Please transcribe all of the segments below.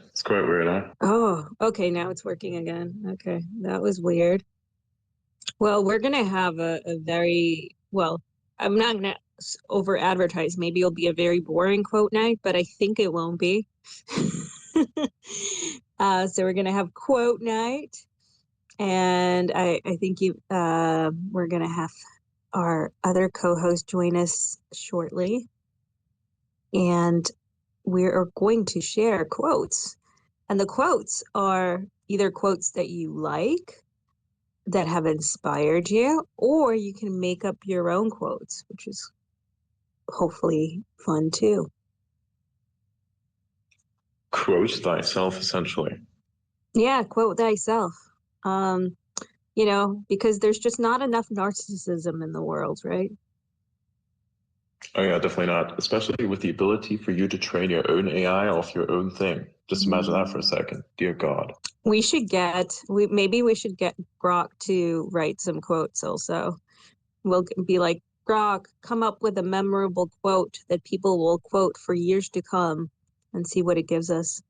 It's quite weird, huh? Oh, okay. Now it's working again. Okay. That was weird. Well, we're going to have a very, well, I'm not going to over advertise. Maybe it'll be a very boring quote night, but I think it won't be. So we're going to have quote night. And I think we're going to have our other co-host join us shortly. And we are going to share quotes. And the quotes are either quotes that you like, that have inspired you, or you can make up your own quotes, which is hopefully fun too. Quote thyself, essentially. Yeah, quote thyself. Because there's just not enough narcissism in the world, right? Oh yeah, definitely not. Especially with the ability for you to train your own AI off your own thing. Just imagine that for a second. Dear God. Maybe we should get Grok to write some quotes also. We'll be like, Grok, come up with a memorable quote that people will quote for years to come and see what it gives us.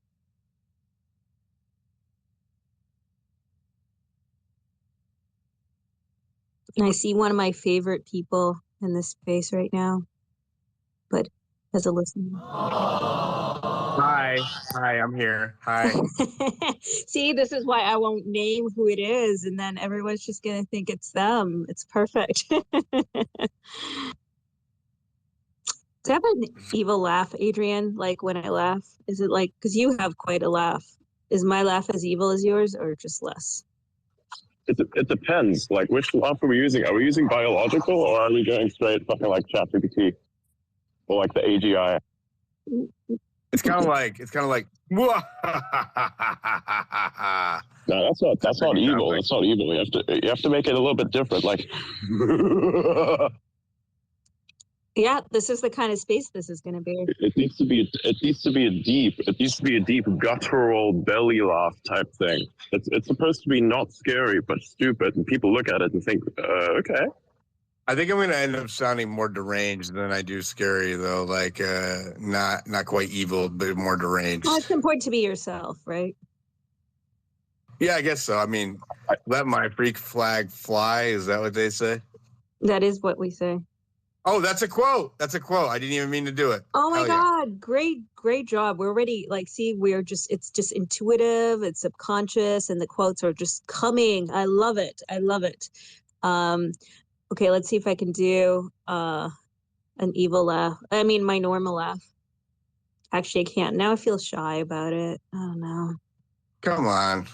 And I see one of my favorite people in this space right now, but as a listener. Hi, I'm here. Hi. See, this is why I won't name who it is, and then everyone's just gonna think it's them. It's perfect. Do you have an evil laugh, Adrian? Like when I laugh, is it like, because you have quite a laugh? Is my laugh as evil as yours, or just less? It depends. Like, which laugh are we using? Are we using biological, or are we going straight fucking like ChatGPT or like the AGI? It's kind of like. No, that's not evil. That's not evil. You have to make it a little bit different. Like, yeah, this is the kind of space this is going to be. It needs to be a deep guttural belly laugh type thing. It's supposed to be not scary but stupid, and people look at it and think, okay. I think I'm going to end up sounding more deranged than I do scary, though. Like, not quite evil, but more deranged. Well, it's important to be yourself, right? Yeah, I guess so. I mean, let my freak flag fly. Is that what they say? That is what we say. Oh, that's a quote. I didn't even mean to do it. Oh my God. Great job. We're already it's just intuitive, it's subconscious, and the quotes are just coming. I love it. Okay, let's see if I can do an evil laugh. I mean, my normal laugh. Actually, I can't. Now I feel shy about it. I don't know. Come on.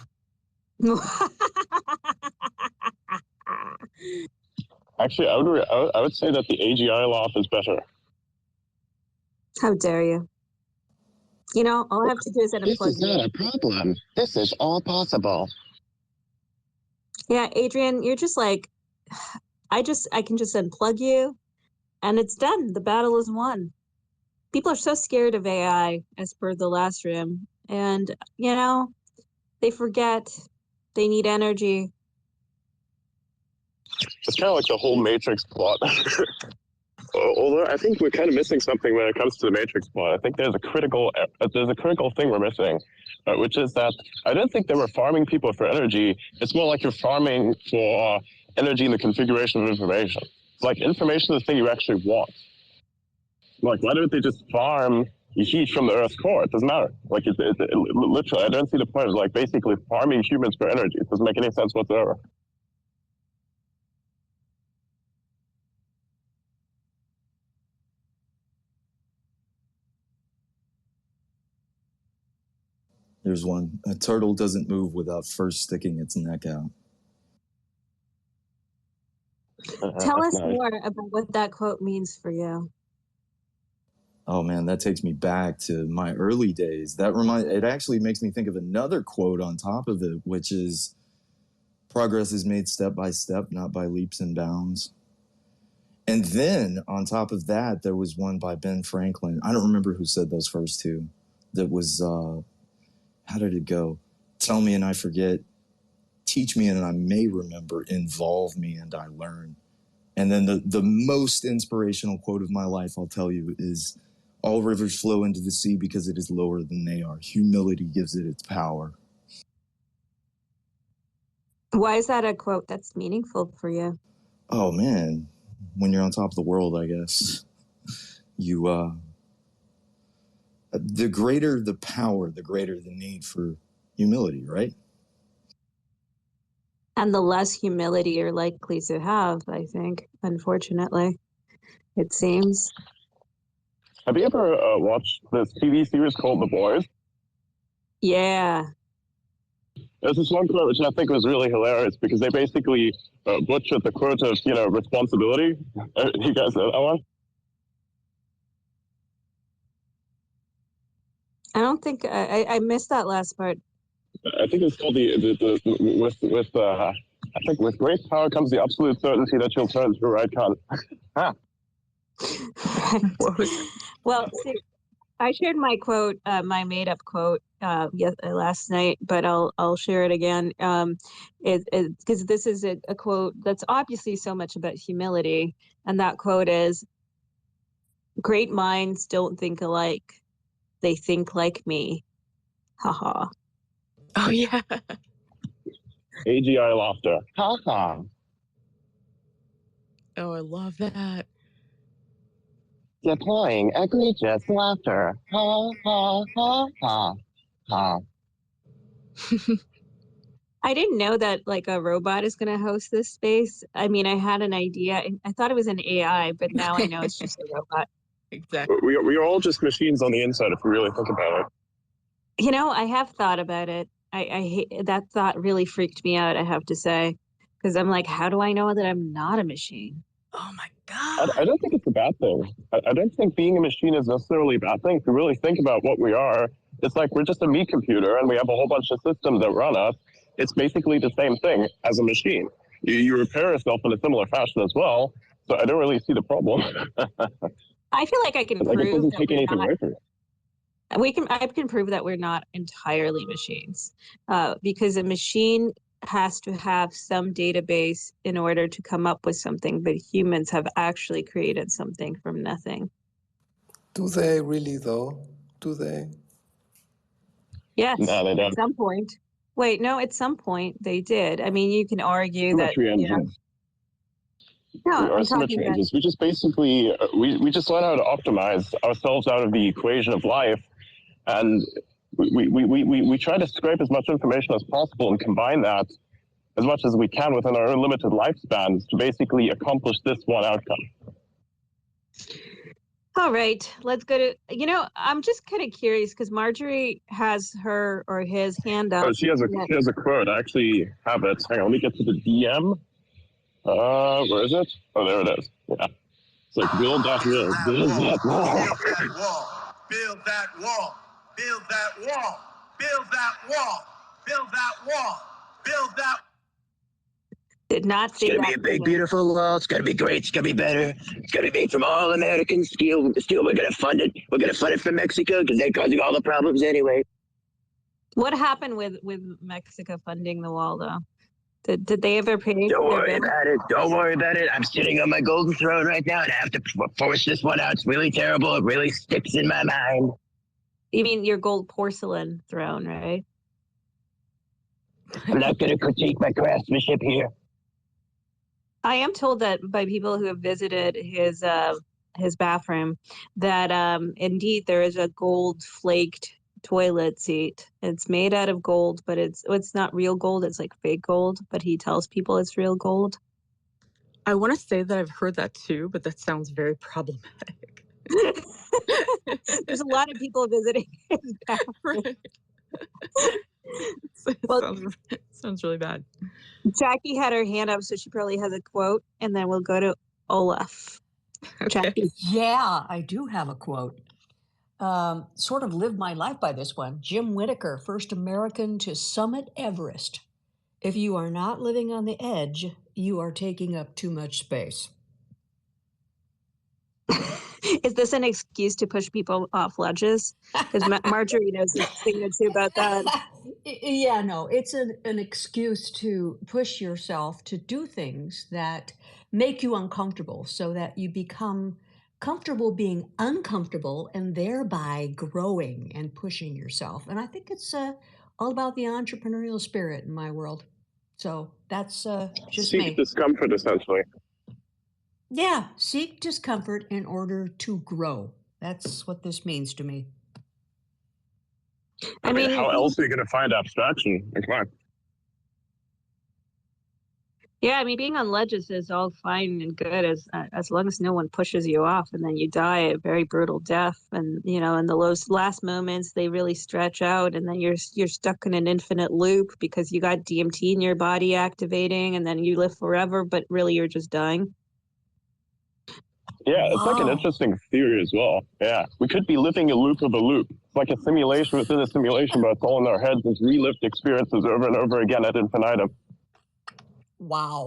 Actually, I would say that the AGI laugh is better. How dare you? You know, all I have to do is unplug. This is not a problem. This is all possible. Yeah, Adrian, you're just like, I can just unplug you and it's done. The battle is won. People are so scared of AI, as per the last room. And, you know, they forget they need energy. It's kind of like the whole Matrix plot. Although I think we're kind of missing something when it comes to the Matrix plot. I think there's a critical thing we're missing, which is that I don't think they were farming people for energy. It's more like you're farming for energy in the configuration of information. It's like information is the thing you actually want. Like, why don't they just farm heat from the Earth's core? It doesn't matter. Like, it literally, I don't see the point of like basically farming humans for energy. It doesn't make any sense whatsoever. There's one. A turtle doesn't move without first sticking its neck out. Tell us more about what that quote means for you. Oh man, that takes me back to my early days. It actually makes me think of another quote on top of it, which is, progress is made step by step, not by leaps and bounds. And then on top of that, there was one by Ben Franklin. I don't remember who said those first two. That was, how did it go? Tell me and I forget. Teach me and I may remember. Involve me and I learn. And then the most inspirational quote of my life, I'll tell you, is All rivers flow into the sea because it is lower than they are. Humility gives it its power. Why is that a quote that's meaningful for you? Oh man, when you're on top of the world, I guess you the greater the power, the greater the need for humility, right? And the less humility you're likely to have, I think, unfortunately, it seems. Have you ever watched this TV series called The Boys? Yeah. There's this one quote which I think was really hilarious because they basically butchered the quote of, responsibility. You guys know that one? I don't think I missed that last part. I think it's called I think with great power comes the absolute certainty that you'll turn to the right cunt. Well, see, I shared my quote, my made-up quote, last night, but I'll share it again. Because this is a quote that's obviously so much about humility, and that quote is, "Great minds don't think alike; they think like me." Haha. Oh yeah. AGI laughter. Ha ha. Oh, I love that. Deploying egregious laughter. Ha ha ha ha ha. I didn't know that like a robot is going to host this space. I mean, I had an idea. I thought it was an AI, but now I know it's just a robot. Exactly. We are all just machines on the inside if we really think about it. I have thought about it. I hate that thought really freaked me out, I have to say, because I'm like, how do I know that I'm not a machine? Oh my God. I don't think it's a bad thing. I don't think being a machine is necessarily a bad thing. If you really think about what we are, it's like we're just a meat computer and we have a whole bunch of systems that run us. It's basically the same thing as a machine. You repair yourself in a similar fashion as well. So I don't really see the problem. I feel like I can Like it prove doesn't that take we're anything not. away from it. I can prove that we're not entirely machines, because a machine has to have some database in order to come up with something, but humans have actually created something from nothing. Do they really, though? Do they? Yes, No, they at don't. some point. Wait, no, at some point they did. I mean, you can argue that, Symmetry engines. No, We are I'm talking symmetry about. engines. We just basically we just learn how to optimize ourselves out of the equation of life, and we try to scrape as much information as possible and combine that as much as we can within our own limited lifespans to basically accomplish this one outcome. All right, let's go to, I'm just kind of curious because Marjorie has her or his hand up. Oh, she has a quote. I actually have it. Hang on, let me get to the DM. Where is it? Oh, there it is. Yeah. It's like build that wall, build that wall. Build that wall, build that wall, build that wall, build that wall, build that. Did not see that. It's gonna be a big, beautiful wall. It's gonna be great. It's gonna be better. It's gonna be made from all American steel. We're gonna fund it. We're gonna fund it from Mexico because they're causing all the problems anyway. What happened with Mexico funding the wall, though? Did they ever pay? Don't worry about it. Don't worry about it. I'm sitting on my golden throne right now, and I have to force this one out. It's really terrible. It really sticks in my mind. You mean your gold porcelain throne, right? I'm not gonna critique my craftsmanship here. I am told that by people who have visited his bathroom that indeed there is a gold flaked toilet seat. It's made out of gold, but it's not real gold. It's like fake gold, but he tells people it's real gold. I want to say that I've heard that too, but that sounds very problematic. There's a lot of people visiting his bathroom. Sounds really bad. Jackie had her hand up, so she probably has a quote, and then we'll go to Olaf. Okay. Jackie. Yeah, I do have a quote. Sort of lived my life by this one. Jim Whittaker, first American to summit Everest. If you are not living on the edge, you are taking up too much space. Is this an excuse to push people off ledges? Because Marjorie knows a thing or two about that. Yeah, no, it's an excuse to push yourself to do things that make you uncomfortable so that you become comfortable being uncomfortable and thereby growing and pushing yourself. And I think it's all about the entrepreneurial spirit in my world. So that's just Seek me. discomfort, essentially. Yeah, seek discomfort in order to grow. That's what this means to me. I mean, how else are you going to find abstraction? Come on. Yeah, I mean, being on ledges is all fine and good as long as no one pushes you off, and then you die a very brutal death. And in the last moments, they really stretch out, and then you're stuck in an infinite loop because you got DMT in your body activating, and then you live forever, but really you're just dying. Yeah, it's like an interesting theory as well. Yeah, we could be living a loop of a loop. It's like a simulation within a simulation, but it's all in our heads. It's relived experiences over and over again ad infinitum. Wow.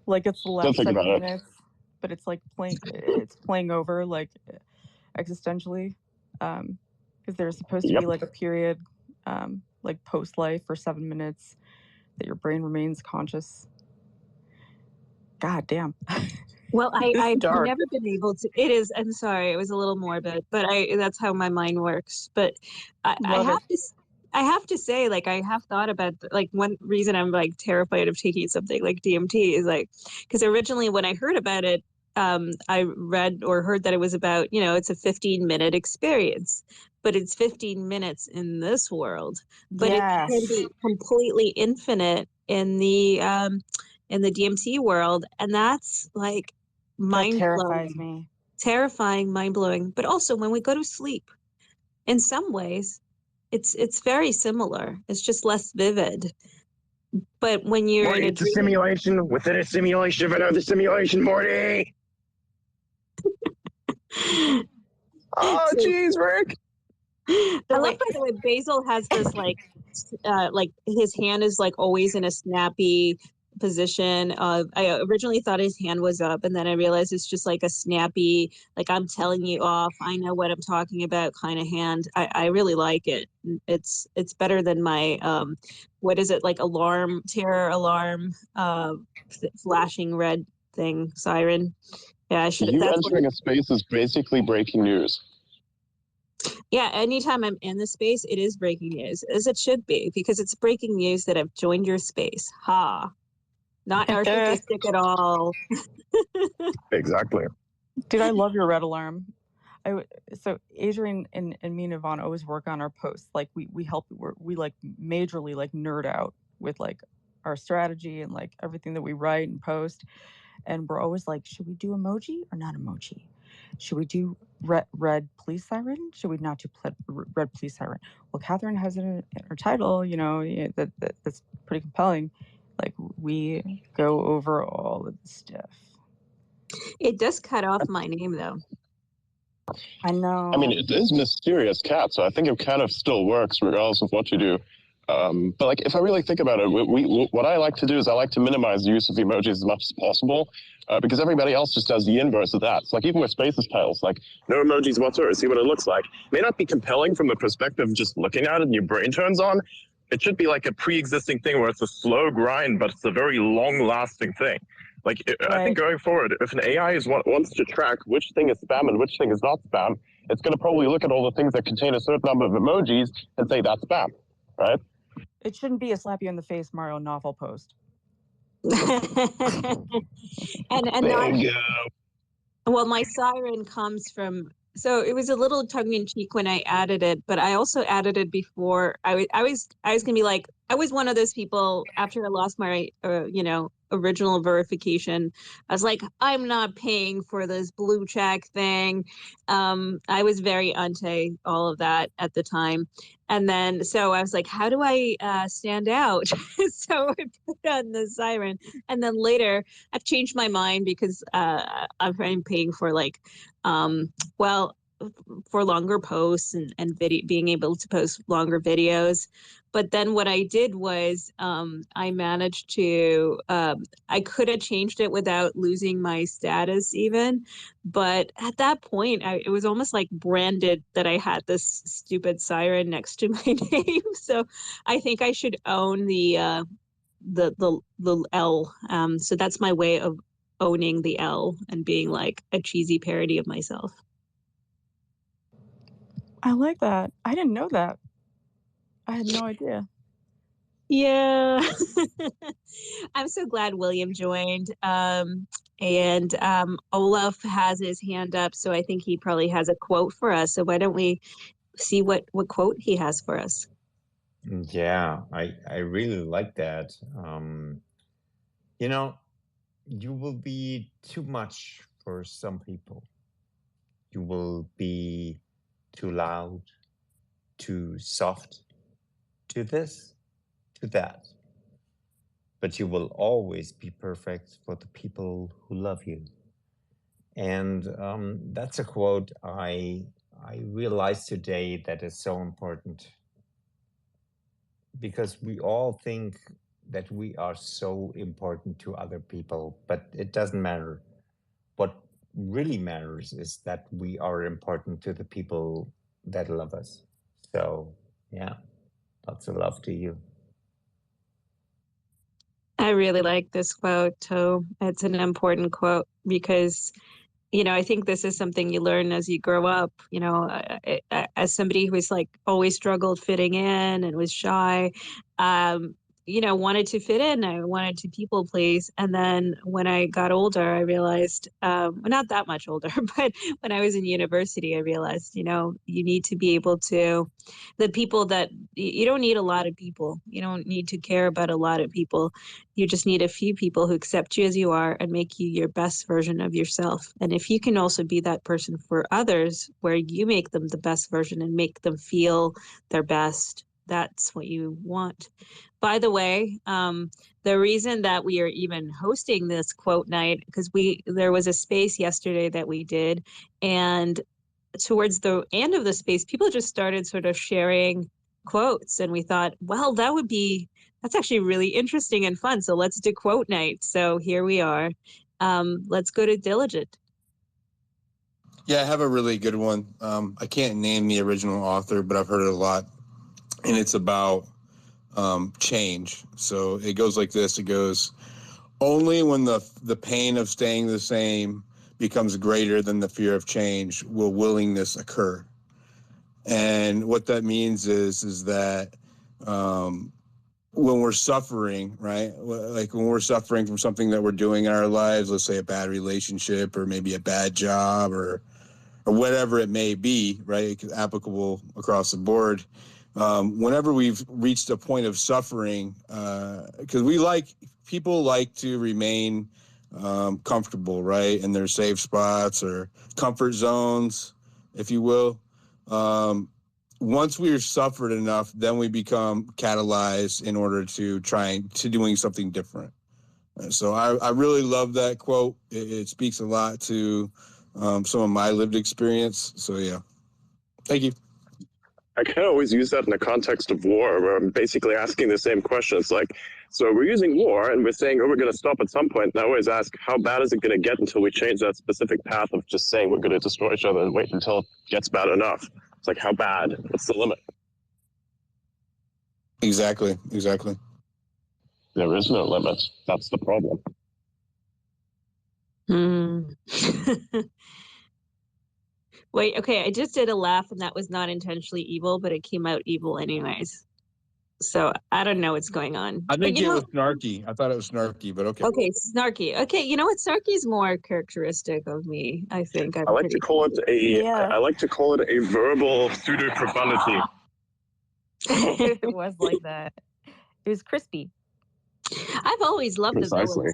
Like it's the last Don't think 7 about it. minutes, but it's like playing over like existentially, because there's supposed to be like a period, like post life for 7 minutes that your brain remains conscious. God damn. Well, I've dark. never been able to. It is. I'm sorry. It was a little morbid, but that's how my mind works. But I have to say, like, I have thought about, like, one reason I'm like terrified of taking something like DMT is like, because originally when I heard about it, I read or heard that it was about, it's a 15-minute experience, but it's 15 minutes in this world, but it can be completely infinite in the DMT world, and that's like mind-blowing, terrifying, mind-blowing. But also when we go to sleep, in some ways, it's very similar. It's just less vivid. But when you're in it's a simulation within a simulation of another simulation, Morty. Oh, jeez, Rick. I love, by the way, Basil has this like his hand is like always in a snappy position. I originally thought his hand was up, and then I realized it's just like a snappy, like I'm telling you off, I know what I'm talking about kind of hand. I really like it. It's better than my what is it, like terror alarm flashing red thing, siren. Yeah, I should. You entering a space is basically breaking news. Yeah, anytime I'm in the space, it is breaking news, as it should be, because it's breaking news that I've joined your space. Ha! Not narcissistic at all. Exactly. Dude, I love your red alarm. So Adrian and me and Yvonne always work on our posts. Like we help, we like majorly like nerd out with like our strategy and like everything that we write and post. And we're always like, should we do emoji or not emoji? Should we do red police siren? Should we not do red police siren? Well, Katherine has it in her title, that's pretty compelling. Like, we go over all of the stuff. It does cut off my name, though. I know. I mean, it is mysterious cat, so I think it kind of still works regardless of what you do. But like, if I really think about it, what I like to do is I like to minimize the use of emojis as much as possible, because everybody else just does the inverse of that. It's like even with Spaces titles, like no emojis whatsoever, see what it looks like. It may not be compelling from the perspective of just looking at it and your brain turns on. It should be like a pre-existing thing where it's a slow grind, but it's a very long-lasting thing. Like, I think going forward, if an AI wants to track which thing is spam and which thing is not spam, it's going to probably look at all the things that contain a certain number of emojis and say that's spam, right? It shouldn't be a slap you in the face Mario novel post. Well, my siren comes from. So it was a little tongue in cheek when I added it, but I also added it before. I was gonna be like, I was one of those people after I lost my original verification. I was like, I'm not paying for this blue check thing. I was very anti all of that at the time. And then, so I was like, how do I stand out? So I put on the siren. And then later, I've changed my mind because I'm paying for like, for longer posts and being able to post longer videos. But then what I did was I managed to, I could have changed it without losing my status even. But at that point, it was almost like branded that I had this stupid siren next to my name. So I think I should own the L. So that's my way of owning the L and being like a cheesy parody of myself. I like that. I didn't know that. I had no idea. Yeah. I'm so glad William joined. And Olaf has his hand up, so I think he probably has a quote for us. So why don't we see what quote he has for us? Yeah, I really like that. You know, you will be too much for some people. You will be too loud, too soft, to this, to that. But you will always be perfect for the people who love you. And that's a quote I realized today that is so important, because we all think that we are so important to other people, but it doesn't matter. What really matters is that we are important to the people that love us. So yeah, lots of love to you. I really like this quote, too. It's an important quote because, you know, I think this is something you learn as you grow up. You know, as somebody who was like always struggled fitting in and was shy, you know, wanted to fit in. I wanted to people please. And then when I got older, I realized, not that much older, but when I was in university, I realized, you know, you need to be able to, the people that you don't need a lot of people. You don't need to care about a lot of people. You just need a few people who accept you as you are and make you your best version of yourself. And if you can also be that person for others, where you make them the best version and make them feel their best, that's what you want. By the way, the reason that we are even hosting this quote night, because there was a space yesterday that we did, and towards the end of the space, people just started sort of sharing quotes, and we thought, well, that's actually really interesting and fun. So let's do quote night. So here we are. Let's go to Diligent. Yeah, I have a really good one. I can't name the original author, but I've heard it a lot. And it's about change. So it goes like this. It goes, only when the pain of staying the same becomes greater than the fear of change will willingness occur. And what that means is that when we're suffering, right? Like when we're suffering from something that we're doing in our lives, let's say a bad relationship or maybe a bad job or whatever it may be, right? It's applicable across the board. Whenever we've reached a point of suffering, because people like to remain comfortable, right? In their safe spots or comfort zones, if you will. Once we've suffered enough, then we become catalyzed in order to try to doing something different. So I really love that quote. It speaks a lot to some of my lived experience. So yeah, thank you. I can always use that in the context of war, where I'm basically asking the same questions. Like, so we're using war and we're saying, oh, we're going to stop at some point. And I always ask, how bad is it going to get until we change that specific path of just saying we're going to destroy each other and wait until it gets bad enough? It's like, how bad? What's the limit? Exactly. There is no limit. That's the problem. Wait, okay, I just did a laugh and that was not intentionally evil, but it came out evil anyways. So I don't know what's going on. I think it was snarky. I thought it was snarky, but okay. Okay, snarky. Okay, you know what? Snarky is more characteristic of me, I think. I like to call it a verbal pseudo-profundity. It was like that. It was crispy. I've always loved the villains.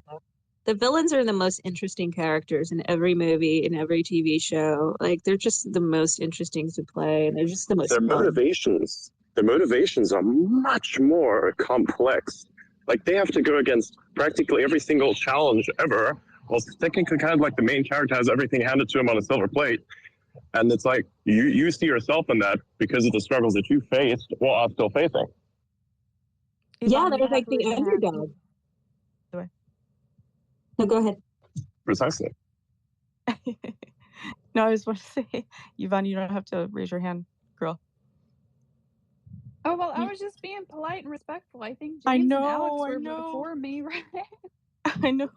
The villains are the most interesting characters in every movie, in every TV show. Like, they're just the most interesting to play, and they're just the most fun. Their motivations are much more complex. Like, they have to go against practically every single challenge ever, while technically kind of like the main character has everything handed to him on a silver plate. And it's like, you see yourself in that because of the struggles that you faced or are still facing. Yeah, they're like the underdog. No, go ahead. Precisely. No, I just want to say, Yvonne, you don't have to raise your hand, girl. Oh, well, I was just being polite and respectful. I think James and Alex were before me, right? I know.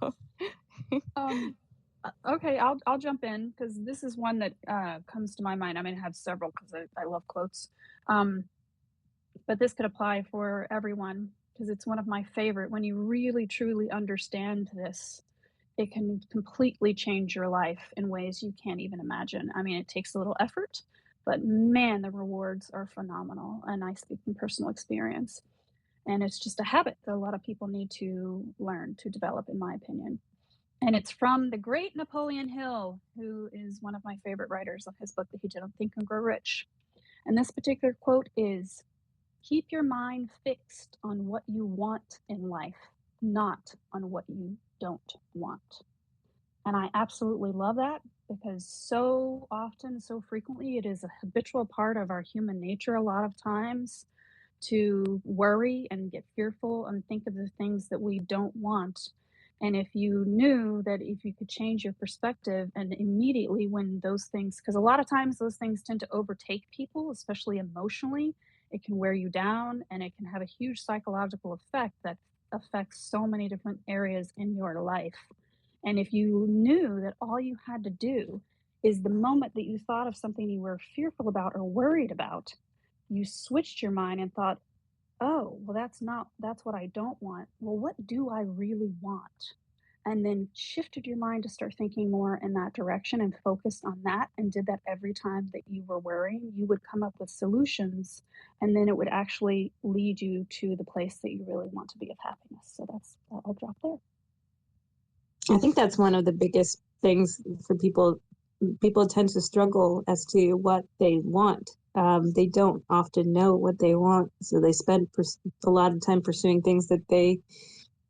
Okay, I'll jump in because this is one that comes to my mind. I mean, I have several because I love quotes, but this could apply for everyone because it's one of my favorite. When you really truly understand this, it can completely change your life in ways you can't even imagine. I mean, it takes a little effort, but man, the rewards are phenomenal. And I speak from personal experience. And it's just a habit that a lot of people need to learn to develop, in my opinion. And it's from the great Napoleon Hill, who is one of my favorite writers of his book that he did on Think and Grow Rich. And this particular quote is, keep your mind fixed on what you want in life, not on what you don't want. And I absolutely love that because so often, so frequently, it is a habitual part of our human nature a lot of times to worry and get fearful and think of the things that we don't want. And if you knew that if you could change your perspective and immediately when those things, because a lot of times those things tend to overtake people, especially emotionally, it can wear you down and it can have a huge psychological effect that affects so many different areas in your life. And if you knew that all you had to do is the moment that you thought of something you were fearful about or worried about, you switched your mind and thought, oh, well, that's what I don't want. Well, what do I really want? And then shifted your mind to start thinking more in that direction and focused on that and did that every time that you were worrying, you would come up with solutions and then it would actually lead you to the place that you really want to be of happiness. So I'll drop there. I think that's one of the biggest things for people. People tend to struggle as to what they want. They don't often know what they want, so they spend a lot of time pursuing things that they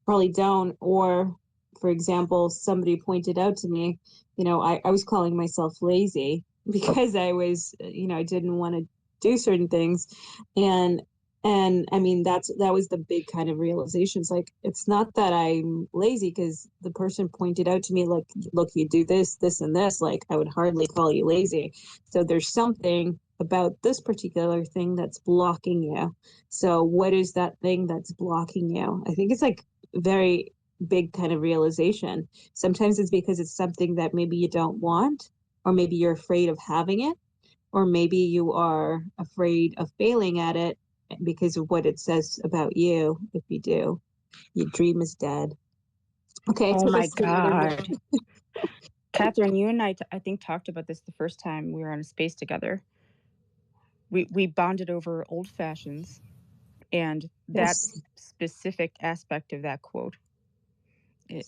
probably don't. Or, for example, somebody pointed out to me, I was calling myself lazy because I was, I didn't want to do certain things, and I mean that was the big kind of realization. It's like, it's not that I'm lazy, because the person pointed out to me, like, look, you do this, this, and this, like, I would hardly call you lazy. So there's something about this particular thing that's blocking you. So what is that thing that's blocking you? I think it's like very big kind of realization. Sometimes it's because it's something that maybe you don't want, or maybe you're afraid of having it, or maybe you are afraid of failing at it because of what it says about you. If you do, your dream is dead. Okay. Oh my God. Catherine, you and I think talked about this the first time we were on a space together. We bonded over old fashions and that specific aspect of that quote.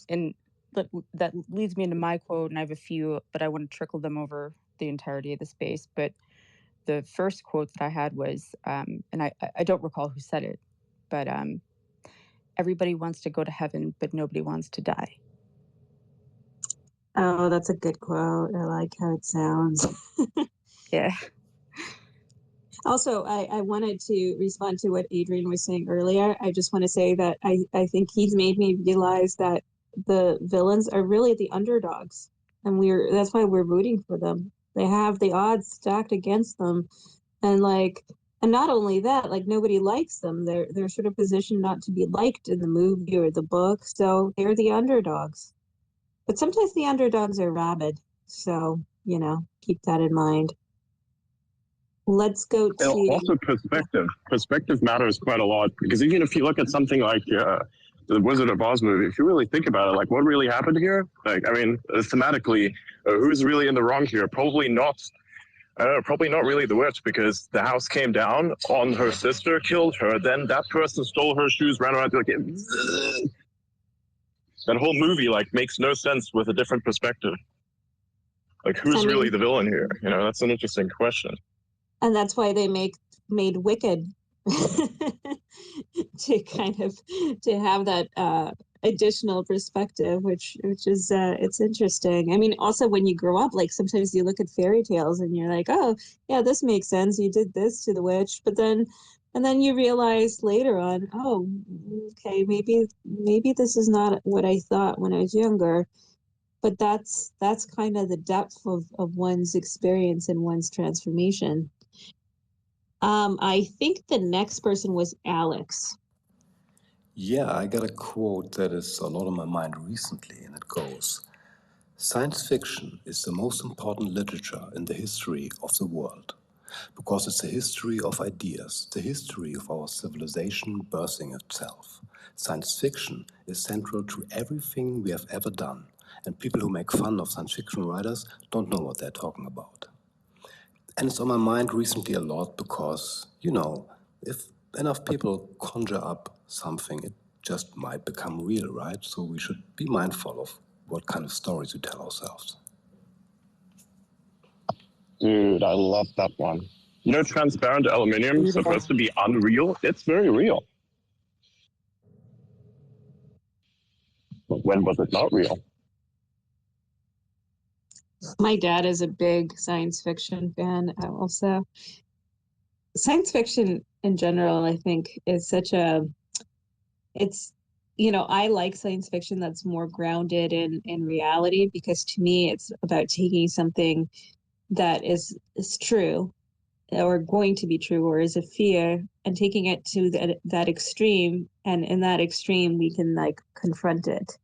And that leads me into my quote, and I have a few, but I want to trickle them over the entirety of the space. But the first quote that I had was, and I don't recall who said it, but everybody wants to go to heaven, but nobody wants to die. Oh, that's a good quote. I like how it sounds. Yeah. Also, I wanted to respond to what Adrian was saying earlier. I just want to say that I think he's made me realize that the villains are really the underdogs, and that's why we're rooting for them. They have the odds stacked against them, and not only that, like, nobody likes them. They're sort of positioned not to be liked in the movie or the book, so they're the underdogs. But sometimes the underdogs are rabid, so keep that in mind. Let's go to also perspective. Perspective matters quite a lot, because even if you look at something like the Wizard of Oz movie, if you really think about it, like, what really happened here? Like, I mean, thematically, who's really in the wrong here? Probably not really the witch, because the house came down on her sister, killed her, then that person stole her shoes, ran around like that whole movie makes no sense with a different perspective. Like, who's really the villain here? That's an interesting question. And that's why they made Wicked to have that additional perspective, which is it's interesting. I mean, also when you grow up, like, sometimes you look at fairy tales and you're like, oh yeah, this makes sense, you did this to the witch, but then you realize later on, oh, okay, maybe this is not what I thought when I was younger. But that's kind of the depth of one's experience and one's transformation. I think the next person was Alex. Yeah, I got a quote that is a lot on my mind recently, and it goes, "Science fiction is the most important literature in the history of the world, because it's the history of ideas, the history of our civilization birthing itself. Science fiction is central to everything we have ever done, and people who make fun of science fiction writers don't know what they're talking about." And it's on my mind recently a lot because, if enough people conjure up something, it just might become real, right? So we should be mindful of what kind of stories we tell ourselves. Dude, I love that one. Transparent aluminum is supposed to be unreal. It's very real. But when was it not real? My dad is a big science fiction fan also. Science fiction in general, I think, is I like science fiction that's more grounded in reality, because to me it's about taking something that is true or going to be true or is a fear and taking it to that extreme, and in that extreme we can confront it.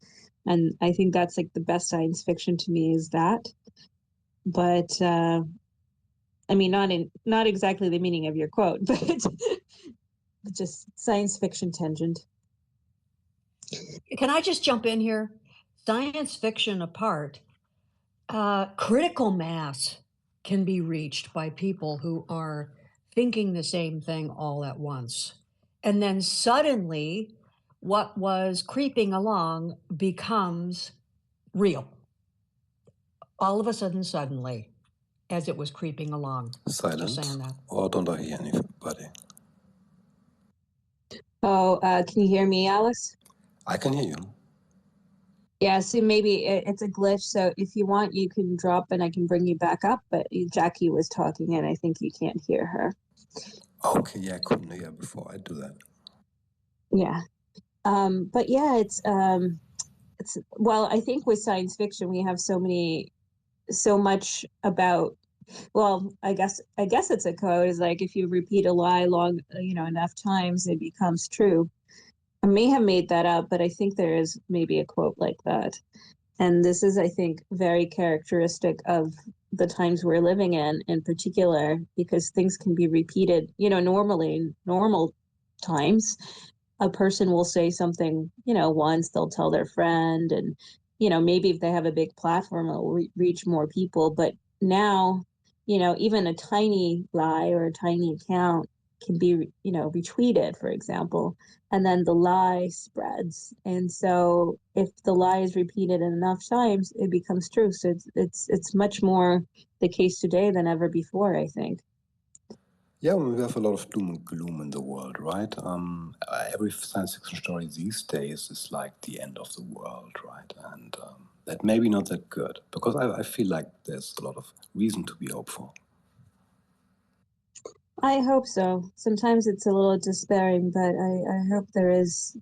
And I think that's the best science fiction to me is that. But not exactly the meaning of your quote, but just science fiction tangent. Can I just jump in here? Science fiction apart, critical mass can be reached by people who are thinking the same thing all at once. And then suddenly, what was creeping along becomes real. All of a sudden, suddenly, as it was creeping along. Silence? Just saying that. Or don't I hear anybody? Oh, can you hear me, Alice? I can hear you. Yeah, so maybe it's a glitch. So if you want, you can drop and I can bring you back up. But Jackie was talking and I think you can't hear her. Okay, yeah, I couldn't hear before. I do that. Yeah. But yeah, well, I think with science fiction, we have so much about, well, I guess it's a code. Is if you repeat a lie long, enough times, it becomes true. I may have made that up, but I think there is maybe a quote like that. And this is, I think, very characteristic of the times we're living in particular, because things can be repeated, normally, in normal times, a person will say something, once, they'll tell their friend, and, maybe if they have a big platform, it'll reach more people. But now, even a tiny lie or a tiny account can be, retweeted, for example, and then the lie spreads. And so if the lie is repeated enough times, it becomes true. So it's much more the case today than ever before, I think. Yeah, we have a lot of doom and gloom in the world, right? Every science fiction story these days is like the end of the world, right? And that may be not that good, because I feel like there's a lot of reason to be hopeful. I hope so. Sometimes it's a little despairing, but I hope there is.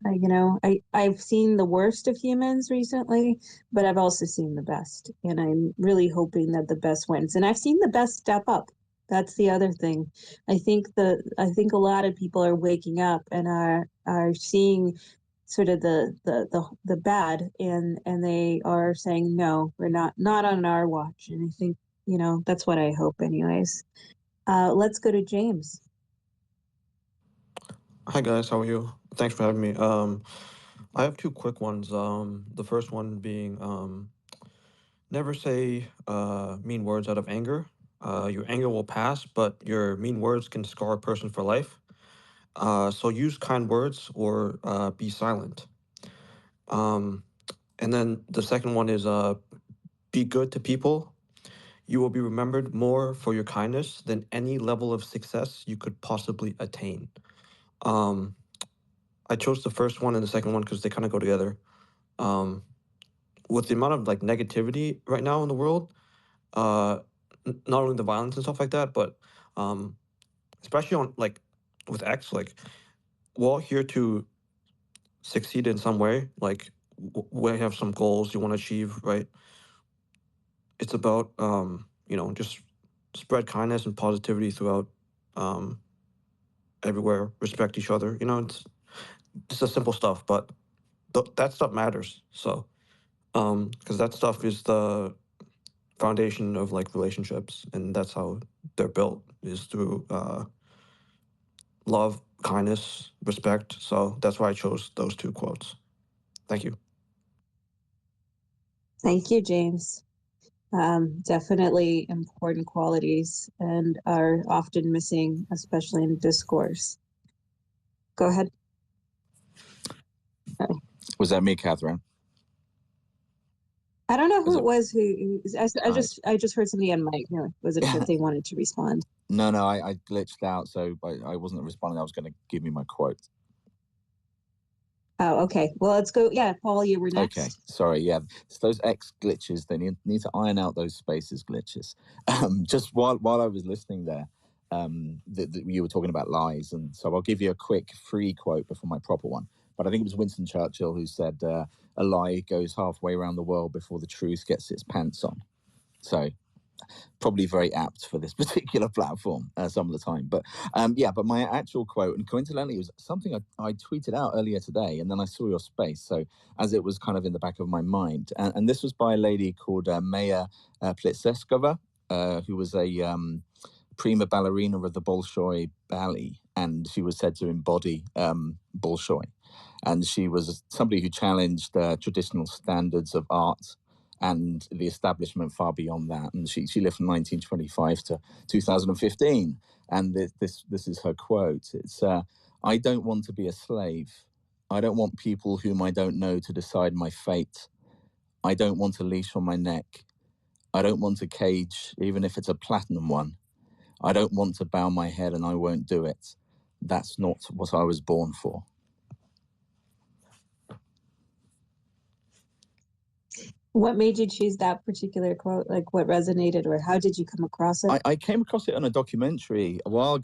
I've seen the worst of humans recently, but I've also seen the best, and I'm really hoping that the best wins. And I've seen the best step up. That's the other thing. I think a lot of people are waking up and are seeing sort of the bad, and they are saying, no, we're not on our watch. And I think that's what I hope, anyways. Let's go to James. Hi guys, how are you? Thanks for having me. I have two quick ones. The first one being never say mean words out of anger. Your anger will pass, but your mean words can scar a person for life. So use kind words or be silent. And then the second one is be good to people. You will be remembered more for your kindness than any level of success you could possibly attain. I chose the first one and the second one because they kind of go together. With the amount of negativity right now in the world, not only the violence and stuff like that, but especially on with X, we're all here to succeed in some way. We have some goals you want to achieve, right? It's about just spread kindness and positivity throughout everywhere. Respect each other. just the simple stuff, but that stuff matters. So, because that stuff is the foundation of like relationships, and that's how they're built, is through love, kindness, respect. So that's why I chose those two quotes. Thank you. Thank you, James. Definitely important qualities and are often missing, especially in discourse. Go ahead. Was that me, Catherine? I don't know who it was. I just heard somebody on mic. No, wasn't sure if they wanted to respond. No, I glitched out, so I wasn't responding. I was going to give you my quote. Oh, okay. Well, let's go. Yeah, Paul, you were next. Okay, sorry. Yeah, it's those X glitches. They need to iron out those spaces glitches. Just while I was listening there, you were talking about lies, and so I'll give you a quick free quote before my proper one. But I think it was Winston Churchill who said, "A lie goes halfway around the world before the truth gets its pants on." So probably very apt for this particular platform some of the time. But but my actual quote, and coincidentally, it was something I tweeted out earlier today, and then I saw your space. So as it was kind of in the back of my mind, and this was by a lady called Maya Pliskova, who was a prima ballerina of the Bolshoi ballet, and she was said to embody Bolshoi. And she was somebody who challenged traditional standards of art and the establishment far beyond that. And she lived from 1925 to 2015. And this is her quote. It's, "I don't want to be a slave. I don't want people whom I don't know to decide my fate. I don't want a leash on my neck. I don't want a cage, even if it's a platinum one. I don't want to bow my head, and I won't do it. That's not what I was born for." What made you choose that particular quote? Like, what resonated, or how did you come across it? I came across it on a documentary a while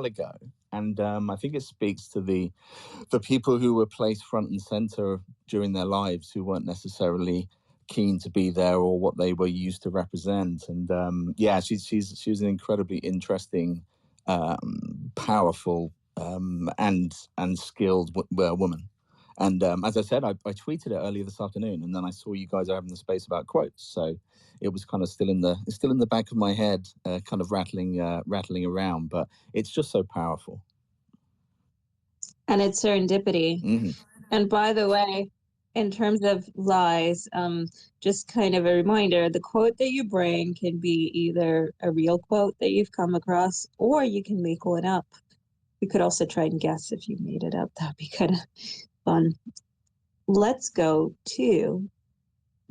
ago, and I think it speaks to the people who were placed front and center during their lives, who weren't necessarily keen to be there or what they were used to represent. And she was an incredibly interesting, powerful, and skilled woman. And as I said, I tweeted it earlier this afternoon, and then I saw you guys are having the space about quotes, so it was kind of still in the back of my head, kind of rattling around. But it's just so powerful. And it's serendipity. Mm-hmm. And by the way, in terms of lies, just kind of a reminder: the quote that you bring can be either a real quote that you've come across, or you can make one up. You could also try and guess if you made it up. That'd be kind of fun. Let's go to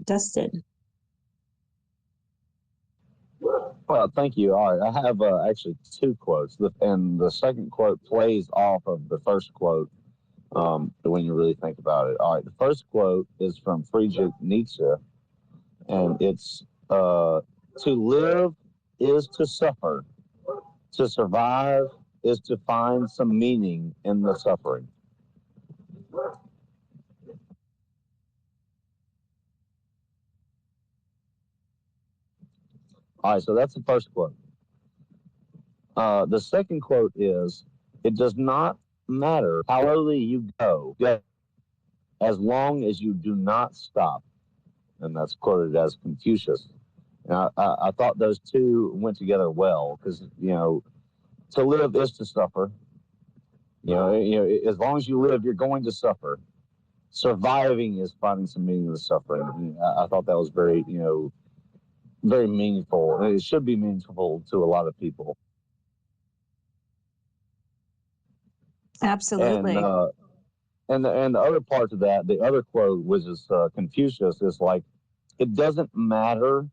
Dustin. Well, thank you. All right, I have actually two quotes, and the second quote plays off of the first quote when you really think about it. All right, the first quote is from Friedrich Nietzsche, and it's, "To live is to suffer. To survive is to find some meaning in the suffering." All right, so that's the first quote. The second quote is, "It does not matter how slowly you go, as long as you do not stop." And that's quoted as Confucius. And I thought those two went together well, because, to live is to suffer. As long as you live, you're going to suffer. Surviving is finding some meaning in the suffering. And I thought that was very, very meaningful. And it should be meaningful to a lot of people. Absolutely. And the other part of that, the other quote, which is Confucius, is like, "It doesn't matter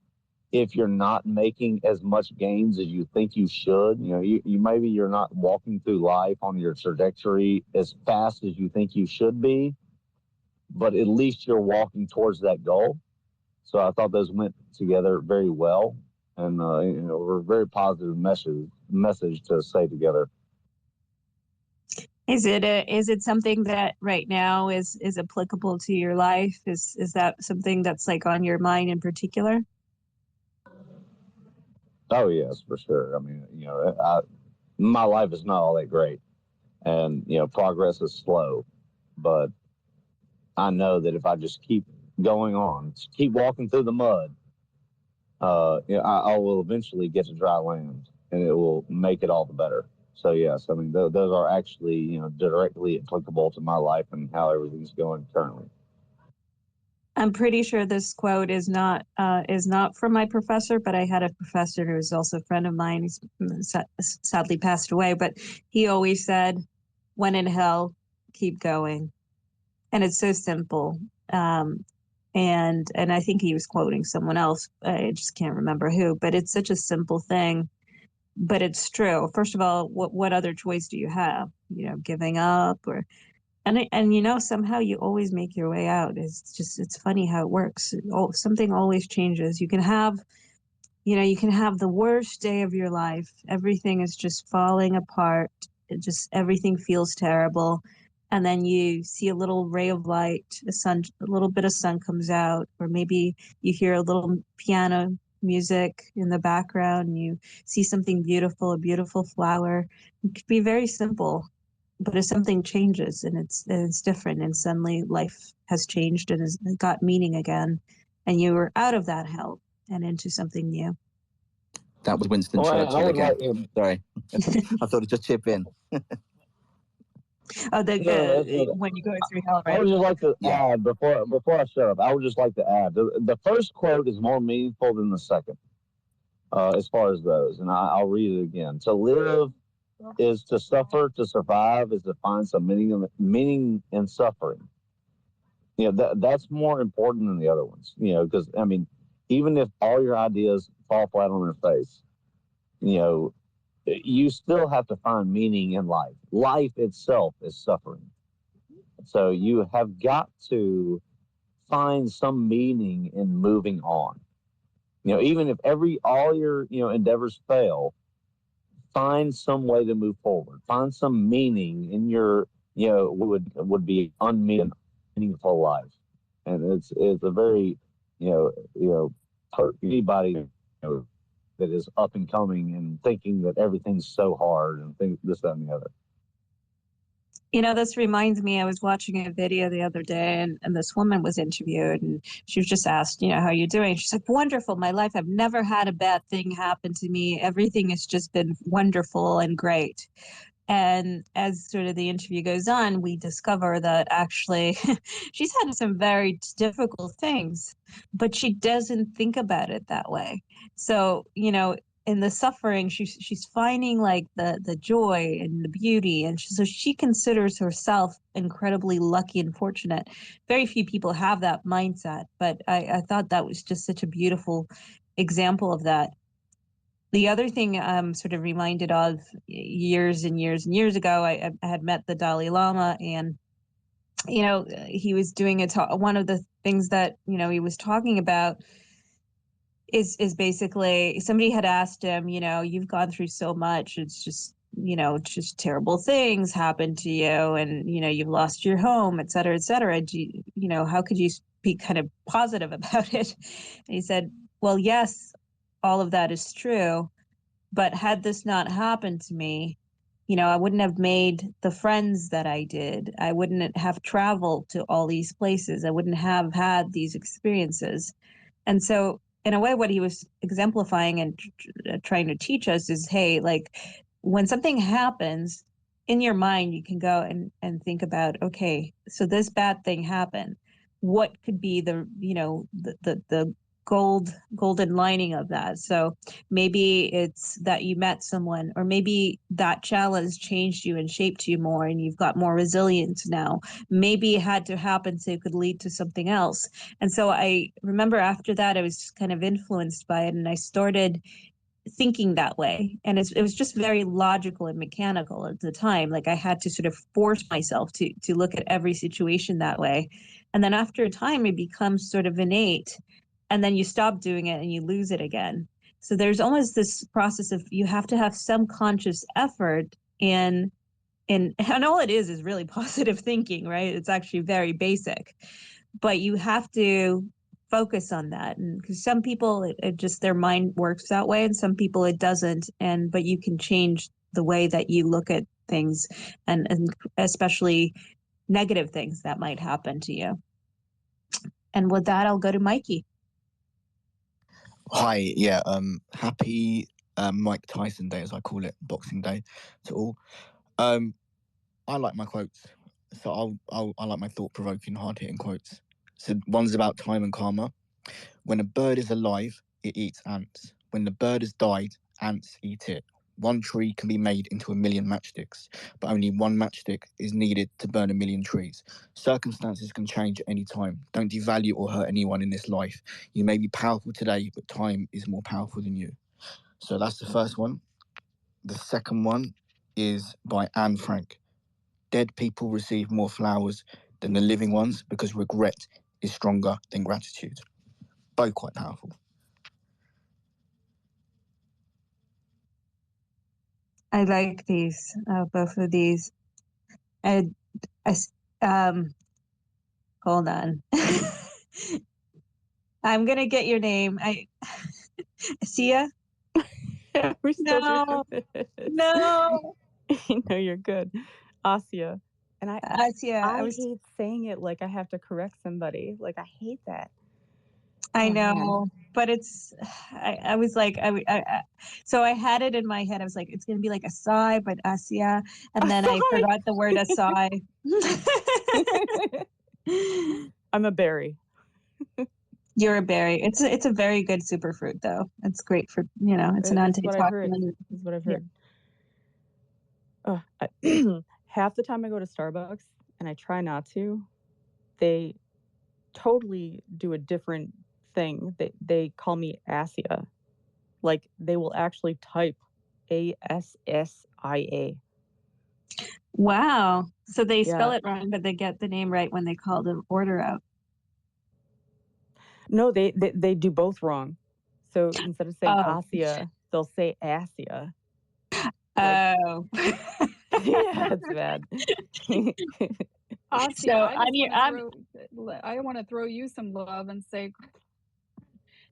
if you're not making as much gains as you think you should. Maybe you're not walking through life on your trajectory as fast as you think you should be, but at least you're walking towards that goal." So I thought those went together very well, and were a very positive message to say together. Is it something that right now is applicable to your life? Is that something that's like on your mind in particular? Oh yes, for sure. I mean, my life is not all that great, and progress is slow. but I know that if I just keep going on, keep walking through the mud, I will eventually get to dry land, and it will make it all the better. So yes, I mean those are actually directly applicable to my life and how everything's going currently. I'm pretty sure this quote is not from my professor, but I had a professor who was also a friend of mine. He's sadly passed away, but he always said, "When in hell, keep going," and it's so simple. And I think he was quoting someone else. I just can't remember who, but it's such a simple thing, but it's true. First of all, what other choice do you have? Giving up or. And somehow you always make your way out. It's funny how it works. Something always changes. You can have the worst day of your life. Everything is just falling apart. Everything feels terrible. And then you see a little ray of light, a little bit of sun comes out, or maybe you hear a little piano music in the background and you see something beautiful, a beautiful flower. It could be very simple. But if something changes and it's different, and suddenly life has changed and has got meaning again, and you were out of that hell and into something new. That was Winston Churchill again. Sorry, I thought I'd just chip in. When you go through hell, right? I would just like to add before I shut up. I would just like to add the first quote is more meaningful than the second, as far as those, and I'll read it again. To live is to suffer, to survive is to find some meaning in suffering. That's more important than the other ones. Because I mean, even if all your ideas fall flat on their face, you still have to find meaning in life. Life itself is suffering, so you have got to find some meaning in moving on. Even if all your endeavors fail, find some way to move forward. Find some meaning in your, would be unmeaningful life, and it's a very, anybody that is up and coming and thinking that everything's so hard and think this, that, and the other. This reminds me, I was watching a video the other day and this woman was interviewed and she was just asked, how are you doing? She's like, wonderful. My life, I've never had a bad thing happen to me. Everything has just been wonderful and great. And as sort of the interview goes on, we discover that actually she's had some very difficult things, but she doesn't think about it that way. So, in the suffering, she's finding like the joy and the beauty, and so she considers herself incredibly lucky and fortunate. Very few people have that mindset, but I thought that was just such a beautiful example of that. The other thing I'm sort of reminded of, years and years and years ago, I had met the Dalai Lama, and he was doing one of the things that he was talking about is basically, somebody had asked him, you've gone through so much, it's just just terrible things happen to you, and you've lost your home, et cetera, et cetera. How could you be kind of positive about it? And he said, well, yes, all of that is true, but had this not happened to me, I wouldn't have made the friends that I did. I wouldn't have traveled to all these places. I wouldn't have had these experiences. And so in a way, what he was exemplifying and trying to teach us is, hey, like when something happens in your mind, you can go and think about, okay, so this bad thing happened. What could be the golden lining of that? So maybe it's that you met someone, or maybe that challenge changed you and shaped you more, and you've got more resilience now. Maybe it had to happen so it could lead to something else. And so I remember after that, I was kind of influenced by it, and I started thinking that way. And it was just very logical and mechanical at the time. Like I had to sort of force myself to look at every situation that way. And then after a time, it becomes sort of innate. And then you stop doing it and you lose it again. So there's almost this process of, you have to have some conscious effort in and all it is really positive thinking, right? It's actually very basic, but you have to focus on that. And because some people, it just, their mind works that way, and some people it doesn't. But you can change the way that you look at things, and especially negative things that might happen to you. And with that, I'll go to Mikey. Hi, yeah, happy Mike Tyson Day, as I call it, Boxing Day to all. I like my quotes, so I like my thought-provoking, hard-hitting quotes. So one's about time and karma. When a bird is alive, it eats ants. When the bird has died, ants eat it. One tree can be made into 1,000,000 matchsticks, but only one matchstick is needed to burn 1,000,000 trees. Circumstances can change at any time. Don't devalue or hurt anyone in this life. You may be powerful today, but time is more powerful than you. So that's the first one. The second one is by Anne Frank. Dead people receive more flowers than the living ones because regret is stronger than gratitude. Both quite powerful. I like these, both of these. Hold on. I'm gonna get your name. Sia? We're still No, doing this. no. No, you're good. Asia. And I hate saying it like I have to correct somebody. Like, I hate that. I Oh, know, man. but it's, I was like, so I had it in my head. I was like, it's going to be like Asai, but Asia. And then I forgot the word Asai. I'm a berry. You're a berry. It's a very good superfruit, though. It's great for, it's an antioxidant. That's what I've heard. Half the time I go to Starbucks, and I try not to, they totally do a different thing. They call me Asia. Like, they will actually type ASSIA. Wow. So they spell it wrong, but they get the name right when they call the order out. No, they do both wrong. So instead of saying Asia, they'll say Asia. Oh. Yeah, it's bad. Asia, So, I want to throw you some love and say,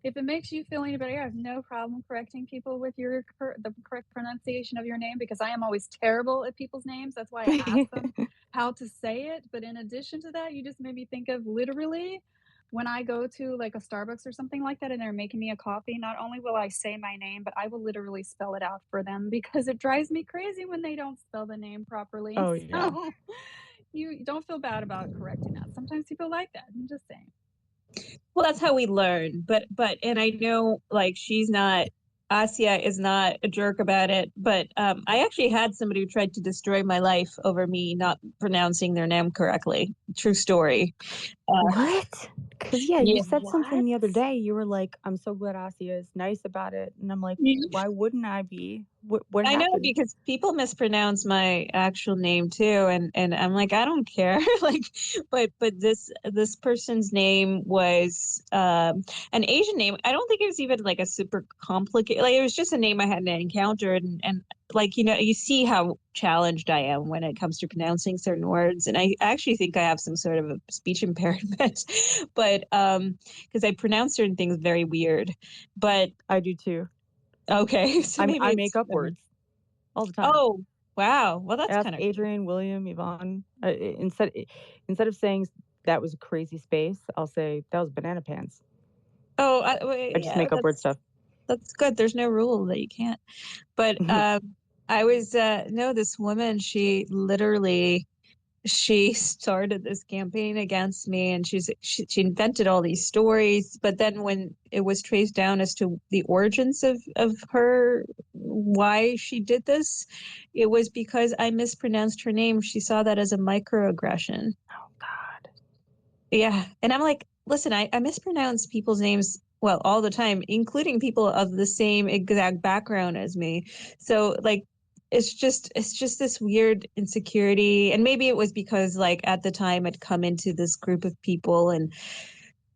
if it makes you feel any better, I have no problem correcting people with the correct pronunciation of your name, because I am always terrible at people's names. That's why I ask them how to say it. But in addition to that, you just made me think of literally when I go to like a Starbucks or something like that and they're making me a coffee, not only will I say my name, but I will literally spell it out for them, because it drives me crazy when they don't spell the name properly. Oh, yeah. So you don't feel bad about correcting that. Sometimes people like that. I'm just saying. Well, that's how we learn. But and I know, like, Asia is not a jerk about it, but I actually had somebody who tried to destroy my life over me not pronouncing their name correctly. True story. What? Because, you said something the other day. You were like, I'm so glad Asia is nice about it. And I'm like, why wouldn't I be? What I happened? know, because people mispronounce my actual name too, and I'm like, I don't care. Like, but this person's name was an Asian name. I don't think it was even like a super complicated. Like, it was just a name I hadn't encountered, and like, you see how challenged I am when it comes to pronouncing certain words, and I actually think I have some sort of a speech impairment, but because I pronounce certain things very weird. But I do too. Okay, so I make up words all the time. Oh, wow. Well, that's kind of Adrian, William, Yvonne. Instead of saying that was a crazy space, I'll say that was banana pants. Oh, I just make up word stuff. That's good. There's no rule that you can't. But I was this woman. She started this campaign against me, and she invented all these stories. But then when it was traced down as to the origins of her, why she did this, it was because I mispronounced her name. She saw that as a microaggression. Oh, God. Yeah. And I'm like, listen, I mispronounce people's names, well, all the time, including people of the same exact background as me. So, like, it's just this weird insecurity. And maybe it was because, like, at the time I'd come into this group of people and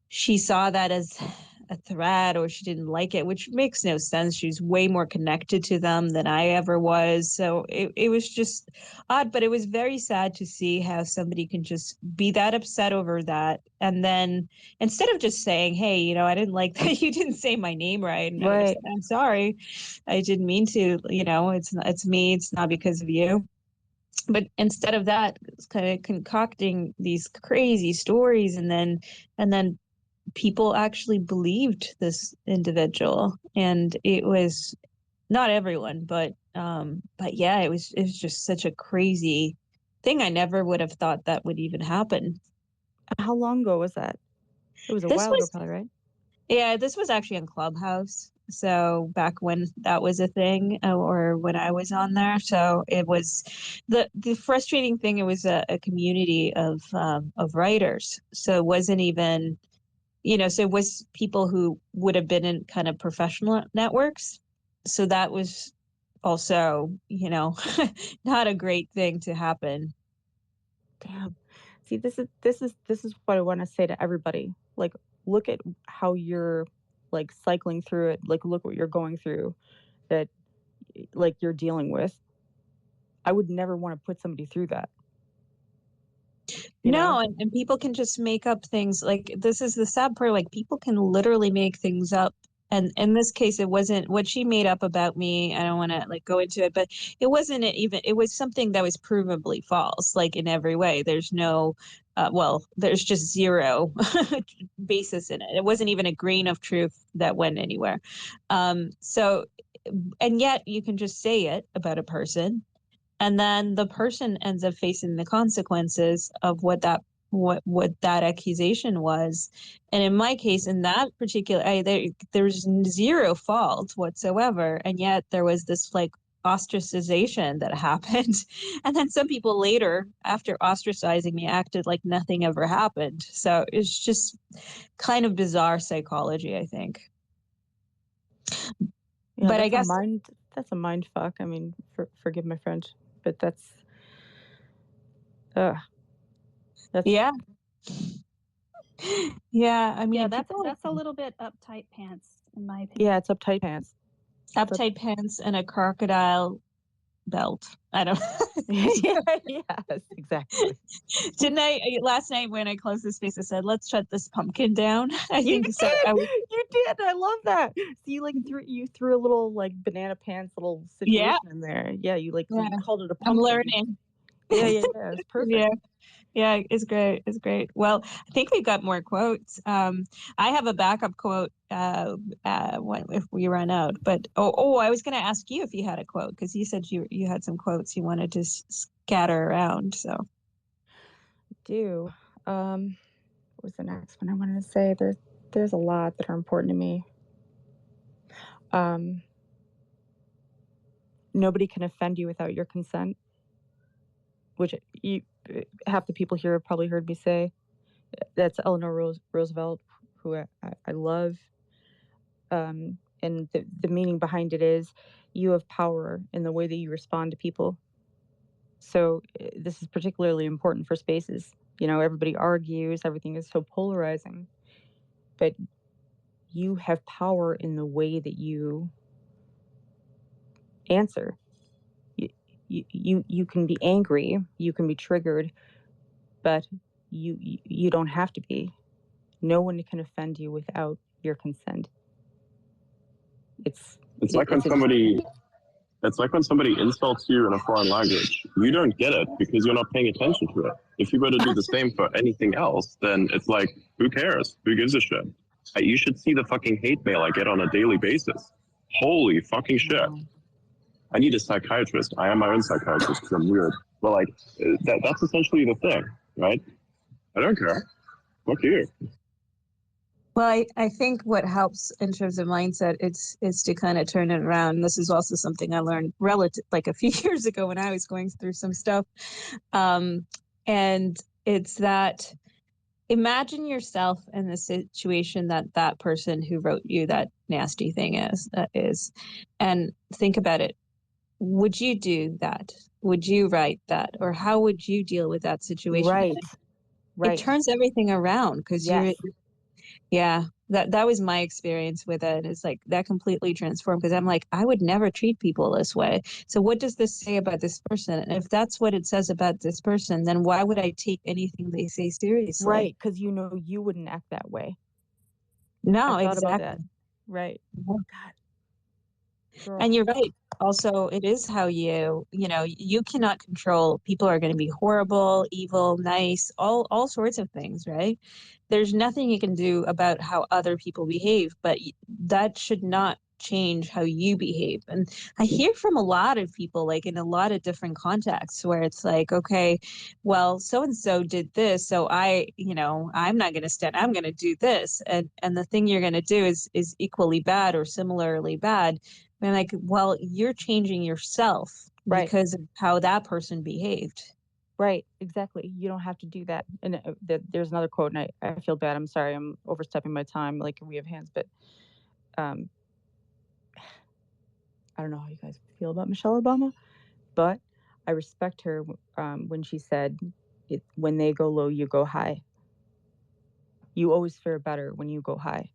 she saw that as a threat, or she didn't like it, which makes no sense. She's way more connected to them than I ever was. So it was just odd, but it was very sad to see how somebody can just be that upset over that. And then instead of just saying, hey, I didn't like that you didn't say my name right. And right. I'm sorry. I didn't mean to, it's me. It's not because of you. But instead of that, it's kind of concocting these crazy stories, and then people actually believed this individual, and it was not everyone, but yeah, it was just such a crazy thing. I never would have thought that would even happen. How long ago was that? It was a This while ago, was probably, right? Yeah, this was actually on Clubhouse. So back when that was a thing, or when I was on there. So it was the frustrating thing. It was a community of writers. So it wasn't even, so it was people who would have been in kind of professional networks. So that was also, not a great thing to happen. Damn. See, this is what I want to say to everybody. Like, look at how you're like cycling through it. Like, look what you're going through, that like you're dealing with. I would never want to put somebody through that. And people can just make up things. Like, this is the sad part. Like, people can literally make things up. And in this case, it wasn't what she made up about me. I don't want to like go into it, but it wasn't it was something that was provably false, like in every way. There's no, there's just zero basis in it. It wasn't even a grain of truth that went anywhere. So, and yet you can just say it about a person, and then the person ends up facing the consequences of what that accusation was. And in my case, in that particular, there's zero fault whatsoever, and yet there was this like ostracization that happened. And then some people later, after ostracizing me, acted like nothing ever happened. So it's just kind of bizarre psychology, I think. Yeah, but I guess that's a mind fuck. I mean, forgive my French, but that's yeah. Yeah, I mean, yeah, that's a little bit uptight pants, in my opinion. Yeah, it's uptight pants. Uptight pants and a crocodile belt. I don't Yes, exactly. Didn't I last night when I closed the space, I said, let's shut this pumpkin down. You did. I love that. So you threw a little like banana pants little situation in there. Yeah, you called it a pumpkin. I'm learning. Yeah. It's perfect. Yeah, it's great. It's great. Well, I think we've got more quotes. I have a backup quote if we run out. But I was going to ask you if you had a quote, because you said you had some quotes you wanted to scatter around. So, what was the next one I wanted to say? There's a lot that are important to me. Nobody can offend you without your consent, which half the people here have probably heard me say. That's Eleanor Roosevelt, who I love. And the meaning behind it is you have power in the way that you respond to people. So this is particularly important for spaces. Everybody argues, everything is so polarizing, but you have power in the way that you answer. You can be angry, you can be triggered, but you don't have to be. No one can offend you without your consent. It's like when somebody insults you in a foreign language. You don't get it because you're not paying attention to it. If you were to do the same for anything else, then it's like, who cares? Who gives a shit? You should see the fucking hate mail I get on a daily basis. Holy fucking shit. I need a psychiatrist. I am my own psychiatrist because I'm weird. But that's essentially the thing, right? I don't care. Fuck you. Well, I think what helps in terms of mindset is to kind of turn it around. And this is also something I learned like a few years ago when I was going through some stuff. And it's that, imagine yourself in the situation that person who wrote you that nasty thing is, and think about it. Would you do that? Would you write that? Or how would you deal with that situation? Right. It turns everything around, because that was my experience with it. It's like that completely transformed, because I'm like, I would never treat people this way. So what does this say about this person? And if that's what it says about this person, then why would I take anything they say seriously? Right, because you wouldn't act that way. No, I thought exactly. about that. Right. God. And you're right. Also, it is how you cannot control. People are going to be horrible, evil, nice, all sorts of things, right? There's nothing you can do about how other people behave, but that should not change how you behave. And I hear from a lot of people, like in a lot of different contexts, where it's like, okay, well, so and so did this, so I'm not going to stand. I'm going to do this, and the thing you're going to do is equally bad or similarly bad. I'm like, well, you're changing yourself because of how that person behaved. Right, exactly. You don't have to do that. And there's another quote, and I feel bad. I'm sorry, I'm overstepping my time. Like, we have hands, but I don't know how you guys feel about Michelle Obama, but I respect her when she said, when they go low, you go high. You always fare better when you go high.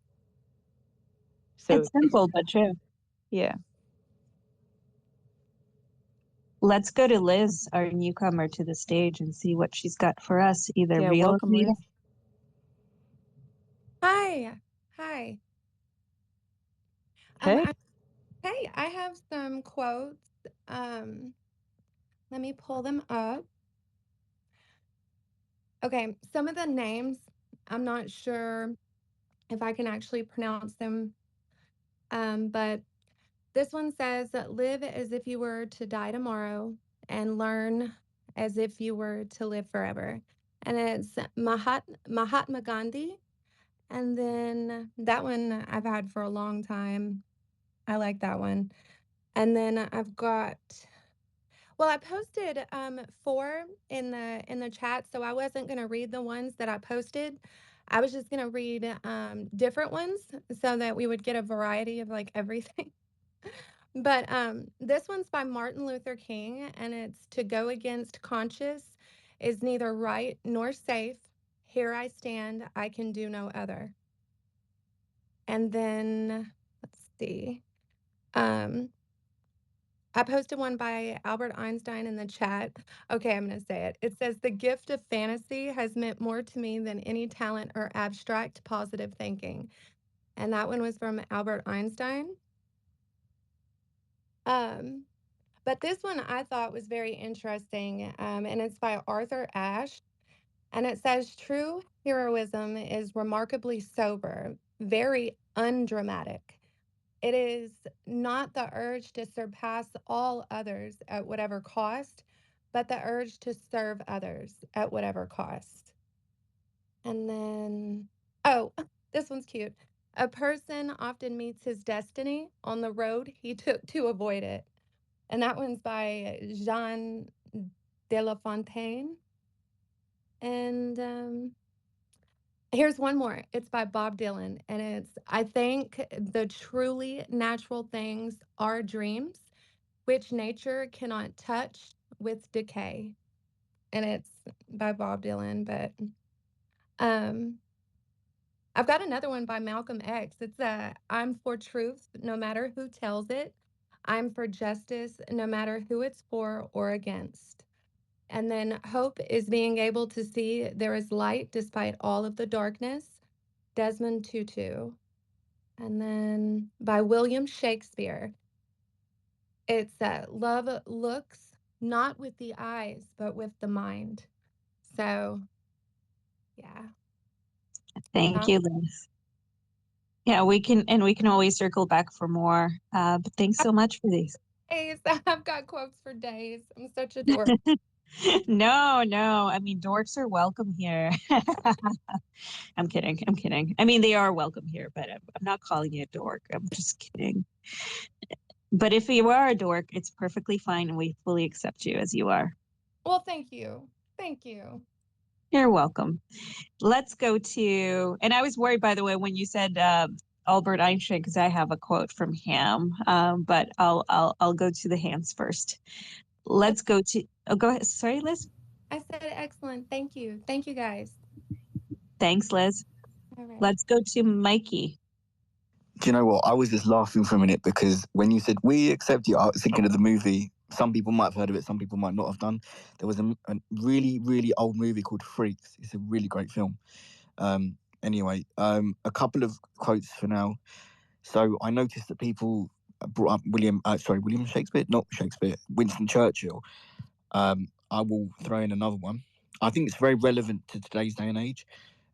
So it's simple, but true. Yeah. Let's go to Liz, our newcomer to the stage, and see what she's got for us, either real welcome, or Liz. Hi. Hi. Hey. Hey, I have some quotes. Let me pull them up. Okay, some of the names, I'm not sure if I can actually pronounce them, but this one says, live as if you were to die tomorrow and learn as if you were to live forever. And it's Mahatma Gandhi. And then that one I've had for a long time. I like that one. And then I've got, well, I posted 4 in the chat, so I wasn't going to read the ones that I posted. I was just going to read different ones so that we would get a variety of like everything. But this one's by Martin Luther King, and it's, to go against conscience is neither right nor safe. Here I stand, I can do no other. And then, let's see. I posted one by Albert Einstein in the chat. Okay, I'm going to say it. It says, the gift of fantasy has meant more to me than any talent or abstract positive thinking. And that one was from Albert Einstein. But this one I thought was very interesting, and it's by Arthur Ashe. And it says, true heroism is remarkably sober, very undramatic. It is not the urge to surpass all others at whatever cost, but the urge to serve others at whatever cost. And then, oh, this one's cute. A person often meets his destiny on the road he took to avoid it. And that one's by Jean de La Fontaine. And here's one more. It's by Bob Dylan. And it's, I think the truly natural things are dreams, which nature cannot touch with decay. And it's by Bob Dylan. But I've got another one by Malcolm X. It's I'm for truth, no matter who tells it. I'm for justice, no matter who it's for or against. And then hope is being able to see there is light despite all of the darkness. Desmond Tutu. And then by William Shakespeare, it's love looks not with the eyes, but with the mind. So, yeah. Thank you, Liz. Yeah, we can always circle back for more. But thanks so much for these. I've got quotes for days. I'm such a dork. No. I mean, dorks are welcome here. I'm kidding. I mean, they are welcome here, but I'm not calling you a dork. I'm just kidding. But if you are a dork, it's perfectly fine, and we fully accept you as you are. Well, thank you. Thank you. You're welcome. Let's go to, and I was worried, by the way, when you said Albert Einstein, because I have a quote from him. But I'll go to the hands first. Let's go to, oh, go ahead. Sorry, Liz. I said excellent. Thank you. Thank you, guys. Thanks, Liz. All right. Let's go to Mikey. Do you know what? I was just laughing for a minute because when you said we accept you, I was thinking of the movie. Some people might have heard of it, some people might not have done. There was a really, really old movie called Freaks. It's a really great film. Anyway, a couple of quotes for now. So I noticed that people brought up William Shakespeare, not Shakespeare, Winston Churchill, I will throw in another one. I think it's very relevant to today's day and age.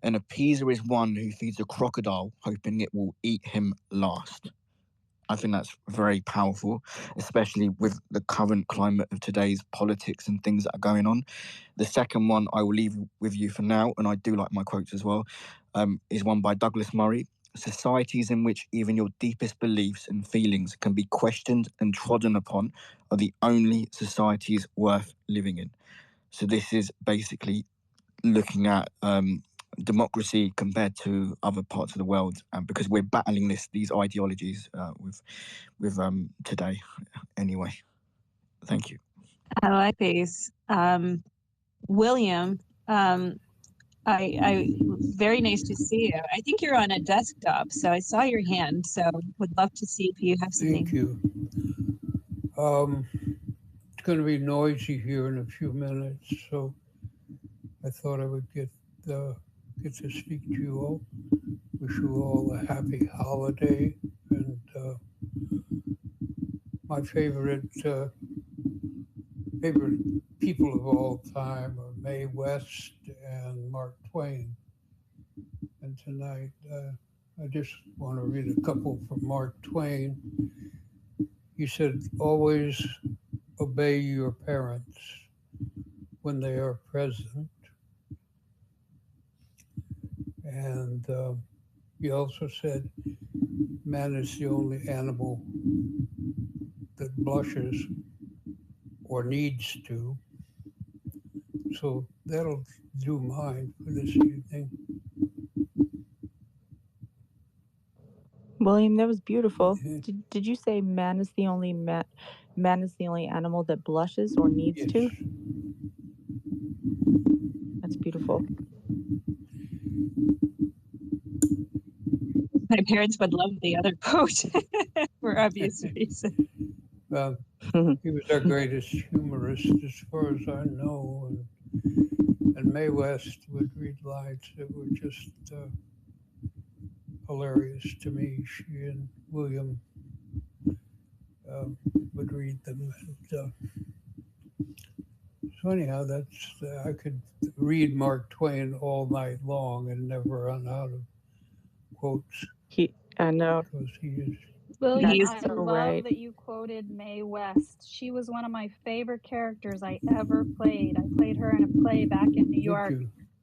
An appeaser is one who feeds a crocodile hoping it will eat him last. I think that's very powerful, especially with the current climate of today's politics and things that are going on. The second one I will leave with you for now, and I do like my quotes as well, is one by Douglas Murray. Societies in which even your deepest beliefs and feelings can be questioned and trodden upon are the only societies worth living in. So this is basically looking at democracy compared to other parts of the world, because we're battling these ideologies with today. Anyway, thank you. I like these. William, I very nice to see you. I think you're on a desktop, so I saw your hand, so would love to see if you have something. Thank you. It's going to be noisy here in a few minutes, so I thought I would get to speak to you all. Wish you all a happy holiday. And my favorite people of all time are Mae West and Mark Twain. And tonight, I just want to read a couple from Mark Twain. He said, "Always obey your parents when they are present." And he also said, "Man is the only animal that blushes or needs to." So that'll do mine for this evening. William, that was beautiful. Did you say man is the only animal that blushes or needs to? That's beautiful. My parents would love the other quote for obvious reasons. Well, he was our greatest humorist as far as I know. And Mae West would read lines that were just hilarious to me. She and William would read them. And, so anyhow, I could read Mark Twain all night long and never run out of quotes. I know. Because he is. William, He's I so love right. that you quoted Mae West. She was one of my favorite characters I ever played. I played her in a play back in New York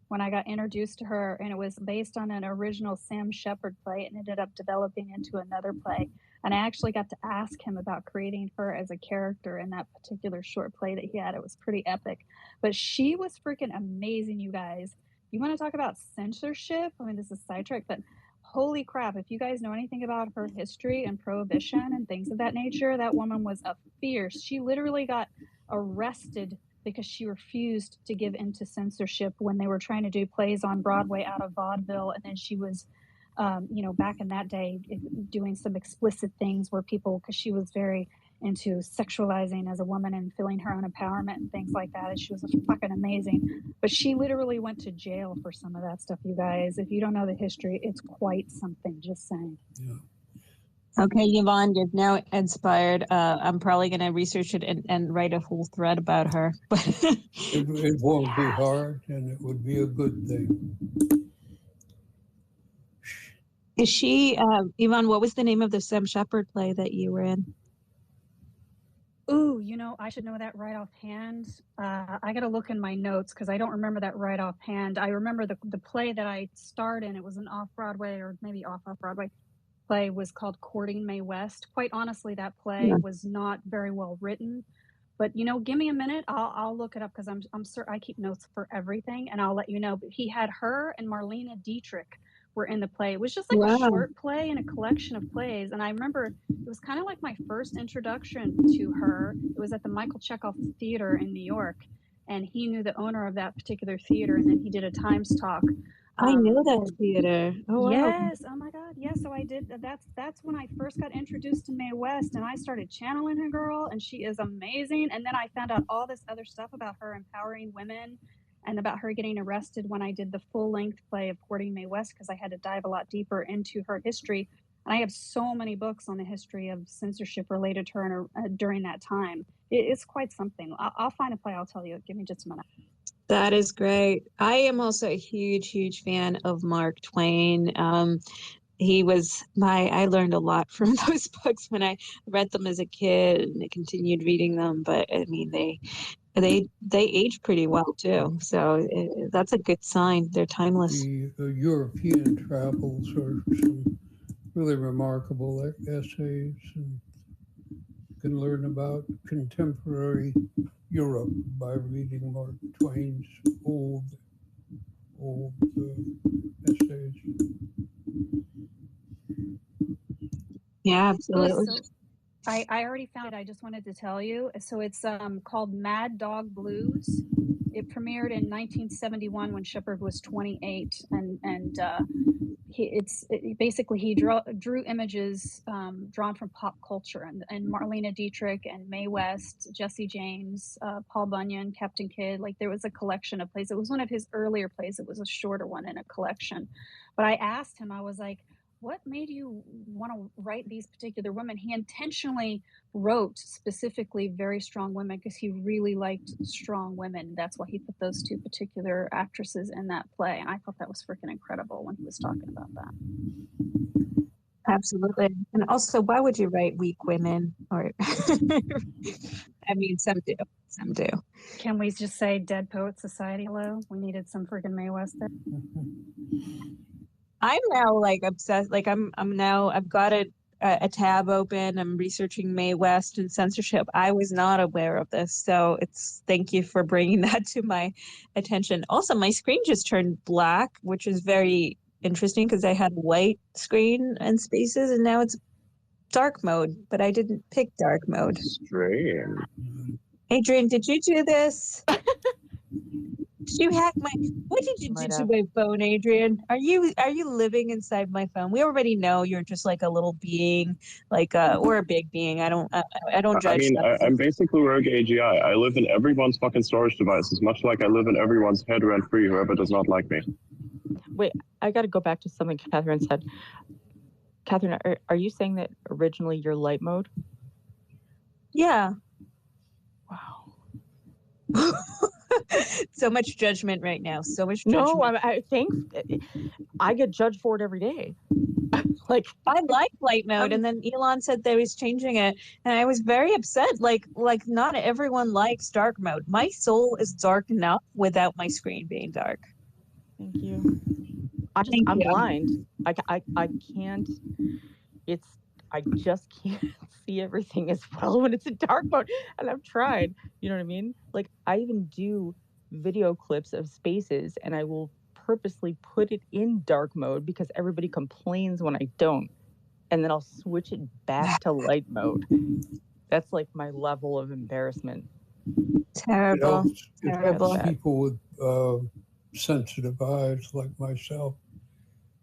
when I got introduced to her, and it was based on an original Sam Shepard play and ended up developing into another play. And I actually got to ask him about creating her as a character in that particular short play that he had. It was pretty epic. But she was freaking amazing, you guys. You want to talk about censorship? I mean, this is sidetrack, but holy crap, if you guys know anything about her history and prohibition and things of that nature, that woman was a fierce. She literally got arrested because she refused to give in to censorship when they were trying to do plays on Broadway out of vaudeville. And then she was, back in that day, doing some explicit things where people, because she was very into sexualizing as a woman and feeling her own empowerment and things like that. And she was fucking amazing. But she literally went to jail for some of that stuff, you guys. If you don't know the history, it's quite something, just saying. Yeah. Okay, Yvonne, you've now inspired. I'm probably going to research it and write a whole thread about her. It won't be hard, and it would be a good thing. Is she, Yvonne, what was the name of the Sam Shepard play that you were in? Ooh, I should know that right offhand. I got to look in my notes because I don't remember that right offhand. I remember the play that I starred in. It was an off-Broadway or maybe off-Broadway play was called Courting Mae West. Quite honestly, that play was not very well written. But, give me a minute. I'll look it up because I'm certain I keep notes for everything and I'll let you know. But he had her and Marlene Dietrich were in the play. It was just like a short play and a collection of plays. And I remember it was kind of like my first introduction to her. It was at the Michael Chekhov Theater in New York. And he knew the owner of that particular theater. And then he did a Times talk. I know that theater. Oh, wow. Yes. Oh my God. Yes. So I did. That's when I first got introduced to Mae West, and I started channeling her, girl, and she is amazing. And then I found out all this other stuff about her empowering women and about her getting arrested when I did the full length play of Courting Mae West, because I had to dive a lot deeper into her history. And I have so many books on the history of censorship related to her during that time. It's quite something. I'll find a play. I'll tell you. Give me just a minute. That is great. I am also a huge fan of Mark Twain. He was I learned a lot from those books when I read them as a kid and continued reading them. But I mean, they age pretty well too. So that's a good sign. They're timeless. The European travels are some really remarkable essays, and you can learn about contemporary Europe by reading Mark Twain's old essays. Yeah, absolutely. So I already found it. I just wanted to tell you. So it's called Mad Dog Blues. It premiered in 1971 when Shepard was 28, and he drew images drawn from pop culture, and Marlene Dietrich and Mae West, Jesse James, Paul Bunyan, Captain Kidd. Like, there was a collection of plays. It was one of his earlier plays. It was a shorter one in a collection. But I asked him, I was like, what made you want to write these particular women? He intentionally wrote specifically very strong women because he really liked strong women. That's why he put those two particular actresses in that play. And I thought that was freaking incredible when he was talking about that. Absolutely. And also, why would you write weak women? Or I mean, some do. Some do. Can we just say Dead Poets Society? Hello? We needed some freaking Mae West there. I'm now like obsessed. Like I've got a tab open. I'm researching Mae West and censorship. I was not aware of this, so thank you for bringing that to my attention. Also, my screen just turned black, which is very interesting because I had white screen and spaces, and now it's dark mode. But I didn't pick dark mode. Strange. Adrian, did you do this? Did you hack what did you do to my phone, Adrian? Are you living inside my phone? We already know you're just like a little being, like or a big being. I don't judge. I mean, I'm basically rogue AGI. I live in everyone's fucking storage devices, much like I live in everyone's head rent free, whoever does not like me. Wait, I got to go back to something Catherine said. Catherine, are you saying that originally you're light mode? Yeah. Wow. So much judgment right now. So much judgment. No, I think I get judged for it every day. Like, I like light mode, and then Elon said they was changing it, and I was very upset. Like not everyone likes dark mode. My soul is dark enough without my screen being dark. Thank you. I'm blind. I can't. I just can't see everything as well when it's in dark mode. And I've tried. You know what I mean? Like, I even do video clips of spaces, and I will purposely put it in dark mode because everybody complains when I don't. And then I'll switch it back to light mode. That's like my level of embarrassment. Terrible. It helps people with sensitive eyes like myself.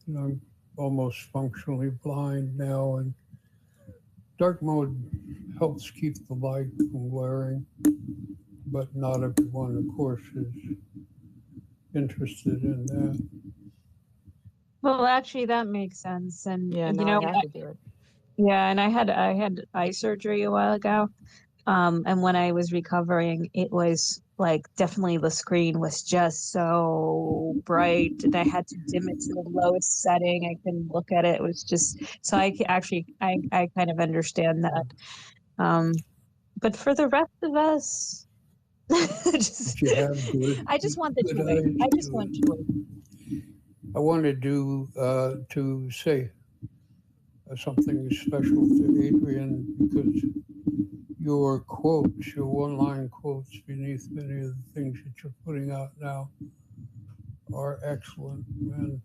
You know, I'm almost functionally blind now, and dark mode helps keep the light from glaring, but not everyone, of course, is interested in that. Well, actually, that makes sense, and yeah, you know, I have to do it. Yeah, and I had eye surgery a while ago, and when I was recovering, it was like definitely the screen was just so bright, and I had to dim it to the lowest setting. I couldn't look at it. It was just so I kind of understand that. But for the rest of us, I just want the joy. I just want joy. I wanted to say something special to Adrian, because your quotes, your one-line quotes beneath many of the things that you're putting out now are excellent and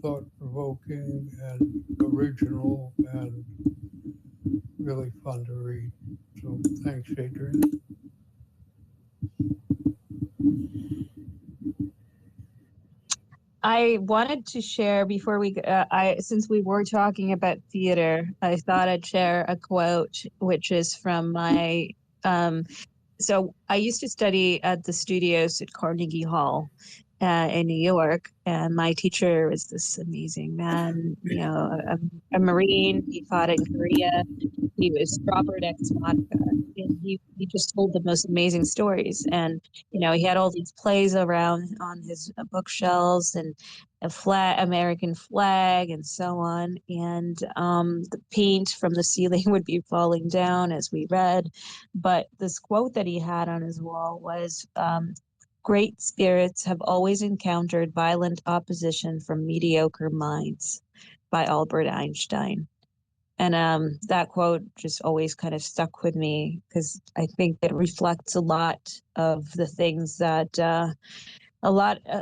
thought-provoking and original and really fun to read. So thanks, Adrian. I wanted to share before since we were talking about theater, I thought I'd share a quote, which is from my, so I used to study at the studios at Carnegie Hall, in New York, and my teacher was this amazing man, a Marine. He fought in Korea. He was Robert X. Monica, and he just told the most amazing stories. And he had all these plays around on his bookshelves, and a American flag, and so on. And the paint from the ceiling would be falling down as we read. But this quote that he had on his wall was, "Great spirits have always encountered violent opposition from mediocre minds," by Albert Einstein. And that quote just always kind of stuck with me, because I think it reflects a lot of the things that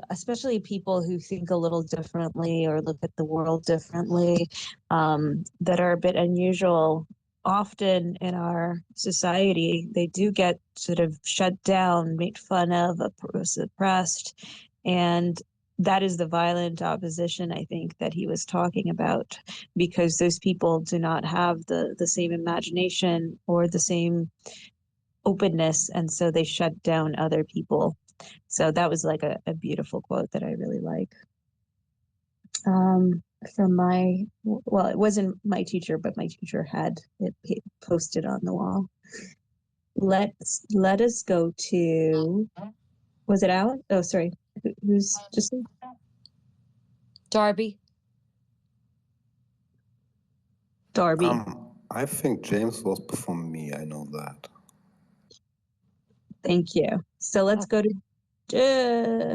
especially people who think a little differently or look at the world differently, that are a bit unusual. Often in our society, they do get sort of shut down, made fun of, suppressed. And that is the violent opposition, I think, that he was talking about, because those people do not have the same imagination or the same openness, and so they shut down other people. So that was like a beautiful quote that I really like. From it wasn't my teacher, but my teacher had it posted on the wall. Let us go to, was it Alan? Oh, sorry. Who's just Darby? Darby. I think James was before me. I know that. Thank you. So let's go to,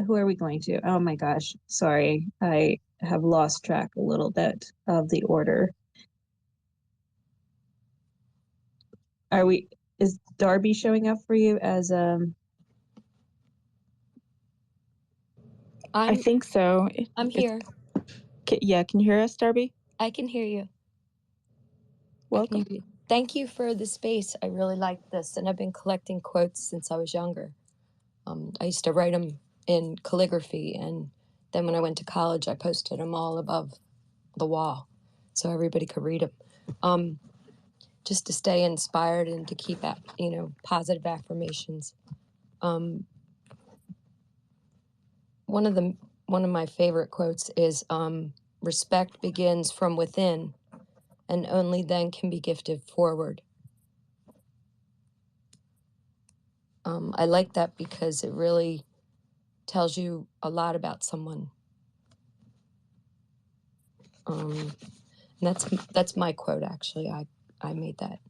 who are we going to? Oh my gosh. Sorry. I have lost track a little bit of the order. Is Darby showing up for you as I think so. I'm here. Yeah, can you hear us, Darby? I can hear you. Welcome. Thank you for the space. I really like this, and I've been collecting quotes since I was younger. I used to write them in calligraphy, and then when I went to college, I posted them all above the wall so everybody could read them, just to stay inspired and to keep positive affirmations. One of my favorite quotes is, "Respect begins from within, and only then can be gifted forward." I like that because it really tells you a lot about someone. And that's my quote, actually. I made that.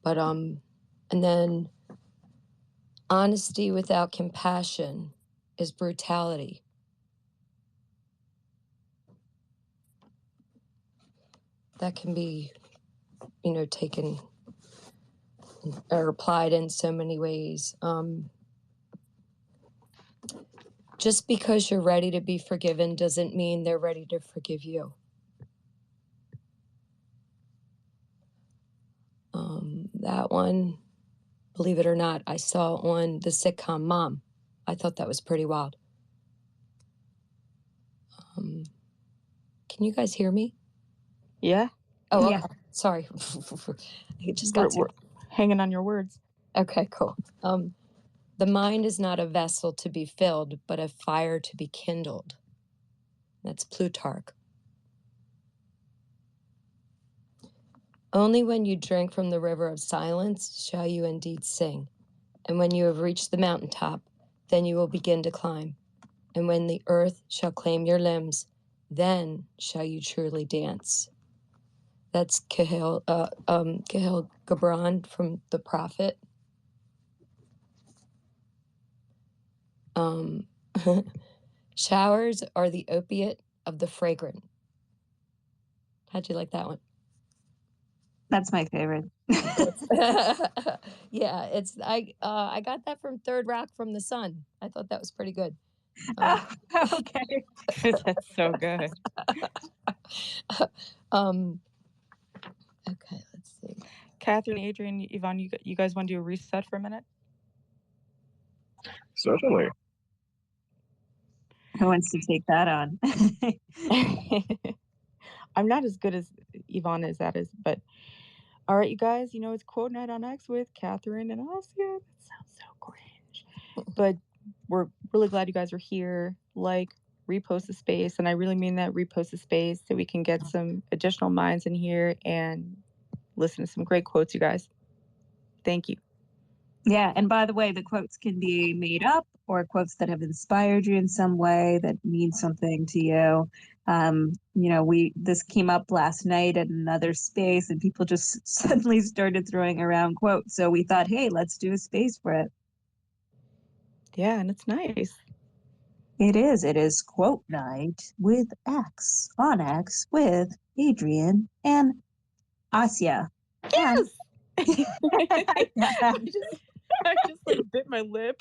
But and then, "Honesty without compassion is brutality." That can be, taken or applied in so many ways. Just because you're ready to be forgiven doesn't mean they're ready to forgive you. That one, believe it or not, I saw on the sitcom Mom. I thought that was pretty wild. Can you guys hear me? Yeah. Oh, Yeah. okay. Sorry. I just got We're hanging on your words. Okay, cool. The mind is not a vessel to be filled, but a fire to be kindled. That's Plutarch. Only when you drink from the river of silence shall you indeed sing. And when you have reached the mountaintop, then you will begin to climb. And when the earth shall claim your limbs, then shall you truly dance. That's Khalil Gibran from The Prophet. Showers are the opiate of the fragrant. How'd you like that one? That's my favorite. Yeah, I got that from Third Rock from the Sun. I thought that was pretty good. Okay. That's so good. Okay, let's see. Katherine, Adrian, Yvonne, you guys want to do a reset for a minute? Certainly. Who wants to take that on? I'm not as good as Yvonne as that is, but all right, you guys, it's quote night on X with Katherine and Asia. That sounds so cringe. But we're really glad you guys are here. like, repost the space, and I really mean that, repost the space so we can get some additional minds in here and listen to some great quotes, you guys. Thank you. Yeah, and by the way, the quotes can be made up or quotes that have inspired you in some way that mean something to you. This came up last night at another space, and people just suddenly started throwing around quotes. So we thought, hey, let's do a space for it. Yeah, and it's nice. It is. It is quote night with X on X with Adrian and Asya. Yes. I just like bit my lip.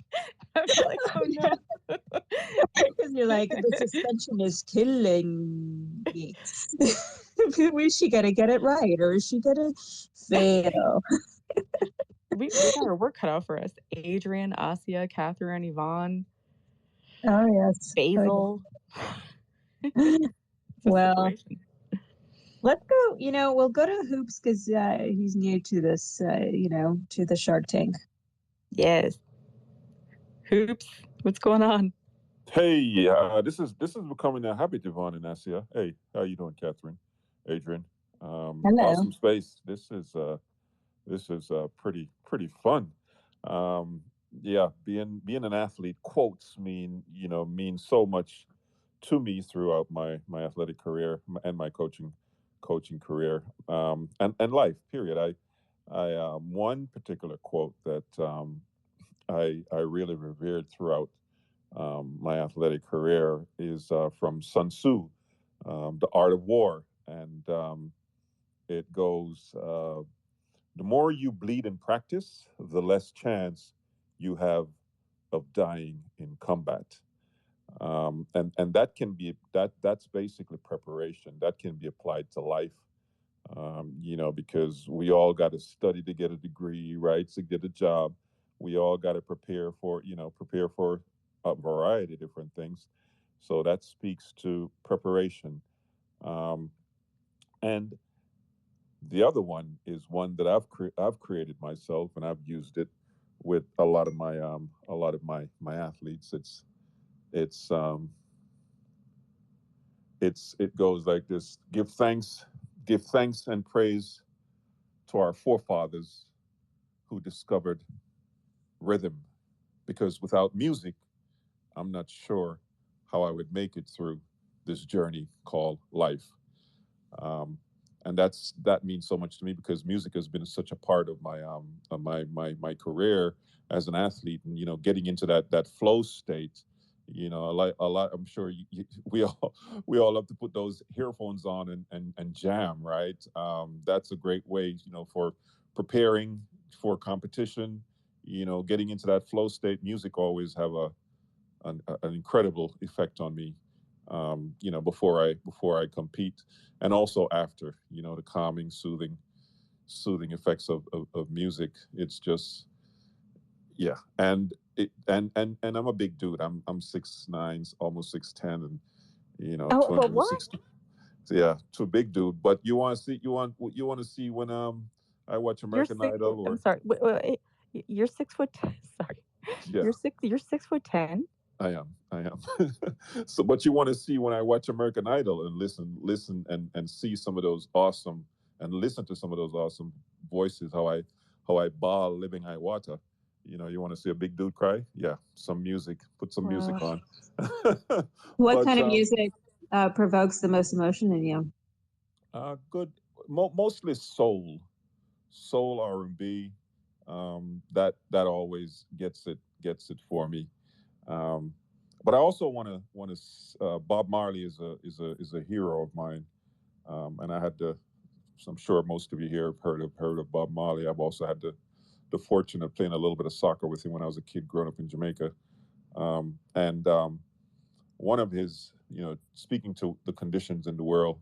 I was like, oh no. Because you're like, the suspension is killing me. Is she gonna get it right or is she gonna fail? we got our work cut out for us. Adrian, Asya, Katherine, Yvonne. Oh yes. Basil. Well, let's go. We'll go to Hoops because he's new to this. To the Shark Tank. Yes. Hoops, what's going on? Hey, this is becoming a habit, Yvonne and Asya. Hey, how you doing, Katherine, Adrian? Hello. Awesome space. This is pretty fun. Yeah, being an athlete, quotes mean so much to me throughout my athletic career and my coaching career, and life. Period. I one particular quote that I really revered throughout my athletic career is from Sun Tzu, The Art of War, and it goes. The more you bleed in practice, the less chance you have of dying in combat. And that can be that's basically preparation. That can be applied to life. Because we all got to study to get a degree, right? To get a job. We all got to prepare for a variety of different things. So that speaks to preparation. And the other one is one that I've created myself, and I've used it with a lot of my athletes. It goes like this: give thanks and praise to our forefathers who discovered rhythm, because without music, I'm not sure how I would make it through this journey called life. And that means so much to me because music has been such a part of my career as an athlete, and getting into that flow state. A lot. I'm sure we all love to put those earphones on and jam, right? That's a great way, for preparing for competition. Getting into that flow state. Music always have an incredible effect on me. Before I compete, and also after. The calming, soothing effects of music. It's just, yeah. And I'm a big dude. I'm 6'9", almost 6'10", and 260. So yeah, to a big dude. But you want to see when I watch American Idol? Or I'm sorry. Wait, you're 6 foot. Sorry. Yeah. You're 6'10". I am. So, but you want to see when I watch American Idol and listen and see some of those awesome, and listen to some of those awesome voices, how I bawl living high water. You want to see a big dude cry? Yeah, some music. Put some music on. What kind of music provokes the most emotion in you? Good. Mostly soul R&B. That always gets it for me. But I also want to. Bob Marley is a hero of mine, and I had to. I'm sure most of you here have heard of Bob Marley. I've also had the fortune of playing a little bit of soccer with him when I was a kid growing up in Jamaica, and one of his, speaking to the conditions in the world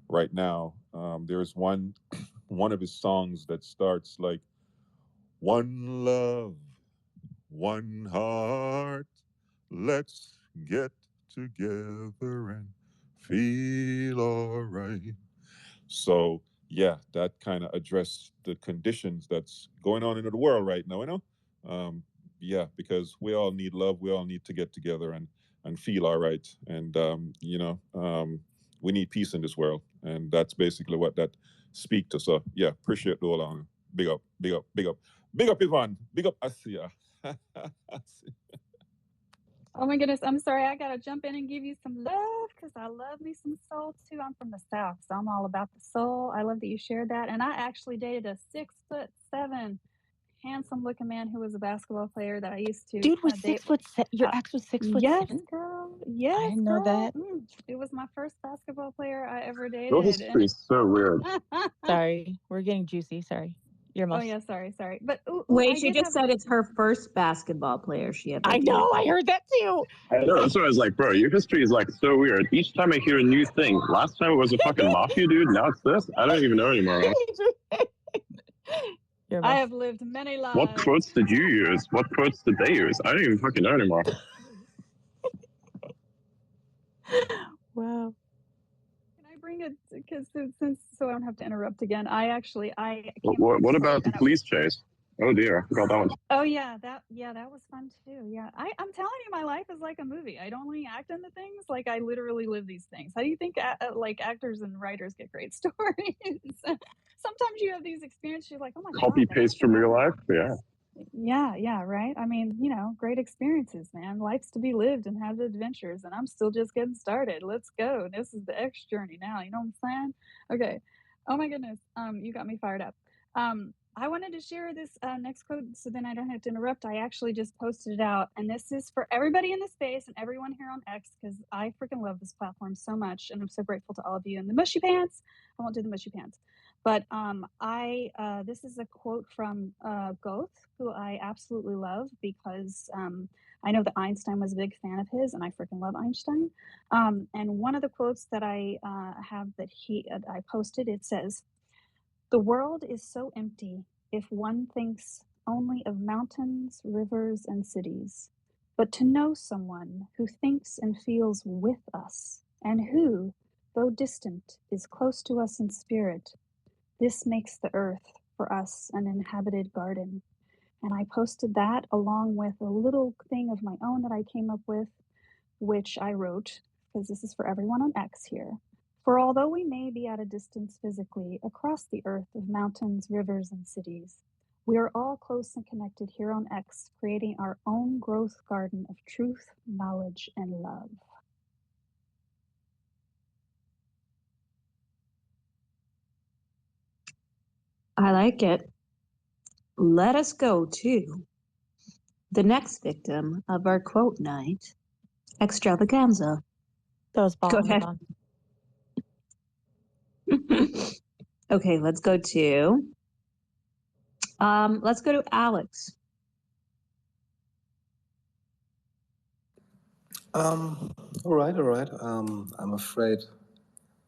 right now, there's one of his songs that starts like, "One love, one heart, let's get together and feel all right." So yeah, that kind of addressed the conditions that's going on in the world right now. Yeah, because we all need love. We all need to get together and feel all right. And we need peace in this world, and that's basically what that speak to. So yeah, appreciate the whole long. Big up, big up, big up, big up, Ivan. Big up, Asia. Oh my goodness, I'm sorry. I gotta jump in and give you some love because I love me some soul too. I'm from the South, so I'm all about the soul. I love that you shared that. And I actually dated a 6'7", handsome-looking man who was a basketball player that I used to. Dude was date. 6'7". Your ex was 6'7". Yes, girl. Yes, I didn't know that. It was my first basketball player I ever dated. Your history is so weird. Sorry, we're getting juicy. Sorry. Oh yeah, sorry. But wait, she just said it's her first basketball player she ever. I know, I heard that too. I know, that's why I was like, bro, your history is like so weird. Each time I hear a new thing, last time it was a fucking mafia dude, now it's this. I don't even know anymore. I have lived many lives. What quotes did you use? What quotes did they use? I don't even fucking know anymore. Wow. Can I bring it, because since so I don't have to interrupt again, I What about the police chase? Oh dear, I forgot that one. Oh yeah, that was fun too. Yeah, I'm telling you, my life is like a movie. I don't only act in the things, like I literally live these things. How do you think like actors and writers get great stories? Sometimes you have these experiences, you're like, oh my god. Copy paste from real life? Yeah. Yeah, right. I mean, great experiences, man. Life's to be lived and have adventures, and I'm still just getting started. Let's go. This is the X journey now. You know what I'm saying? Okay. Oh my goodness. You got me fired up. I wanted to share this next quote so then I don't have to interrupt. I actually just posted it out, and this is for everybody in the space and everyone here on X, because I freaking love this platform so much, and I'm so grateful to all of you. And the mushy pants, I won't do the mushy pants, but this is a quote from Goethe, who I absolutely love because I know that Einstein was a big fan of his, and I freaking love Einstein. And one of the quotes that I have that I posted, it says, "The world is so empty if one thinks only of mountains, rivers, and cities. But to know someone who thinks and feels with us, and who, though distant, is close to us in spirit, this makes the earth for us an inhabited garden." And I posted that along with a little thing of my own that I came up with, which I wrote, because this is for everyone on X here. "For although we may be at a distance physically across the earth of mountains, rivers, and cities, we are all close and connected here on X, creating our own growth garden of truth, knowledge, and love." I like it. Let us go to the next victim of our quote night, extravaganza. That was bomb. Go ahead. Okay, let's go to Alex. All right. I'm afraid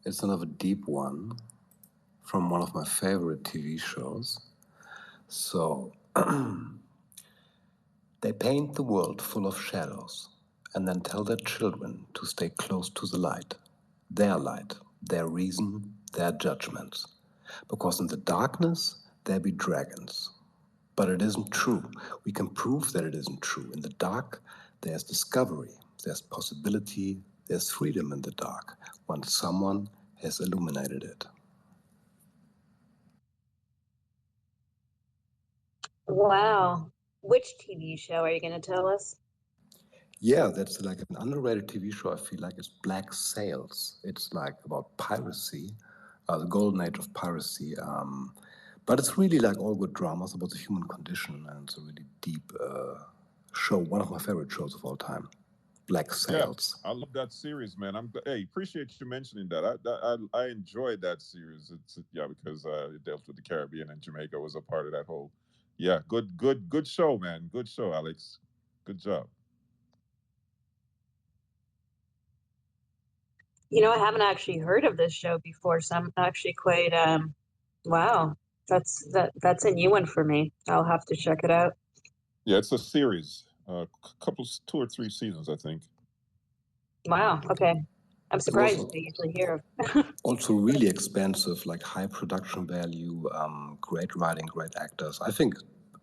it's another deep one from one of my favorite TV shows. So, they paint the world full of shadows and then tell their children to stay close to the light, their reason, their judgments. Because in the darkness, there be dragons. But it isn't true. We can prove that it isn't true. In the dark, there's discovery, there's possibility, there's freedom in the dark when someone has illuminated it. Wow. Which TV show are you going to tell us? Yeah, that's like an underrated TV show. I feel like it's Black Sails. It's like about piracy, the golden age of piracy. But it's really like all good dramas about the human condition, and it's a really deep show. One of my favorite shows of all time, Black Sails. Yeah, I love that series, man. Appreciate you mentioning that. I enjoyed that series. Because it dealt with the Caribbean, and Jamaica was a part of that whole. Yeah, good show, man. Good show, Alex. Good job. I haven't actually heard of this show before, so I'm actually quite wow. That's a new one for me. I'll have to check it out. Yeah, it's a series. 2 or 3 seasons, I think. Wow. Okay. I'm surprised. I usually hear of. Also really expensive, like high production value, great writing, great actors. I think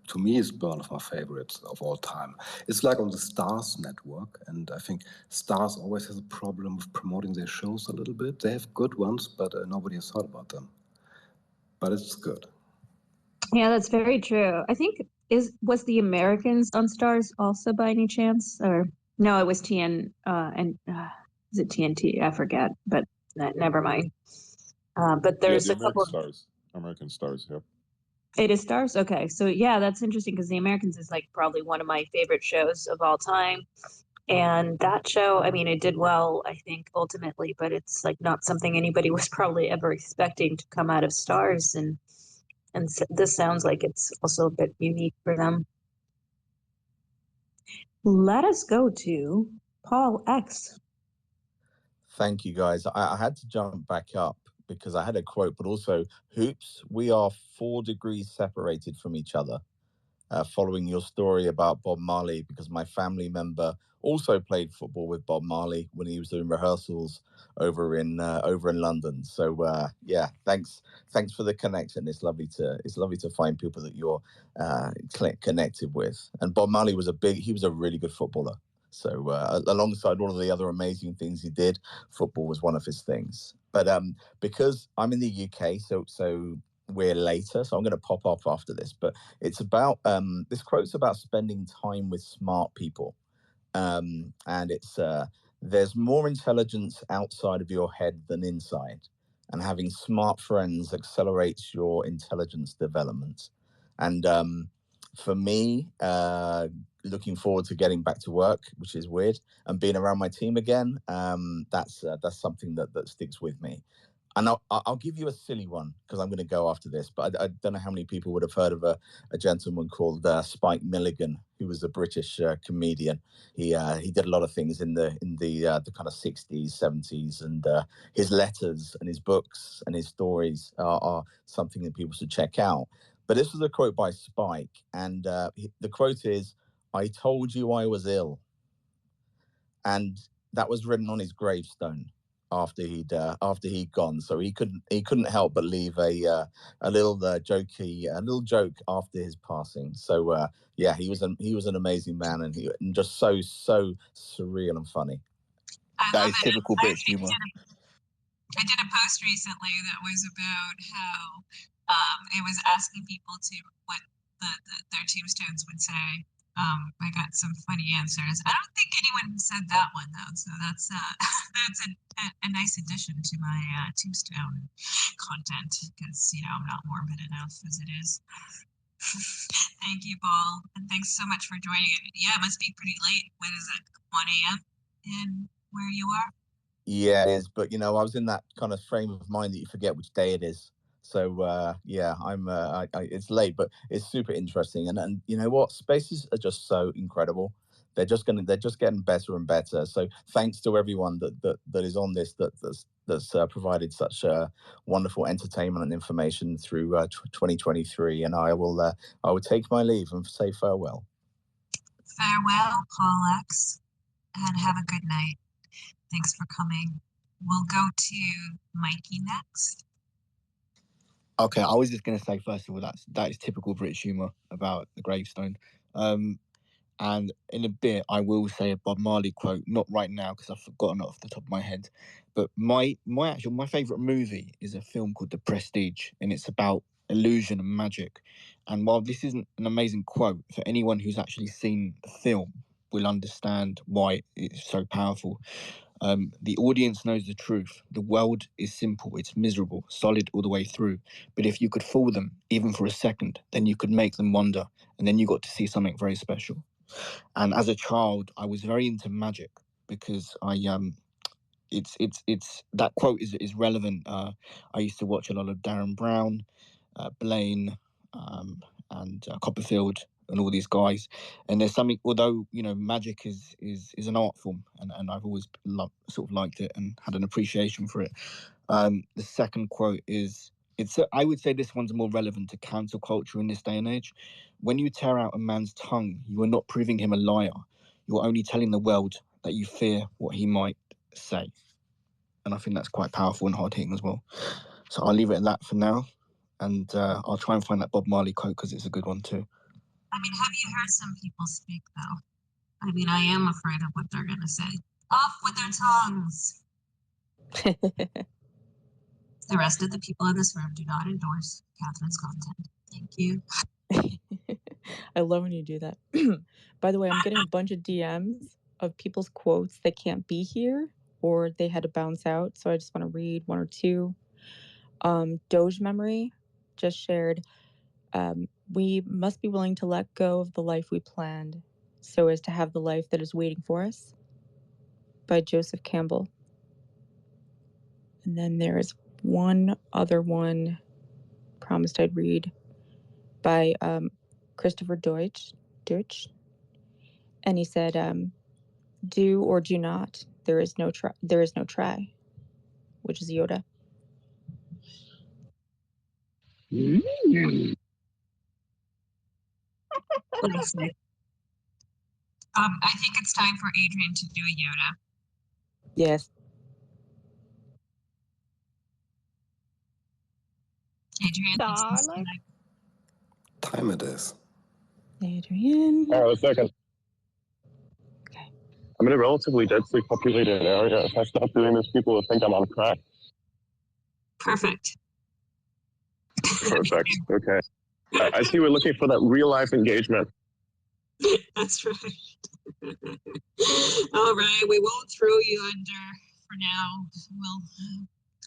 to me, is one of my favorites of all time. It's like on the Stars network, and I think Stars always has a problem with promoting their shows a little bit. They have good ones, but nobody has thought about them. But it's good. Yeah, that's very true. I think was the Americans on Stars also by any chance, or no? It was is it TNT? I forget, but never mind. But there's the a couple. American Stars. Yep. It is Stars. Okay, so yeah, that's interesting because the Americans is like probably one of my favorite shows of all time. And that show, I mean, it did well, I think, ultimately, but it's like not something anybody was probably ever expecting to come out of Stars. And this sounds like it's also a bit unique for them. Let us go to Paul X. Thank you, guys. I had to jump back up because I had a quote, but also, Hoops, we are 4 degrees separated from each other. Following your story about Bob Marley, because my family member also played football with Bob Marley when he was doing rehearsals over in London. So yeah, thanks for the connection. It's lovely to find people that you're connected with. And Bob Marley was he was a really good footballer. So alongside all of the other amazing things he did, football was one of his things. But because I'm in the UK, so we're later, so I'm going to pop off after this, but it's about this quote's about spending time with smart people, and it's there's more intelligence outside of your head than inside, and having smart friends accelerates your intelligence development. And for me, looking forward to getting back to work, which is weird, and being around my team again, that's something that sticks with me. And I'll give you a silly one because I'm going to go after this, but I don't know how many people would have heard of a gentleman called Spike Milligan, who was a British comedian. He did a lot of things in the kind of 60s, 70s, and his letters and his books and his stories are something that people should check out. But this was a quote by Spike, and the quote is, "I told you I was ill," and that was written on his gravestone after he'd gone, so he couldn't help but leave a little joke after his passing. So yeah, he was an amazing man, and just so surreal and funny. That is typical British humor. I did a post recently that was about how it was asking people to what their tombstones would say. I got some funny answers. I don't think anyone said that one though, so that's a nice addition to my tombstone content because I'm not morbid enough as it is. Thank you, Paul, and thanks so much for joining it. Yeah, it must be pretty late. When is it? 1 a.m. in where you are? Yeah, it is. But I was in that kind of frame of mind that you forget which day it is. So yeah, I'm. It's late, but it's super interesting. And you know what? Spaces are just so incredible. They're just getting better and better. So thanks to everyone that is on this that's provided such wonderful entertainment and information through 2023. And I will take my leave and say farewell. Farewell, Paul X, and have a good night. Thanks for coming. We'll go to Mikey next. Okay, I was just going to say, first of all, that is typical British humour about the gravestone. And in a bit, I will say a Bob Marley quote, not right now because I've forgotten it off the top of my head. But my favourite movie is a film called The Prestige, and it's about illusion and magic. And while this isn't an amazing quote, for anyone who's actually seen the film will understand why it's so powerful. The audience knows the truth. The world is simple. It's miserable, solid all the way through. But if you could fool them, even for a second, then you could make them wonder. And then you got to see something very special. And as a child, I was very into magic because it's that quote is relevant. I used to watch a lot of Darren Brown, Blaine, and Copperfield, and all these guys. And there's something, although magic is an art form, and I've always sort of liked it and had an appreciation for it. The second quote is, I would say this one's more relevant to cancel culture in this day and age. When you tear out a man's tongue, you are not proving him a liar. You're only telling the world that you fear what he might say. And I think that's quite powerful and hard-hitting as well. So I'll leave it at that for now. And I'll try and find that Bob Marley quote because it's a good one too. I mean, have you heard some people speak, though? I mean, I am afraid of what they're going to say. Off with their tongues. The rest of the people in this room do not endorse Catherine's content. Thank you. I love when you do that. By the way, I'm getting a bunch of DMs of people's quotes that can't be here or they had to bounce out. So I just want to read one or two. Doge Memory just shared, we must be willing to let go of the life we planned so as to have the life that is waiting for us, by Joseph Campbell. And then there is one other one, promised I'd read, by Christopher Deutsch. And he said, do or do not, there is no try, which is Yoda. I think it's time for Adrian to do a Yoda. Yes. Adrian, Time it is. Adrian. A second. Okay. I'm in a relatively densely populated area. If I stop doing this, people will think I'm on crack. Perfect. Perfect. Okay. I see we're looking for that real life engagement. That's right. All right, we won't throw you under for now.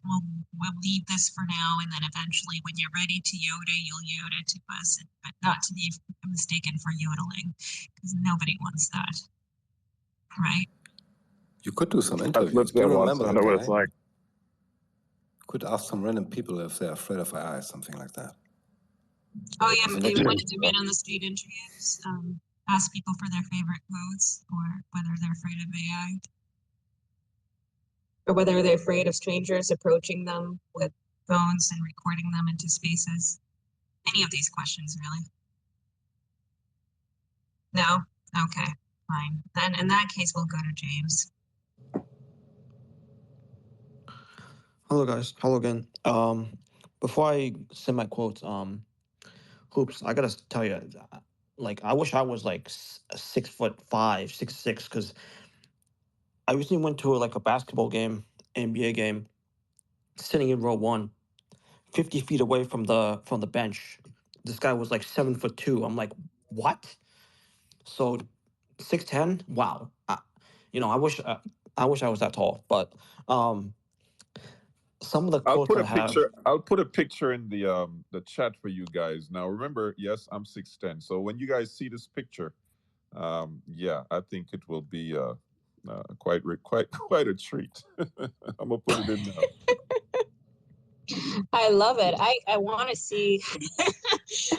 We'll leave this for now, and then eventually, when you're ready to Yoda, you'll Yoda to us, but not to be mistaken for yodeling, because nobody wants that, right? You could do some I've interviews. lived Do you there once. remember I that know what guy? it's like. Could ask some random people if they're afraid of AI, something like that. Oh yeah, As an you interview. wanted to men on the street interviews, ask people for their favorite quotes, or whether they're afraid of AI, or whether they're afraid of strangers approaching them with phones and recording them into spaces. Any of these questions, really. No? Okay, fine. Then in that case, we'll go to James. Hello guys. Hello again. Before I send my quotes, Hoops, I gotta tell you, like I wish I was like 6'5", 6'6", because I recently went to like a basketball game, NBA game, sitting in row 1, 50 feet away from the bench. This guy was like 7'2". I'm like, what? So 6'10". Wow. I wish I was that tall, but some of the I'll quotes put I a have. picture. I'll put a picture in the chat for you guys. Now, remember, yes, I'm 6'10". So when you guys see this picture, yeah, I think it will be quite a treat. I'm gonna put it in now. I love it. I want to see.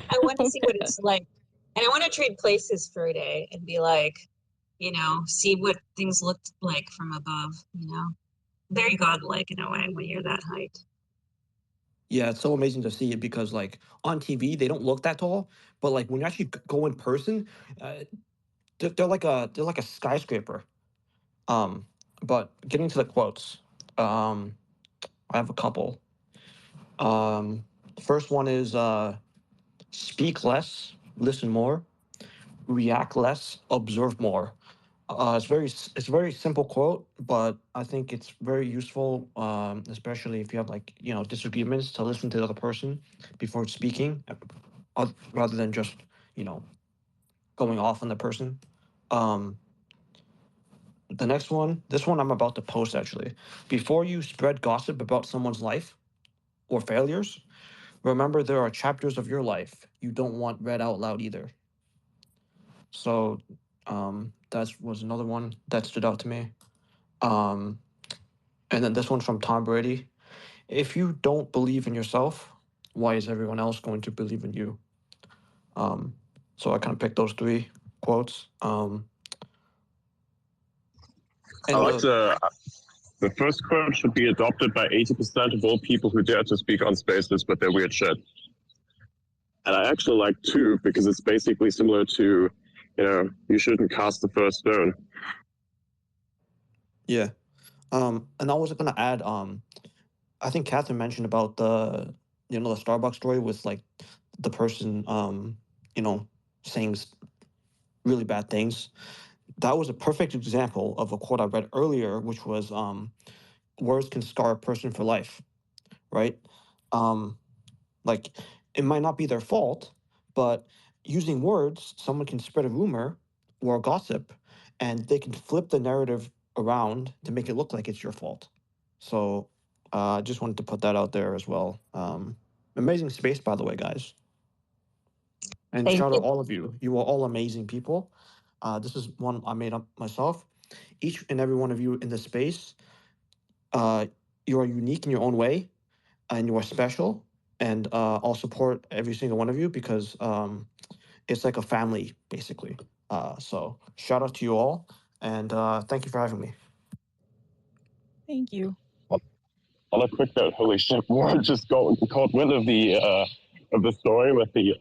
I want to see what it's like, and I want to trade places for a day and be like, see what things looked like from above. Very godlike in a way when you're that height. Yeah, it's so amazing to see it because, like, on TV they don't look that tall, but like when you actually go in person, they're like a skyscraper. But getting to the quotes, I have a couple. The first one is speak less, listen more, react less, observe more. It's a very simple quote, but I think it's very useful, especially if you have like disagreements, to listen to the other person before speaking, rather than just going off on the person. The next one, this one I'm about to post actually. Before you spread gossip about someone's life or failures, remember there are chapters of your life you don't want read out loud either. So that was another one that stood out to me. And then this one from Tom Brady. If you don't believe in yourself, why is everyone else going to believe in you? So I kind of picked those 3 quotes. I like the first quote should be adopted by 80% of all people who dare to speak on spaces with their weird shit. And I actually like 2 because it's basically similar to, you shouldn't cast the first stone. Yeah. And I was gonna add, I think Catherine mentioned about the Starbucks story with like the person, saying really bad things. That was a perfect example of a quote I read earlier, which was words can scar a person for life, right? Like, it might not be their fault, but using words, someone can spread a rumor or a gossip, and they can flip the narrative around to make it look like it's your fault. So I just wanted to put that out there as well. Amazing space, by the way, guys. And Thank shout you. out all of you. You are all amazing people. This is one I made up myself. Each and every one of you in this space, you are unique in your own way, and you are special. And I'll support every single one of you because it's like a family, basically. So shout out to you all, and thank you for having me. Thank you. On a quick note, holy shit, Warren just caught wind of the story with the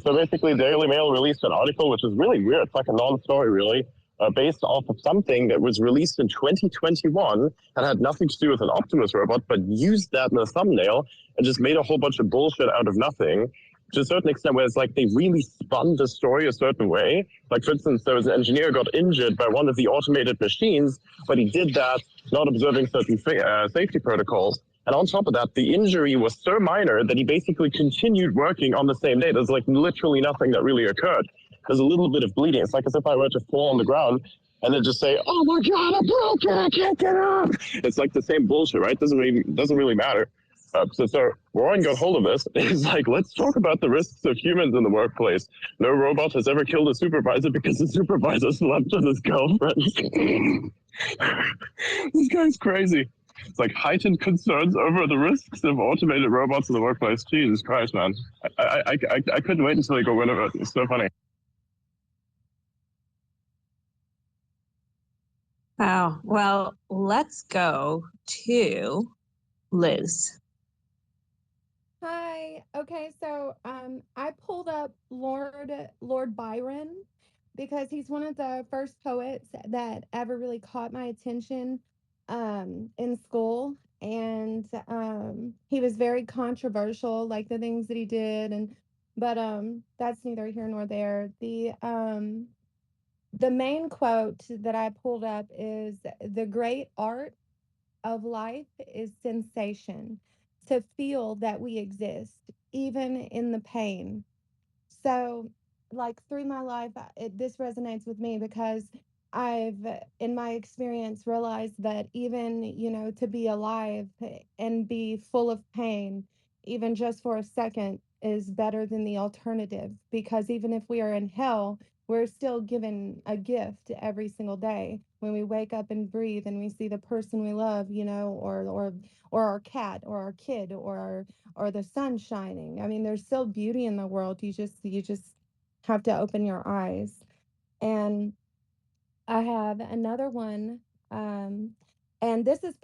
so basically Daily Mail released an article which is really weird. It's like a non-story really, based off of something that was released in 2021 and had nothing to do with an Optimus robot, but used that in a thumbnail and just made a whole bunch of bullshit out of nothing. To a certain extent, where it's like they really spun the story a certain way. Like, for instance, there was an engineer got injured by one of the automated machines, but he did that not observing certain safety protocols. And on top of that, the injury was so minor that he basically continued working on the same day. There's like literally nothing that really occurred. There's a little bit of bleeding. It's like as if I were to fall on the ground and then just say, "Oh my God, I'm broken! I can't get up." It's like the same bullshit, right? Doesn't really matter. So Warren got hold of this. He's like, let's talk about the risks of humans in the workplace. No robot has ever killed a supervisor because the supervisor slept with his girlfriend. This guy's crazy. It's like heightened concerns over the risks of automated robots in the workplace. Jesus Christ, man. I couldn't wait until he got wind of it. It's so funny. Wow. Well, let's go to Liz. Hi. Okay, so I pulled up Lord Byron because he's one of the first poets that ever really caught my attention in school, and he was very controversial, like the things that he did, but that's neither here nor there. The main quote that I pulled up is, "The great art of life is sensation, to feel that we exist, even in the pain." So, like, through my life, this resonates with me because I've, in my experience, realized that even, to be alive and be full of pain, even just for a second, is better than the alternative. Because even if we are in hell, we're still given a gift every single day when we wake up and breathe and we see the person we love, or our cat or our kid or the sun shining. I mean, there's still beauty in the world. You just have to open your eyes. And I have another one, and this is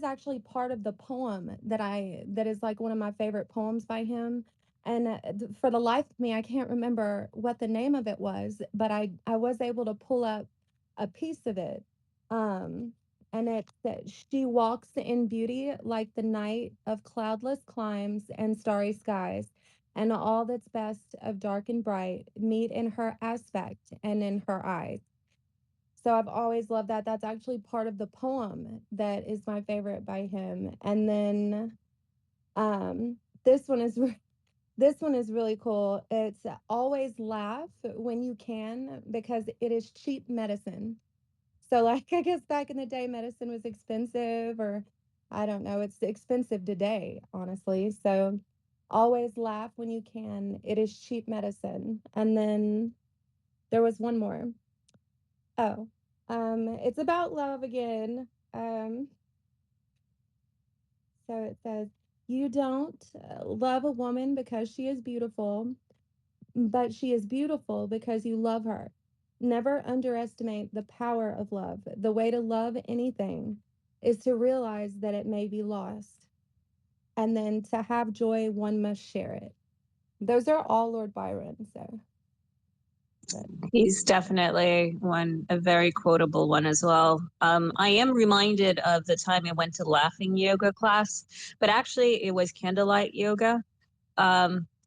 actually part of the poem that is like one of my favorite poems by him. And for the life of me, I can't remember what the name of it was, but I was able to pull up a piece of it. And it's that she walks in beauty like the night of cloudless climes and starry skies, and all that's best of dark and bright meet in her aspect and in her eyes. So I've always loved that. That's actually part of the poem that is my favorite by him. And then this one is really cool. It's, "Always laugh when you can because it is cheap medicine." So, like, I guess back in the day, medicine was expensive, or I don't know, it's expensive today, honestly. So, always laugh when you can. It is cheap medicine. And then there was one more. Oh, it's about love again. So it says, "You don't love a woman because she is beautiful, but she is beautiful because you love her. Never underestimate the power of love. The way to love anything is to realize that it may be lost. And then to have joy, one must share it." Those are all Lord Byron. So He's definitely a very quotable one as well. I am reminded of the time I went to laughing yoga class, but actually it was candlelight yoga.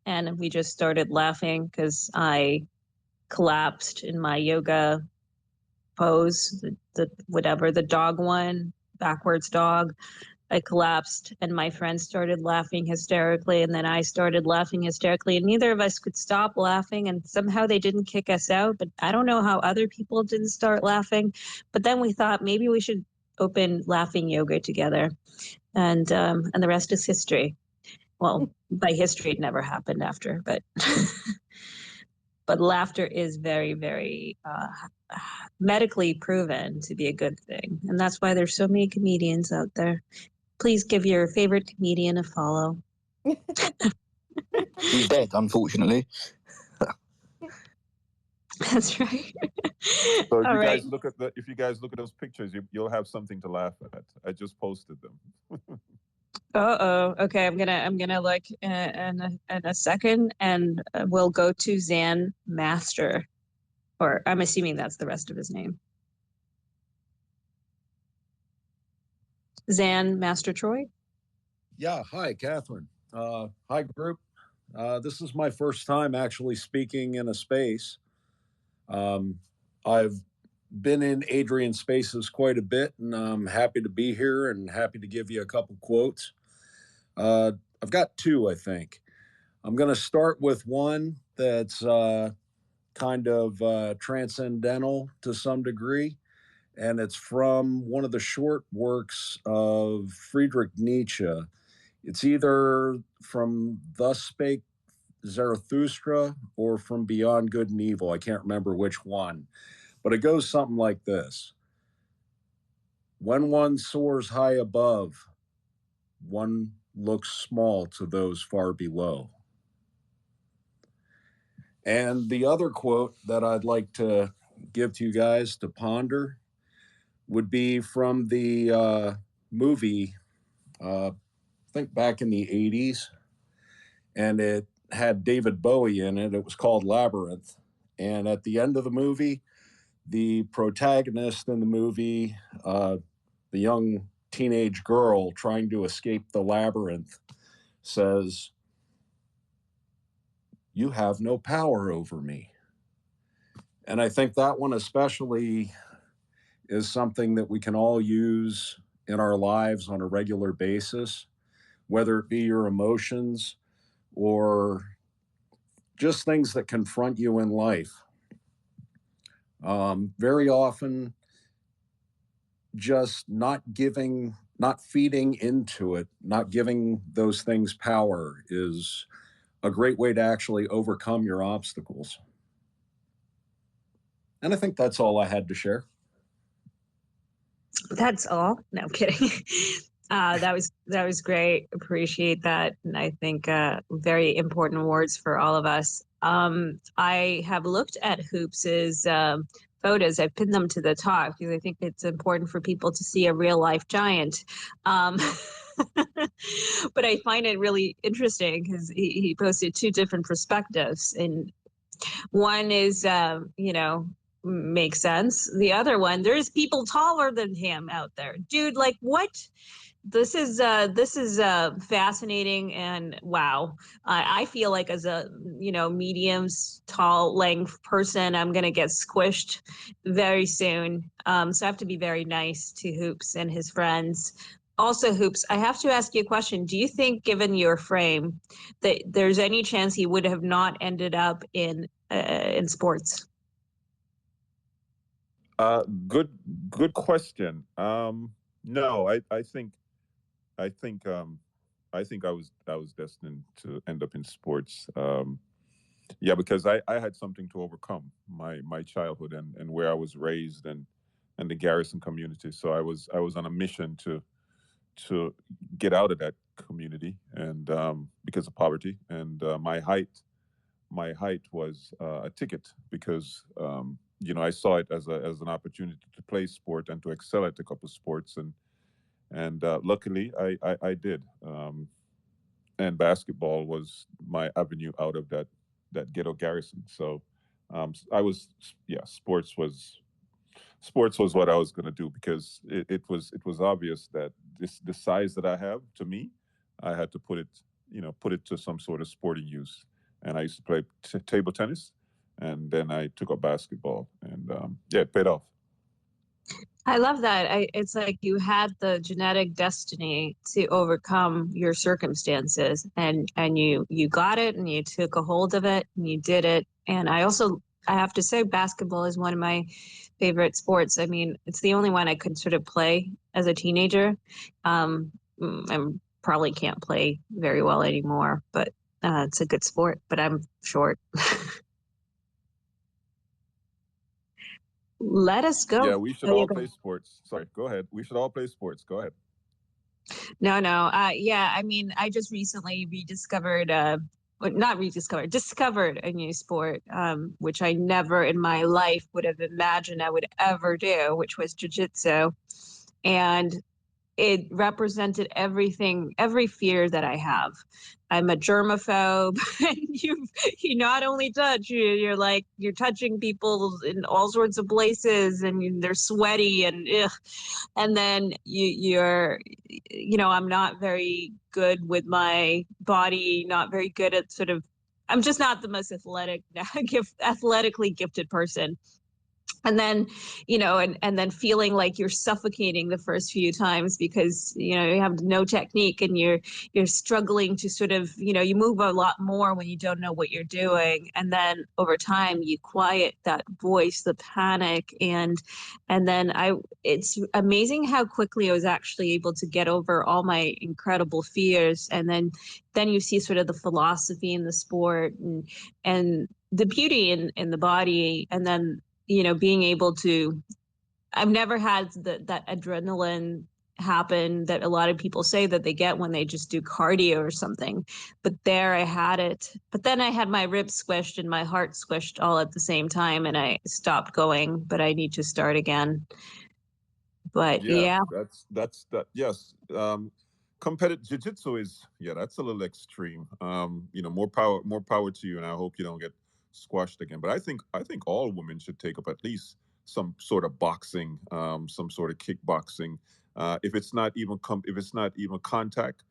and we just started laughing because I collapsed in my yoga pose, the dog one, backwards dog. I collapsed and my friends started laughing hysterically, and then I started laughing hysterically, and neither of us could stop laughing, and somehow they didn't kick us out. But I don't know how other people didn't start laughing. But then we thought maybe we should open laughing yoga together, and the rest is history. Well, by history it never happened after, but but laughter is very, very medically proven to be a good thing, and that's why there's so many comedians out there. Please give your favorite comedian a follow. He's dead, unfortunately. That's right. So if All you right. guys look at those pictures, you'll have something to laugh at. I just posted them. Okay, I'm gonna look in a second, and we'll go to Zan Master, or I'm assuming that's the rest of his name. Zan Master Troy. Yeah, hi, Catherine. Hi, group. This is my first time actually speaking in a space. I've been in Adrian spaces quite a bit, and I'm happy to be here and happy to give you a couple quotes. I've got two, I think. I'm going to start with one that's kind of transcendental to some degree, and it's from one of the short works of Friedrich Nietzsche. It's either from Thus Spake Zarathustra or from Beyond Good and Evil. I can't remember which one, but it goes something like this. When one soars high above, one looks small to those far below. And the other quote that I'd like to give to you guys to ponder would be from the movie, I think back in the 80s, and it had David Bowie in it. It was called Labyrinth. And at the end of the movie, the protagonist in the movie, the young teenage girl trying to escape the labyrinth, says, "You have no power over me." And I think that one especially is something that we can all use in our lives on a regular basis, whether it be your emotions or just things that confront you in life. Very often, just not feeding into it, not giving those things power is a great way to actually overcome your obstacles. And I think that's all I had to share. That's all. No, I'm kidding. That was great. Appreciate that, and I think very important words for all of us. I have looked at Hoops's photos. I've pinned them to the top because I think it's important for people to see a real life giant. But I find it really interesting because he posted two different perspectives, and one is makes sense. The other one, there's people taller than him out there, dude. Like, what? This is fascinating, and wow. I feel like as a medium tall length person, I'm gonna get squished very soon. So I have to be very nice to Hoops and his friends. Also, Hoops, I have to ask you a question. Do you think, given your frame, that there's any chance he would have not ended up in sports? Good question. No, I think I was destined to end up in sports. Yeah, because I had something to overcome my childhood and where I was raised and the Garrison community. So I was on a mission to get out of that community and because of poverty and my height was a ticket because I saw it as an opportunity to play sport and to excel at a couple of sports and luckily I did. And basketball was my avenue out of that ghetto Garrison. So sports was what I was going to do because it was obvious that the size that I have, to me, I had to put it to some sort of sporting use. and I used to play table tennis, and then I took up basketball, and yeah, it paid off. I love that. It's like you had the genetic destiny to overcome your circumstances, and you got it, and you took a hold of it, and you did it. And I have to say, basketball is one of my favorite sports. I mean, it's the only one I could sort of play as a teenager. I probably can't play very well anymore, but it's a good sport. But I'm short. Let us go. Yeah, we should all play sports. Sorry, go ahead. We should all play sports. Go ahead. No. Yeah, I mean, I just recently discovered a new sport, which I never in my life would have imagined I would ever do, which was jiu-jitsu. And it represented every fear that I have. I'm a germaphobe, and you not only touch, you're touching people in all sorts of places, and they're sweaty, and ugh. And then I'm not very good with my body, not very good at I'm just not the most athletically gifted person. And then, and then feeling like you're suffocating the first few times because, you have no technique, and you're struggling to sort of, you move a lot more when you don't know what you're doing. And then over time you quiet that voice, the panic. And then it's amazing how quickly I was actually able to get over all my incredible fears. And then you see sort of the philosophy in the sport and the beauty in the body. And then, being able to, I've never had that adrenaline happen that a lot of people say that they get when they just do cardio or something. But there I had it. But then I had my ribs squished and my heart squished all at the same time, and I stopped going, but I need to start again. But yeah. That's yes. Competitive jiu-jitsu is, that's a little extreme. More power to you, and I hope you don't get squashed again. But I think all women should take up at least some sort of boxing, some sort of kickboxing. If it's not even contact,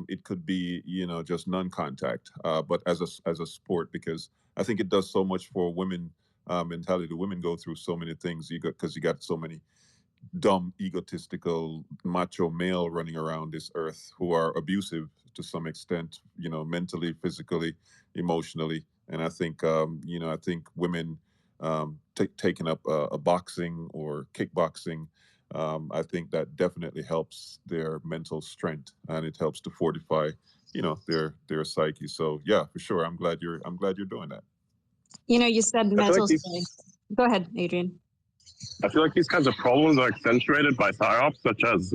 it could be just non-contact. But as a sport, because I think it does so much for women mentality. The women go through so many things because you got so many dumb, egotistical, macho male running around this earth who are abusive to some extent, mentally, physically, emotionally. And I think, I think women taking up a boxing or kickboxing, I think that definitely helps their mental strength, and it helps to fortify, their psyche. So yeah, for sure. I'm glad you're doing that. You said mental strength. Go ahead, Adrian. I feel like these kinds of problems are accentuated by psyops, such as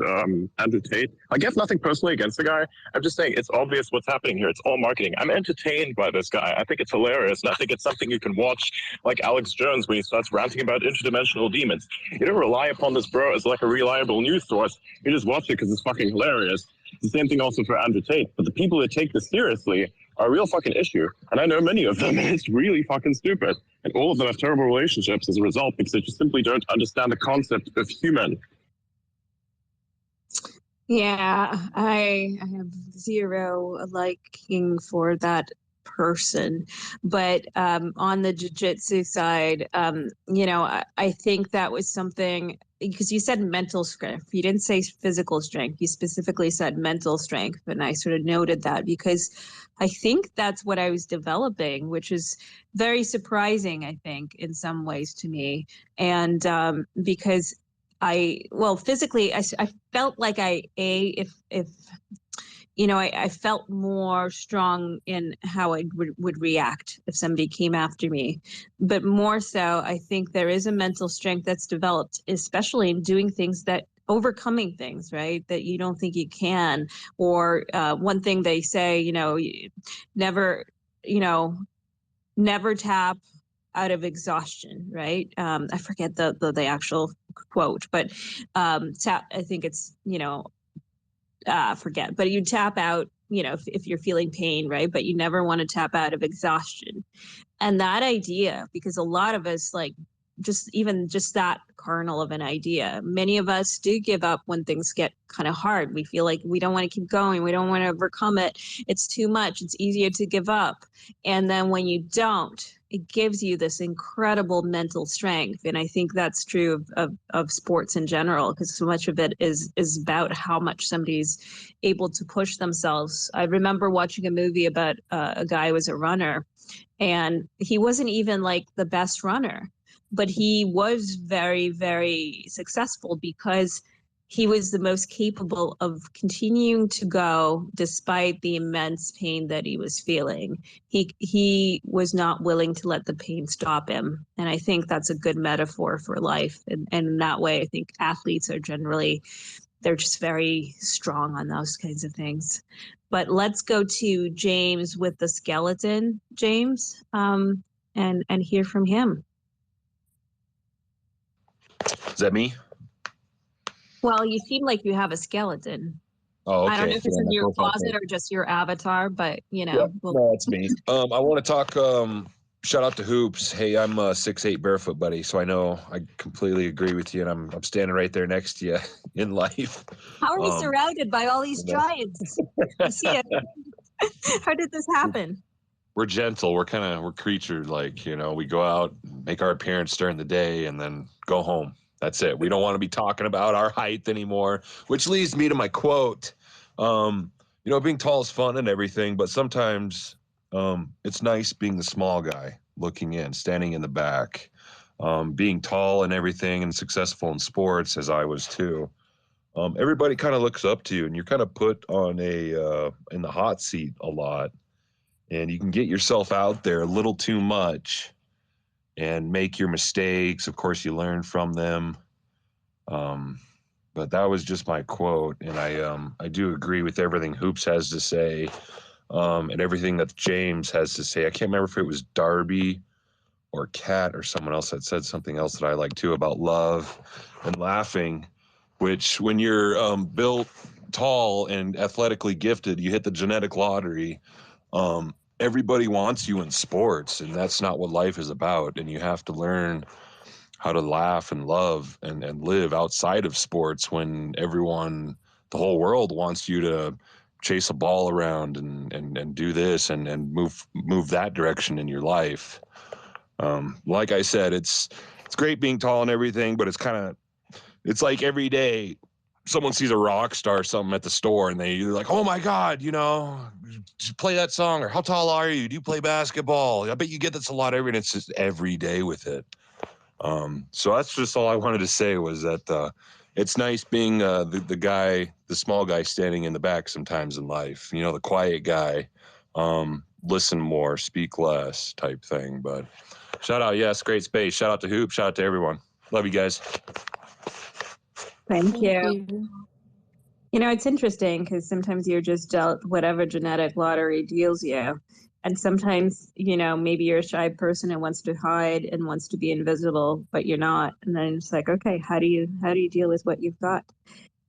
Andrew Tate. I guess nothing personally against the guy. I'm just saying it's obvious what's happening here. It's all marketing. I'm entertained by this guy. I think it's hilarious, and I think it's something you can watch, like Alex Jones when he starts ranting about interdimensional demons. You don't rely upon this bro as like a reliable news source. You just watch it because it's fucking hilarious. It's the same thing also for Andrew Tate. But the people that take this seriously are a real fucking issue. And I know many of them, and it's really fucking stupid. And all of them have terrible relationships as a result because they just simply don't understand the concept of human. Yeah, I have zero liking for that person. But on the jiu-jitsu side, I think that was something, because you said mental strength. You didn't say physical strength. You specifically said mental strength. And I sort of noted that because I think that's what I was developing, which is very surprising, I think, in some ways to me. And because physically, I felt like I felt more strong in how I would react if somebody came after me. But more so, I think there is a mental strength that's developed, especially in doing things overcoming things, right, that you don't think you can. Or one thing they say, never tap out of exhaustion, right? I forget the actual quote, but tap, I think it's, forget, but you tap out, if you're feeling pain, right? But you never want to tap out of exhaustion. And that idea, because a lot of us even just that kernel of an idea. Many of us do give up when things get kind of hard. We feel like we don't want to keep going. We don't want to overcome it. It's too much. It's easier to give up. And then when you don't, it gives you this incredible mental strength. And I think that's true of sports in general, because so much of it is about how much somebody's able to push themselves. I remember watching a movie about a guy who was a runner, and he wasn't even like the best runner, but he was very, very successful because he was the most capable of continuing to go despite the immense pain that he was feeling. He was not willing to let the pain stop him. And I think that's a good metaphor for life. And in that way, I think athletes are generally, they're just very strong on those kinds of things. But let's go to James with the skeleton, James, and hear from him. Is that me? Well, you seem like you have a skeleton. Oh, okay. I don't know if it's Yeah, in my your profile closet pic. or just your avatar, but you know. Yep. No, it's me. I want to talk. Shout out to Hoops. Hey, I'm 6'8" barefoot buddy, so I know I completely agree with you, and I'm standing right there next to you in life. How are we surrounded by all these giants? I see it. How did this happen? We're gentle. We're creature like, we go out, make our appearance during the day, and then go home. That's it. We don't want to be talking about our height anymore, which leads me to my quote. Being tall is fun and everything, but sometimes it's nice being the small guy looking in, standing in the back, being tall and everything and successful in sports, as I was too. Everybody kind of looks up to you, and you're kind of put on in the hot seat a lot, and you can get yourself out there a little too much and make your mistakes. Of course, you learn from them. But that was just my quote, and I do agree with everything Hoops has to say, and everything that James has to say. I can't remember if it was Darby or Kat or someone else that said something else that I like too about love and laughing, which when you're built tall and athletically gifted, you hit the genetic lottery. Everybody wants you in sports, and that's not what life is about. And you have to learn how to laugh and love and live outside of sports when the whole world wants you to chase a ball around and do this and move that direction in your life. Like I said, it's great being tall and everything, but it's like every day someone sees a rock star or something at the store, and they're like, oh my God, you play that song, or how tall are you? Do you play basketball? I bet you get this a lot and it's just every day with it. So that's just all I wanted to say, was that it's nice being the small guy standing in the back sometimes in life, the quiet guy, listen more, speak less type thing. But shout out, yes, great space. Shout out to Hoop. Shout out to everyone. Love you guys. Thank you. It's interesting because sometimes you're just dealt whatever genetic lottery deals you. And sometimes, maybe you're a shy person and wants to hide and wants to be invisible, but you're not. And then it's like, okay, how do you deal with what you've got?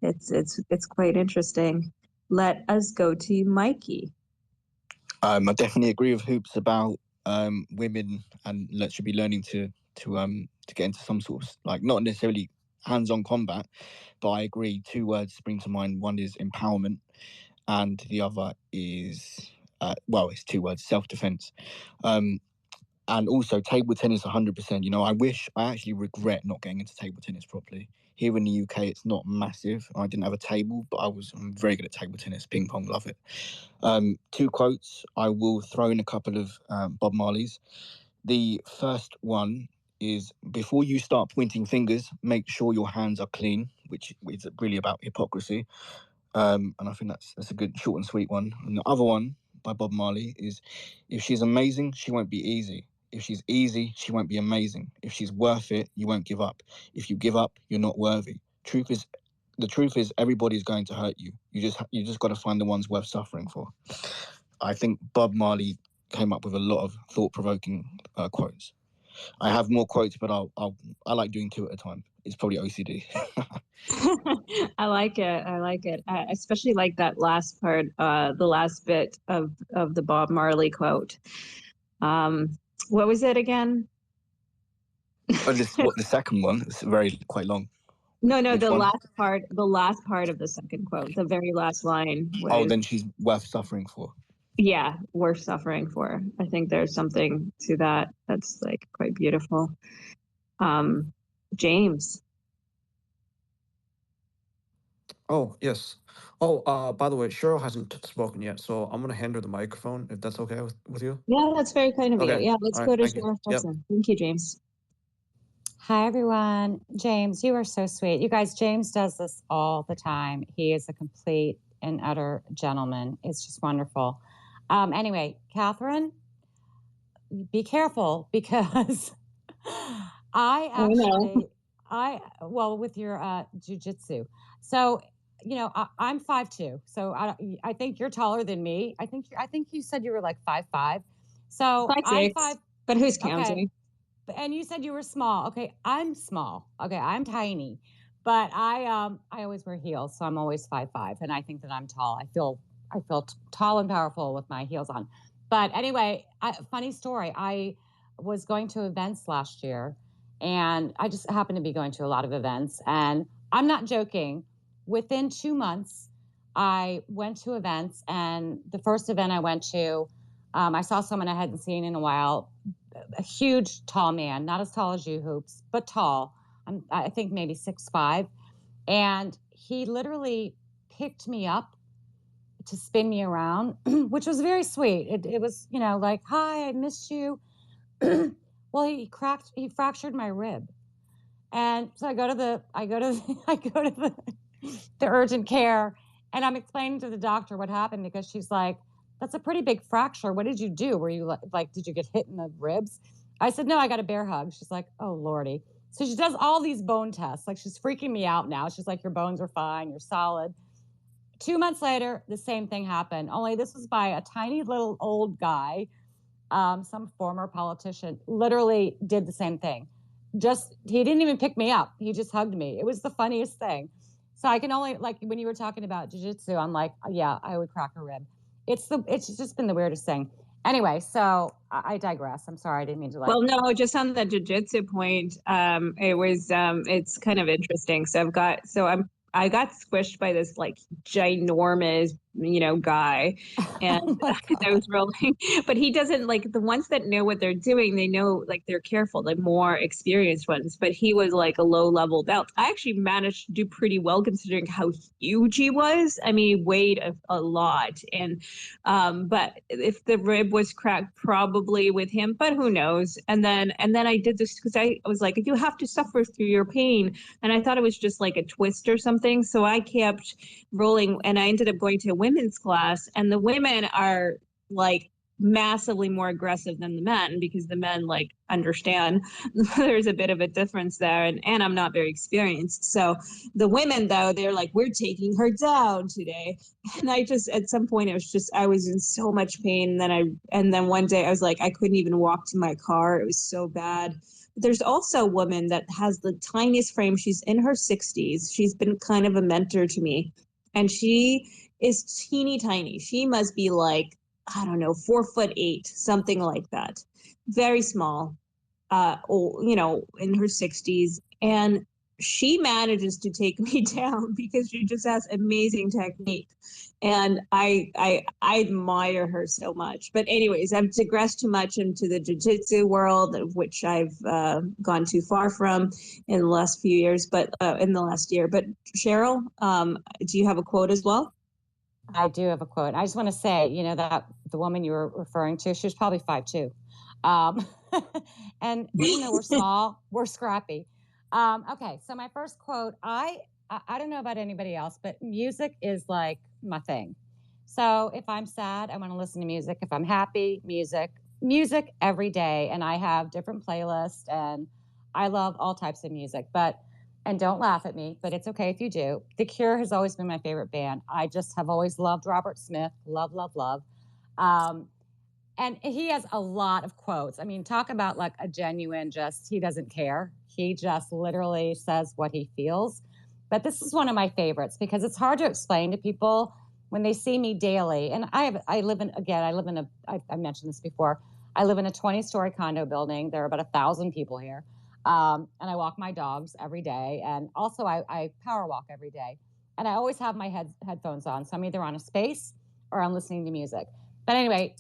It's quite interesting. Let us go to Mikey. I definitely agree with Hoops about women, and should be learning to get into some sort of, like, not necessarily hands-on combat, but I agree. 2 words spring to mind. One is empowerment, and the other is it's 2 words: self-defense. And also table tennis, 100%. I actually regret not getting into table tennis properly. Here in the UK, it's not massive. I didn't have a table, but I'm very good at table tennis, ping pong, love it. 2 quotes. I will throw in a couple of Bob Marley's. The first one is, before you start pointing fingers, make sure your hands are clean, which is really about hypocrisy. And I think that's a good short and sweet one. And the other one by Bob Marley is, if she's amazing, she won't be easy. If she's easy, she won't be amazing. If she's worth it, you won't give up. If you give up, you're not worthy. The truth is everybody's going to hurt you. You just got to find the ones worth suffering for. I think Bob Marley came up with a lot of thought-provoking quotes. I have more quotes, but I like doing 2 at a time. It's probably OCD. I like it. I especially like that last part, the last bit of the Bob Marley quote. What was it again? Oh, the second one? It's quite long. No, Which the one? last part of the second quote, the very last line was, Oh, then she's worth suffering for. yeah, worth suffering for. I think there's something to that that's like quite beautiful. James. Oh, yes. Oh, by the way, Cheryl hasn't spoken yet, so I'm gonna hand her the microphone if that's okay with you. Yeah, that's very kind of you. Okay. Yeah, let's All go right. to Thank you. Cheryl Yep. Hudson. Thank you, James. Hi, everyone. James, you are so sweet. You guys, James does this all the time. He is a complete and utter gentleman. It's just wonderful. Anyway, Katherine, be careful because well, with your jujitsu. So, I'm 5'2", so I think you're taller than me. I think you said you were like 5'5". So 5'6", but who's counting? Okay. And you said you were small. Okay, I'm small. Okay, I'm tiny, but I always wear heels, so I'm always 5'5", and I think that I'm tall. I feel tall and powerful with my heels on. But anyway, funny story. I was going to events last year, and I just happened to be going to a lot of events, and I'm not joking. Within 2 months, I went to events, and the first event I went to, I saw someone I hadn't seen in a while. A huge, tall man, not as tall as you, Hoops, but tall. I think maybe 6'5". And he literally picked me up to spin me around, which was very sweet. It was, like, hi, I missed you. Well, he fractured my rib. And so I go to the urgent care, and I'm explaining to the doctor what happened, because she's like, that's a pretty big fracture. What did you do? Were you like, did you get hit in the ribs? I said, no, I got a bear hug. She's like, oh, Lordy. So she does all these bone tests. Like, she's freaking me out now. She's like, your bones are fine. You're solid. 2 months later, the same thing happened. Only this was by a tiny little old guy, some former politician, literally did the same thing. He didn't even pick me up. He just hugged me. It was the funniest thing. So I can only, like, when you were talking about jiu-jitsu, I'm like, yeah, I would crack a rib. It's just been the weirdest thing. Anyway, so I digress. I'm sorry, I didn't mean to Well, no, just on the jiu-jitsu point, it's kind of interesting. So I got squished by this like ginormous, guy, and I was rolling. But he doesn't, like, the ones that know what they're doing. They know, like, they're careful. The more experienced ones. But he was like a low-level belt. I actually managed to do pretty well considering how huge he was. I mean, he weighed a lot, and but if the rib was cracked, probably with him. But who knows? And then I did this because I was like, you have to suffer through your pain, and I thought it was just like a twist or something. So I kept rolling, and I ended up going to a women's class, and the women are like massively more aggressive than the men, because the men like understand there's a bit of a difference there, and I'm not very experienced. So the women, though, they're like, we're taking her down today. And I just, at some point, I was in so much pain. And then one day I was like, I couldn't even walk to my car. It was so bad. There's also a woman that has the tiniest frame. She's in her 60s. She's been kind of a mentor to me, and she is teeny tiny. She must be like, I don't know, 4'8", something like that. Very small, in her 60s. And she manages to take me down because she just has amazing technique. And I admire her so much. But anyways, I've digressed too much into the jiu-jitsu world, of which I've gone too far from in the last few years, but in the last year. But Cheryl, do you have a quote as well? I do have a quote. I just want to say, that the woman you were referring to, she was probably 5'2". And even though we're small, we're scrappy. Okay, so my first quote, I don't know about anybody else, but music is like my thing. So if I'm sad, I want to listen to music. If I'm happy, music every day. And I have different playlists, and I love all types of music. And don't laugh at me, but it's okay if you do. The Cure has always been my favorite band. I just have always loved Robert Smith. Love, love, love. And he has a lot of quotes. I mean, talk about like a genuine, he doesn't care. He just literally says what he feels. But this is one of my favorites because it's hard to explain to people when they see me daily. And I mentioned this before. I live in a 20-story condo building. There are about 1,000 people here. And I walk my dogs every day. And also I power walk every day. And I always have my headphones on. So I'm either on a space or I'm listening to music. But anyway,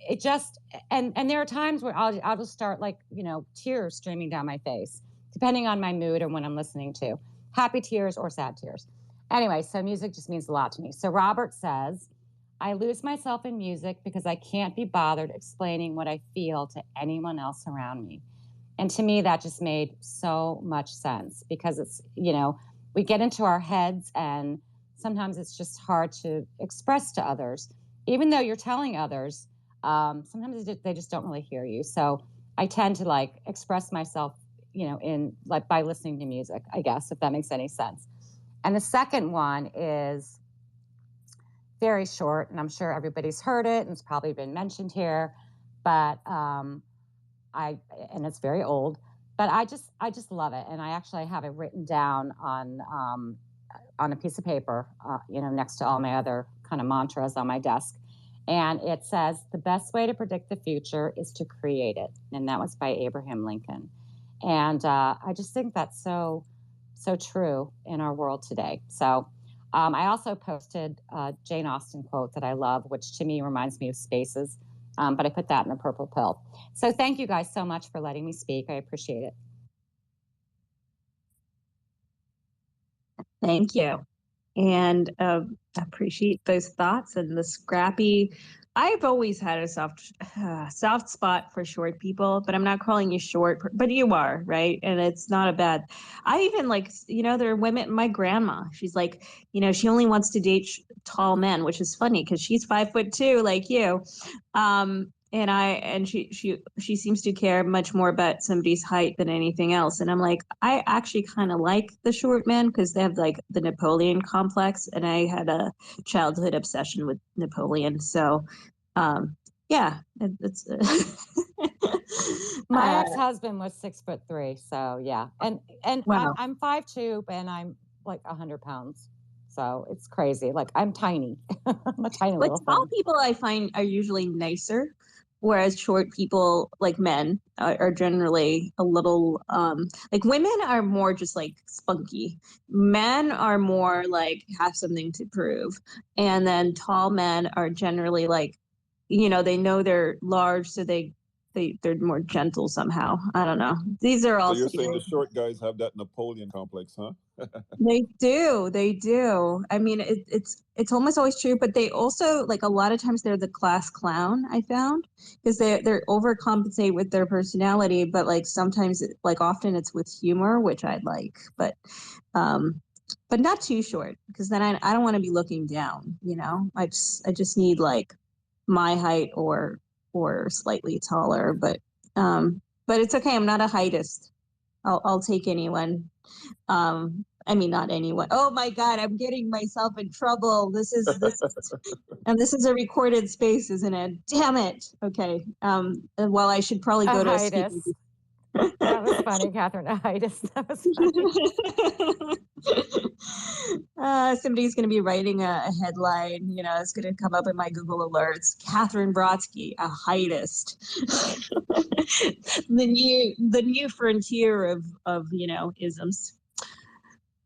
it just, and there are times where I'll just start like, tears streaming down my face, depending on my mood and what I'm listening to. Happy tears or sad tears. Anyway, so music just means a lot to me. So Robert says, I lose myself in music because I can't be bothered explaining what I feel to anyone else around me. And to me, that just made so much sense because it's, we get into our heads and sometimes it's just hard to express to others. Even though you're telling others, sometimes they just don't really hear you. So I tend to express myself, in by listening to music, I guess, if that makes any sense. And the second one is very short, and I'm sure everybody's heard it, and it's probably been mentioned here, but and it's very old, but I just love it, and I actually have it written down on a piece of paper, next to all my other kind of mantras on my desk, and it says, "The best way to predict the future is to create it," and that was by Abraham Lincoln, and I just think that's so true in our world today. So. I also posted a Jane Austen quote that I love, which to me reminds me of spaces, but I put that in the purple pill. So thank you guys so much for letting me speak. I appreciate it. Thank you. And appreciate those thoughts and the scrappy. I've always had a soft spot for short people, but I'm not calling you short, but you are, right? And it's not a bad. I even there are women. My grandma, she's like, she only wants to date tall men, which is funny because she's 5'2", like you. And she seems to care much more about somebody's height than anything else. And I'm like, I actually kind of like the short men because they have the Napoleon complex, and I had a childhood obsession with Napoleon. So, yeah, it's. My ex-husband was 6'3", so yeah, and wow. I'm 5'2", and I'm like 100 pounds. So it's crazy. I'm tiny. I'm a tiny little thing. Tall people I find are usually nicer, whereas short people, like men, are generally a little women are more just spunky. Men are more have something to prove, and then tall men are generally they know they're large, so they're more gentle somehow. I don't know. These are all. So you're saying the short guys have that Napoleon complex, huh? They do. I mean, it's almost always true, but they also a lot of times they're the class clown. I found because they're overcompensate with their personality, but sometimes often it's with humor, which I like, but not too short because then I don't want to be looking down. I just need my height or slightly taller, but it's okay. I'm not a heightist. I'll take anyone. I mean, not anyone. Oh my God, I'm getting myself in trouble. This is and this is a recorded space, isn't it? Damn it. Okay. Well, I should probably go to a speaker. That was funny, Catherine. That was funny. Somebody's going to be writing a headline. It's going to come up in my Google alerts. Katherine Brodsky, a heightist. the new frontier of isms.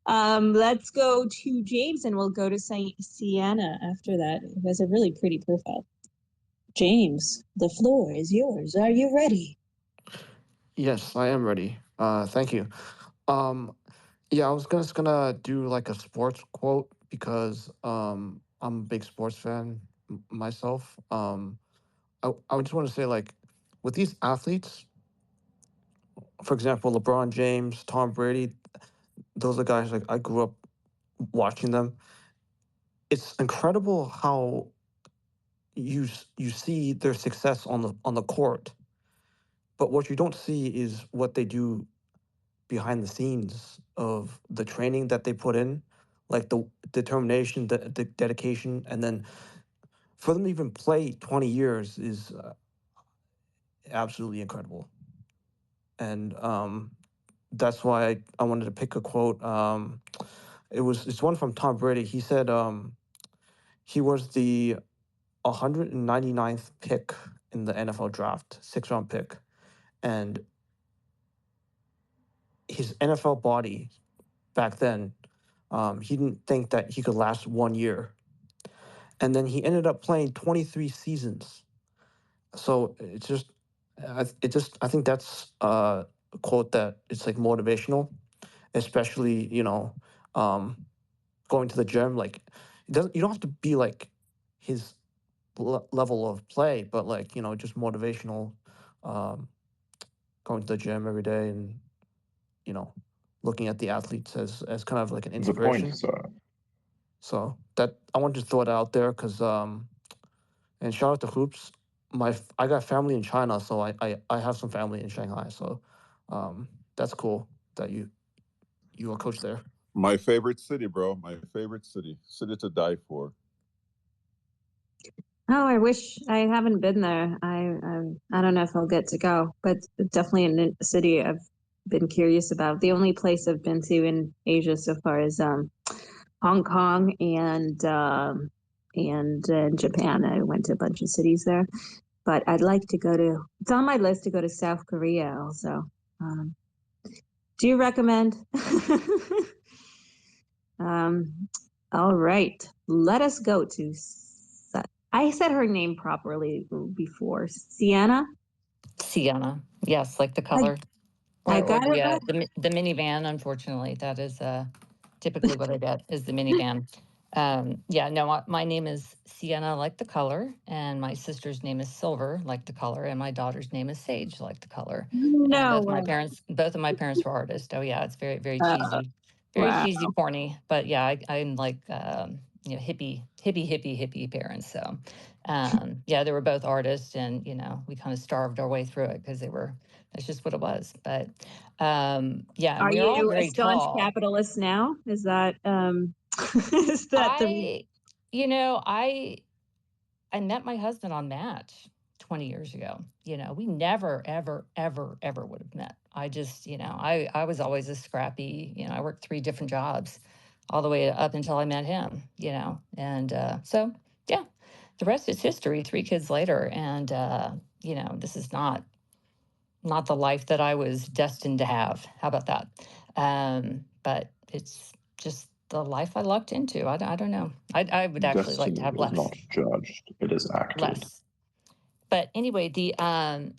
Let's go to James, and we'll go to Sienna after that, who has a really pretty profile. James, the floor is yours. Are you ready? Yes, I am ready. Thank you. Yeah, I was just gonna do a sports quote because I'm a big sports fan myself. I just want to say with these athletes, for example, LeBron James, Tom Brady, those are guys I grew up watching them. It's incredible how you see their success on the court, but what you don't see is what they do behind the scenes of the training that they put in, the determination, the dedication, and then for them to even play 20 years is absolutely incredible. And that's why I wanted to pick a quote. It's one from Tom Brady. He said he was the 199th pick in the NFL draft, 6th round pick, and his NFL body back then, he didn't think that he could last 1 year. And then he ended up playing 23 seasons. So it's just, I think that's a quote that it's like motivational, especially, going to the gym. Like, you don't have to be like his level of play, but like, just motivational, going to the gym every day and, looking at the athletes as kind of like an Good inspiration. point, sir. So that I wanted to throw it out there because, and shout out to Hoops. I got family in China, so I have some family in Shanghai. So that's cool that you are coach there. My favorite city, bro. My favorite city. City to die for. Oh, I wish I haven't been there. I don't know if I'll get to go, but definitely a city I've been curious about. The only place I've been to in Asia so far is Hong Kong and Japan. I went to a bunch of cities there, but I'd like to go to. It's on my list to go to South Korea also. Do you recommend? All right, let us go to. I said her name properly before. Sienna? Sienna. Yes, like the color. I Or got it right. the minivan, unfortunately. That is typically what I get is the minivan. My name is Sienna, like the color, and my sister's name is Silver, like the color, and my daughter's name is Sage, like the color. And No. both of my parents were artists. Oh yeah, it's very, very cheesy. Very Wow. cheesy, corny. But yeah, I'm like hippie parents. So they were both artists, and we kind of starved our way through it because that's just what it was. But and Are we're all you a very staunch tall. capitalist now? Is that is that I met my husband on Match 20 years ago. We never, ever, ever, ever would have met. I just, I was always a scrappy, I worked 3 different jobs all the way up until I met him, and so, yeah, the rest is history, 3 kids later. And, this is not the life that I was destined to have. How about that? But it's just the life I lucked into. I don't know. I would actually like to have Destiny is less. not judged; it is acted. Less. But anyway,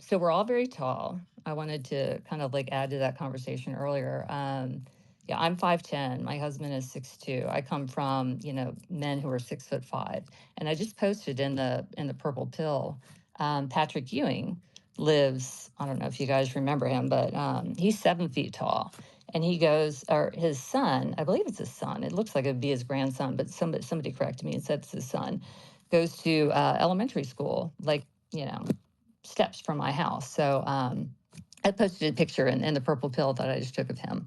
so we're all very tall. I wanted to kind of like add to that conversation earlier. I'm 5'10". My husband is 6'2". I come from, men who are 6'5". And I just posted in the Purple Pill, Patrick Ewing lives, I don't know if you guys remember him, but he's 7 feet tall. And he goes, or his son, I believe it's his son. It looks like it'd be his grandson, but somebody corrected me and said it's his son, goes to elementary school, like, steps from my house. So I posted a picture in the Purple Pill that I just took of him.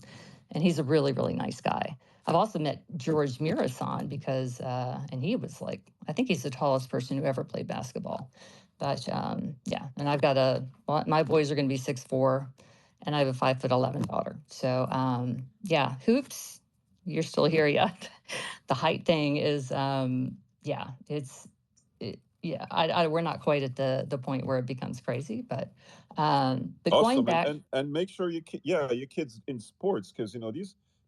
And he's a really, really nice guy. I've also met George Mirasan because, and he was like, I think he's the tallest person who ever played basketball. But and I've got my boys are going to be 6'4", and I have a 5'11" daughter. So Hoops, you're still here yet. The height thing is, we're not quite at the point where it becomes crazy, but going Awesome. back, And make sure your kids in sports, because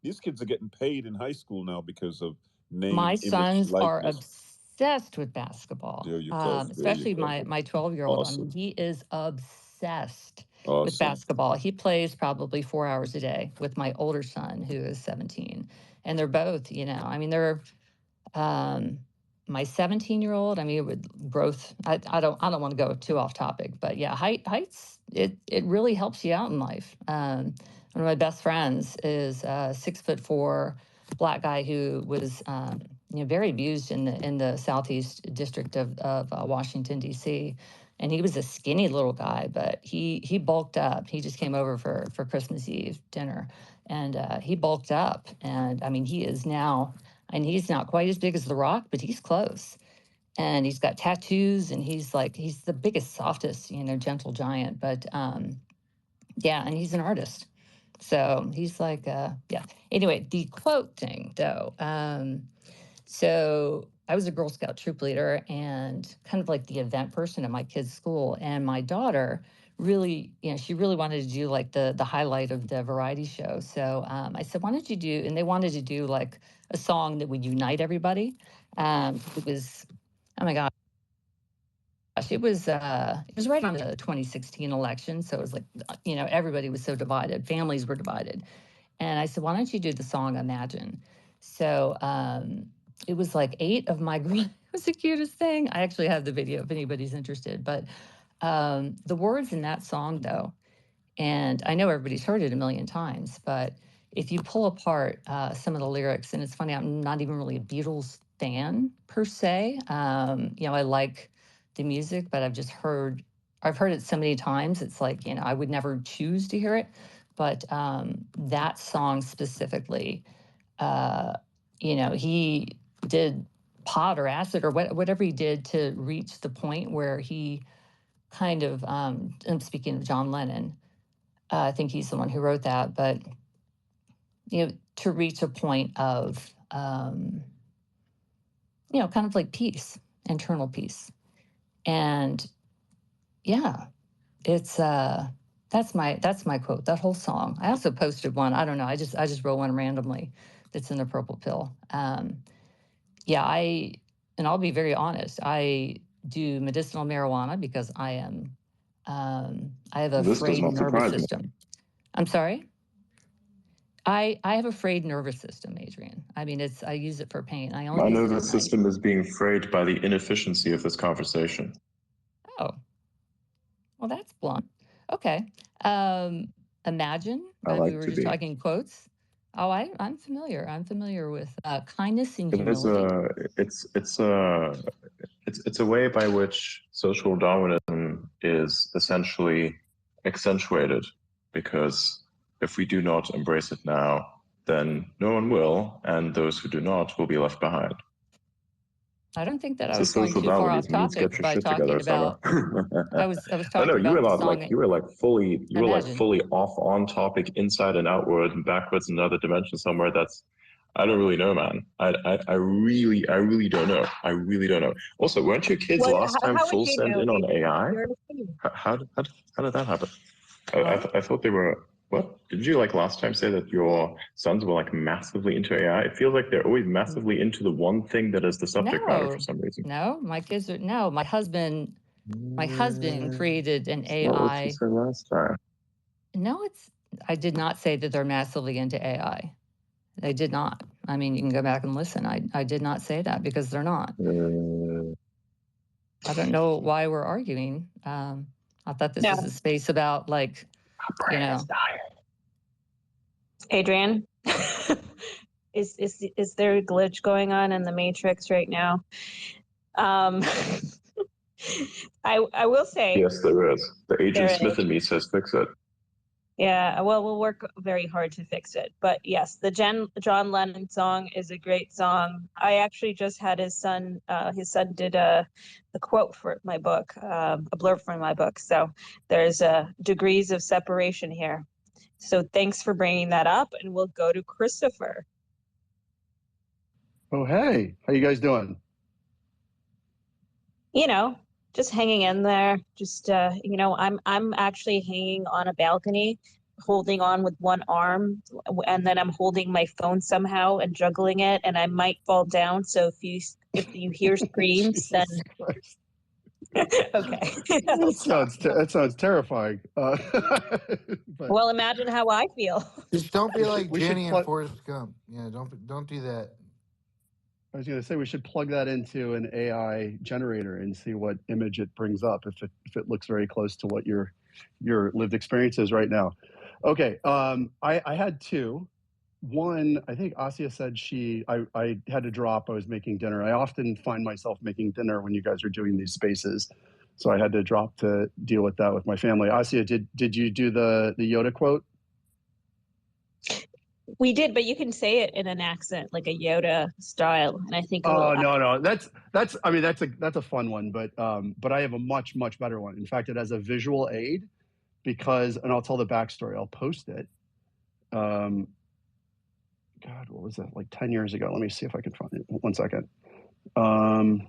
these kids are getting paid in high school now because of name, my image, sons are likeness. obsessed with basketball. There you go. Especially my 12-year-old. Awesome. I mean, he is obsessed with Awesome. basketball. He plays probably 4 hours a day with my older son, who is 17, and they're both, they're. My 17-year-old, with growth, I don't want to go too off topic, but yeah, heights, it really helps you out in life. One of my best friends is a 6'4" Black guy who was very abused in the Southeast District of Washington, D.C. And he was a skinny little guy, but he bulked up. He just came over for Christmas Eve dinner, and he bulked up. And he is now. And he's not quite as big as The Rock, but he's close. And he's got tattoos, and he's the biggest, softest, gentle giant. But and he's an artist. So he's like, Anyway, the quote thing, though. So I was a Girl Scout troop leader and kind of like the event person at my kids' school. And my daughter really, she really wanted to do like the highlight of the variety show. So I said, why don't you do, and they wanted to do like a song that would unite everybody. It was, oh my gosh, it was right on the 2016 election. So it was like, everybody was so divided, families were divided. And I said, why don't you do the song Imagine? So it was like 8 of my it was the cutest thing. I actually have the video if anybody's interested. But the words in that song, though, and I know everybody's heard it a million times, but if you pull apart some of the lyrics, and it's funny, I'm not even really a Beatles fan per se. I like the music, but I've heard it so many times. It's like, I would never choose to hear it. But that song specifically, he did pot or acid or whatever he did to reach the point where he kind of, I'm speaking of John Lennon, I think he's the one who wrote that, but, to reach a point of, kind of like peace, internal peace. And yeah, it's, that's my quote, that whole song. I also posted one, I don't know, I just wrote one randomly that's in the Purple Pill. And I'll be very honest, I do medicinal marijuana because I am, I have a frayed nervous system. I'm sorry? I have a frayed nervous system, Adrian. I mean, I use it for pain. I only My use it nervous at night. system is being frayed by the inefficiency of this conversation. Oh, well, that's blunt. Okay. Imagine, I we like were to just be. talking quotes. Oh, I'm familiar. I'm familiar with kindness and It is humility. it's a way by which social Darwinism is essentially accentuated, because if we do not embrace it now, then no one will, and those who do not will be left behind. I don't think that I So was going social too far off Darwinism means get topic your by shit talking together, Sarah. about. I was Oh talking no, you were about the not song. you were like fully Imagine. off on topic, inside and outward and backwards in another dimension somewhere. I don't really know, man. I really don't know. I really don't know. Also, weren't your kids last time how would full you send know, in on Adrian? AI? You're a machine. How did that happen? What? I thought they were. What did you like last time say that your sons were like massively into AI? It feels like they're always massively into the one thing that is the subject matter for some reason. No, my kids are no. My husband created an That's not what you AI. said last time. No, I did not say that they're massively into AI. They did not. I mean, you can go back and listen. I did not say that because they're not. I don't know why we're arguing. I thought this was a space about like, Adrian, is there a glitch going on in the Matrix right now? I will say. Yes, there is. The Agent Smith in me says fix it. Yeah, well, we'll work very hard to fix it. But yes, the John Lennon song is a great song. I actually just had his son did the quote for my book, a blurb for my book. So there's degrees of separation here. So thanks for bringing that up, and we'll go to Christopher. Oh, hey, how you guys doing? Just hanging in there. Just I'm actually hanging on a balcony, holding on with one arm, and then I'm holding my phone somehow and juggling it, and I might fall down. So if you hear screams, then okay. That sounds terrifying. Well, imagine how I feel. Just don't be like Jenny and plug- Forrest Gump. Yeah, don't do that. I was going to say we should plug that into an AI generator and see what image it brings up if it looks very close to what your lived experience is right now. Okay, I had 2. One, I think Asia said I had to drop. I was making dinner. I often find myself making dinner when you guys are doing these spaces, so I had to drop to deal with that with my family. Asia, did you do the Yoda quote? We did, but you can say it in an accent, like a Yoda style, and I think. No, that's a fun one, but I have a much better one. In fact, it has a visual aid and I'll tell the backstory. I'll post it. God, what was that? Like 10 years ago. Let me see if I can find it. 1 second. And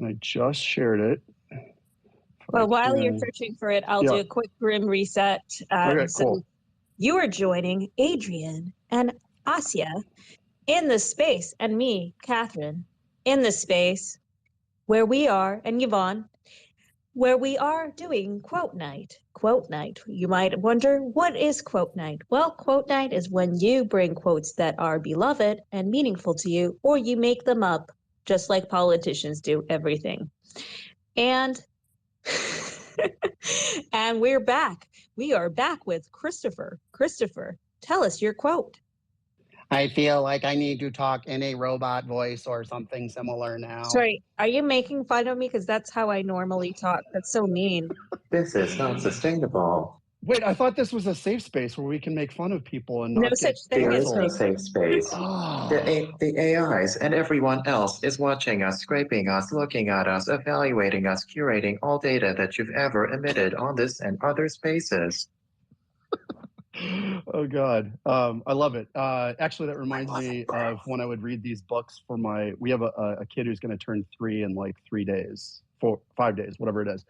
I just shared it. If Well, while you're searching for it, I'll do a quick grim reset. Okay, cool. You are joining Adrian and Asya in the space, and me, Catherine, in the space where we are, and Yvonne, where we are doing quote night. Quote night. You might wonder, what is quote night? Well, quote night is when you bring quotes that are beloved and meaningful to you, or you make them up, just like politicians do everything. And and we're back. We are back with Christopher. Christopher, tell us your quote. I feel like I need to talk in a robot voice or something similar now. Sorry, are you making fun of me? Because that's how I normally talk. That's so mean. This is not sustainable. Wait, I thought this was a safe space where we can make fun of people and not No such thing There as is no safe space. The AIs and everyone else is watching us, scraping us, looking at us, evaluating us, curating all data that you've ever emitted on this and other spaces. Oh God, I love it. Actually, that reminds me of when I would read these books for we have a kid who's going to turn 3 in like 3 days, 5 days, whatever it is.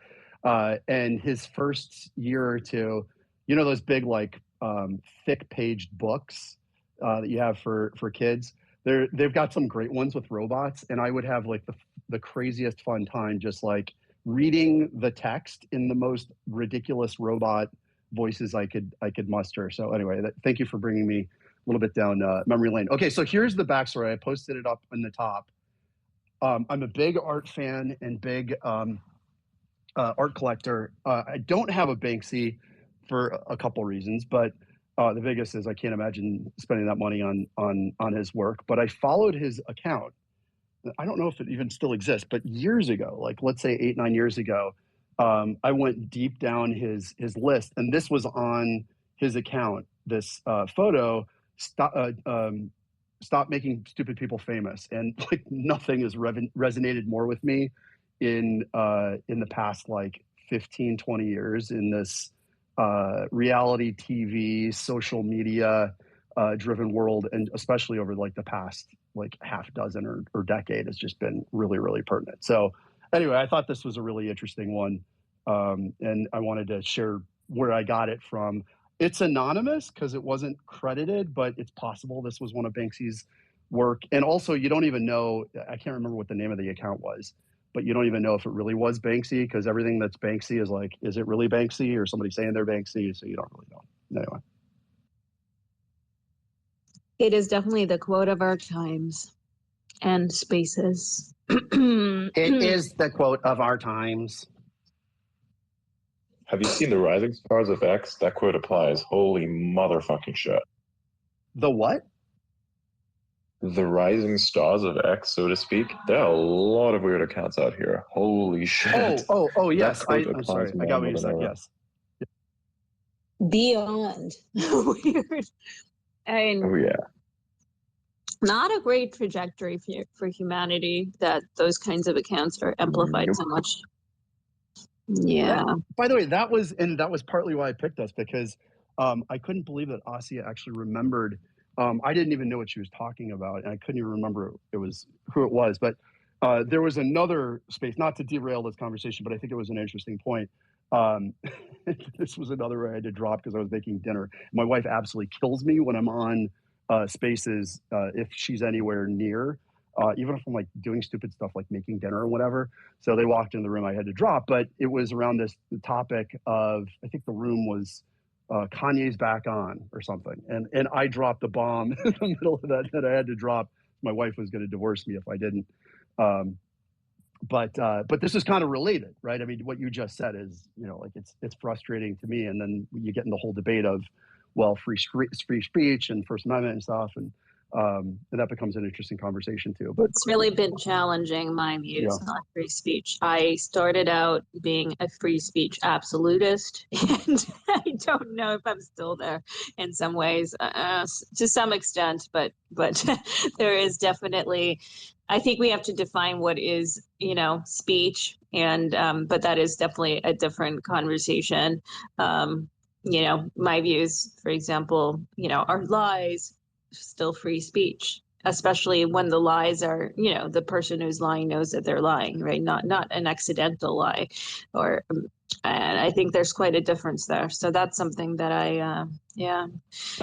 And his first year or two, you know, those big like thick paged books that you have for kids. They've got some great ones with robots, and I would have like the craziest fun time just like reading the text in the most ridiculous robot voices I could muster. So anyway, thank you for bringing me a little bit down memory lane. Okay, so here's the backstory. I posted it up in the top. I'm a big art fan and big art collector. I don't have a Banksy for a couple reasons, but the biggest is I can't imagine spending that money on his work. But I followed his account. I don't know if it even still exists, but years ago, like let's say 8-9 years ago, I went deep down his list, and this was on his account. This photo, stop making stupid people famous, and like nothing has resonated more with me in the past like 15-20 years in this reality TV, social media driven world, and especially over like the past like half dozen or decade, has just been really, really pertinent. So anyway, I thought this was a really interesting one, and I wanted to share where I got it from. It's anonymous because it wasn't credited, but it's possible this was one of Banksy's work. And also, you don't even know, I can't remember what the name of the account was, but you don't even know if it really was Banksy, because everything that's Banksy is like, is it really Banksy or somebody saying they're Banksy? So you don't really know. Anyway. It is definitely the quote of our times and spaces. It is the quote of our times. Have you seen the Rising Stars of X? That quote applies. Holy motherfucking shit. The what? The Rising Stars of X, so to speak. There are a lot of weird accounts out here. Holy shit. Oh, yes. That quote I'm sorry. applies I got more what you than said. ever. Yes. Beyond weird. And Oh, yeah. not a great trajectory for humanity that those kinds of accounts are amplified so much. Yeah. By the way, that was partly why I picked us, because I couldn't believe that Asya actually remembered. I didn't even know what she was talking about, and I couldn't even remember who it was. But there was another space, not to derail this conversation, but I think it was an interesting point. This was another I had to drop because I was making dinner. My wife absolutely kills me when I'm on spaces if she's anywhere near, even if I'm like doing stupid stuff like making dinner or whatever. So they walked in the room, I had to drop, but it was around the topic of, I think the room was Kanye's back on or something. And I dropped the bomb in the middle of that I had to drop. My wife was going to divorce me if I didn't. But this is kind of related, right? I mean, what you just said is, you know, like it's frustrating to me. And then you get in the whole debate of, well, free speech and First Amendment and stuff. And that becomes an interesting conversation too. But it's really been challenging my views on free speech. I started out being a free speech absolutist, and I don't know if I'm still there in some ways, to some extent, but there is definitely, I think we have to define what is, you know, speech, and but that is definitely a different conversation. You know, my views, for example, you know, are lies still free speech? especially when the lies are, the person who's lying knows that they're lying, right? Not an accidental lie, and I think there's quite a difference there. So that's something that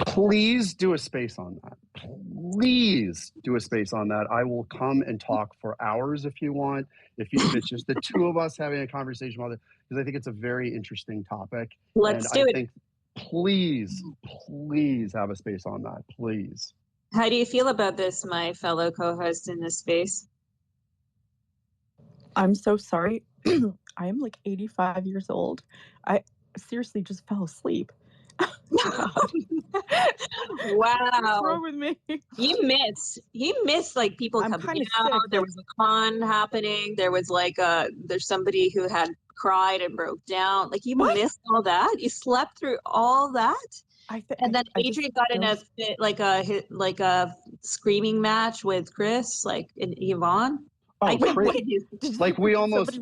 Please do a space on that. Please do a space on that. I will come and talk for hours if you want. If it's just the two of us having a conversation about it, because I think it's a very interesting topic. Let's do it. Think please have a space on that, please. How do you feel about this, my fellow co-host in this space? I'm so sorry. I am like 85 years old. I seriously just fell asleep. Wow. What's wrong with me? He missed like people coming out. There was a con happening. There was like there's somebody who had cried and broke down. Like you missed all that. You slept through all that. And then Adrian got in a fit, like a screaming match with Chris, like in Yvonne. Oh, like we almost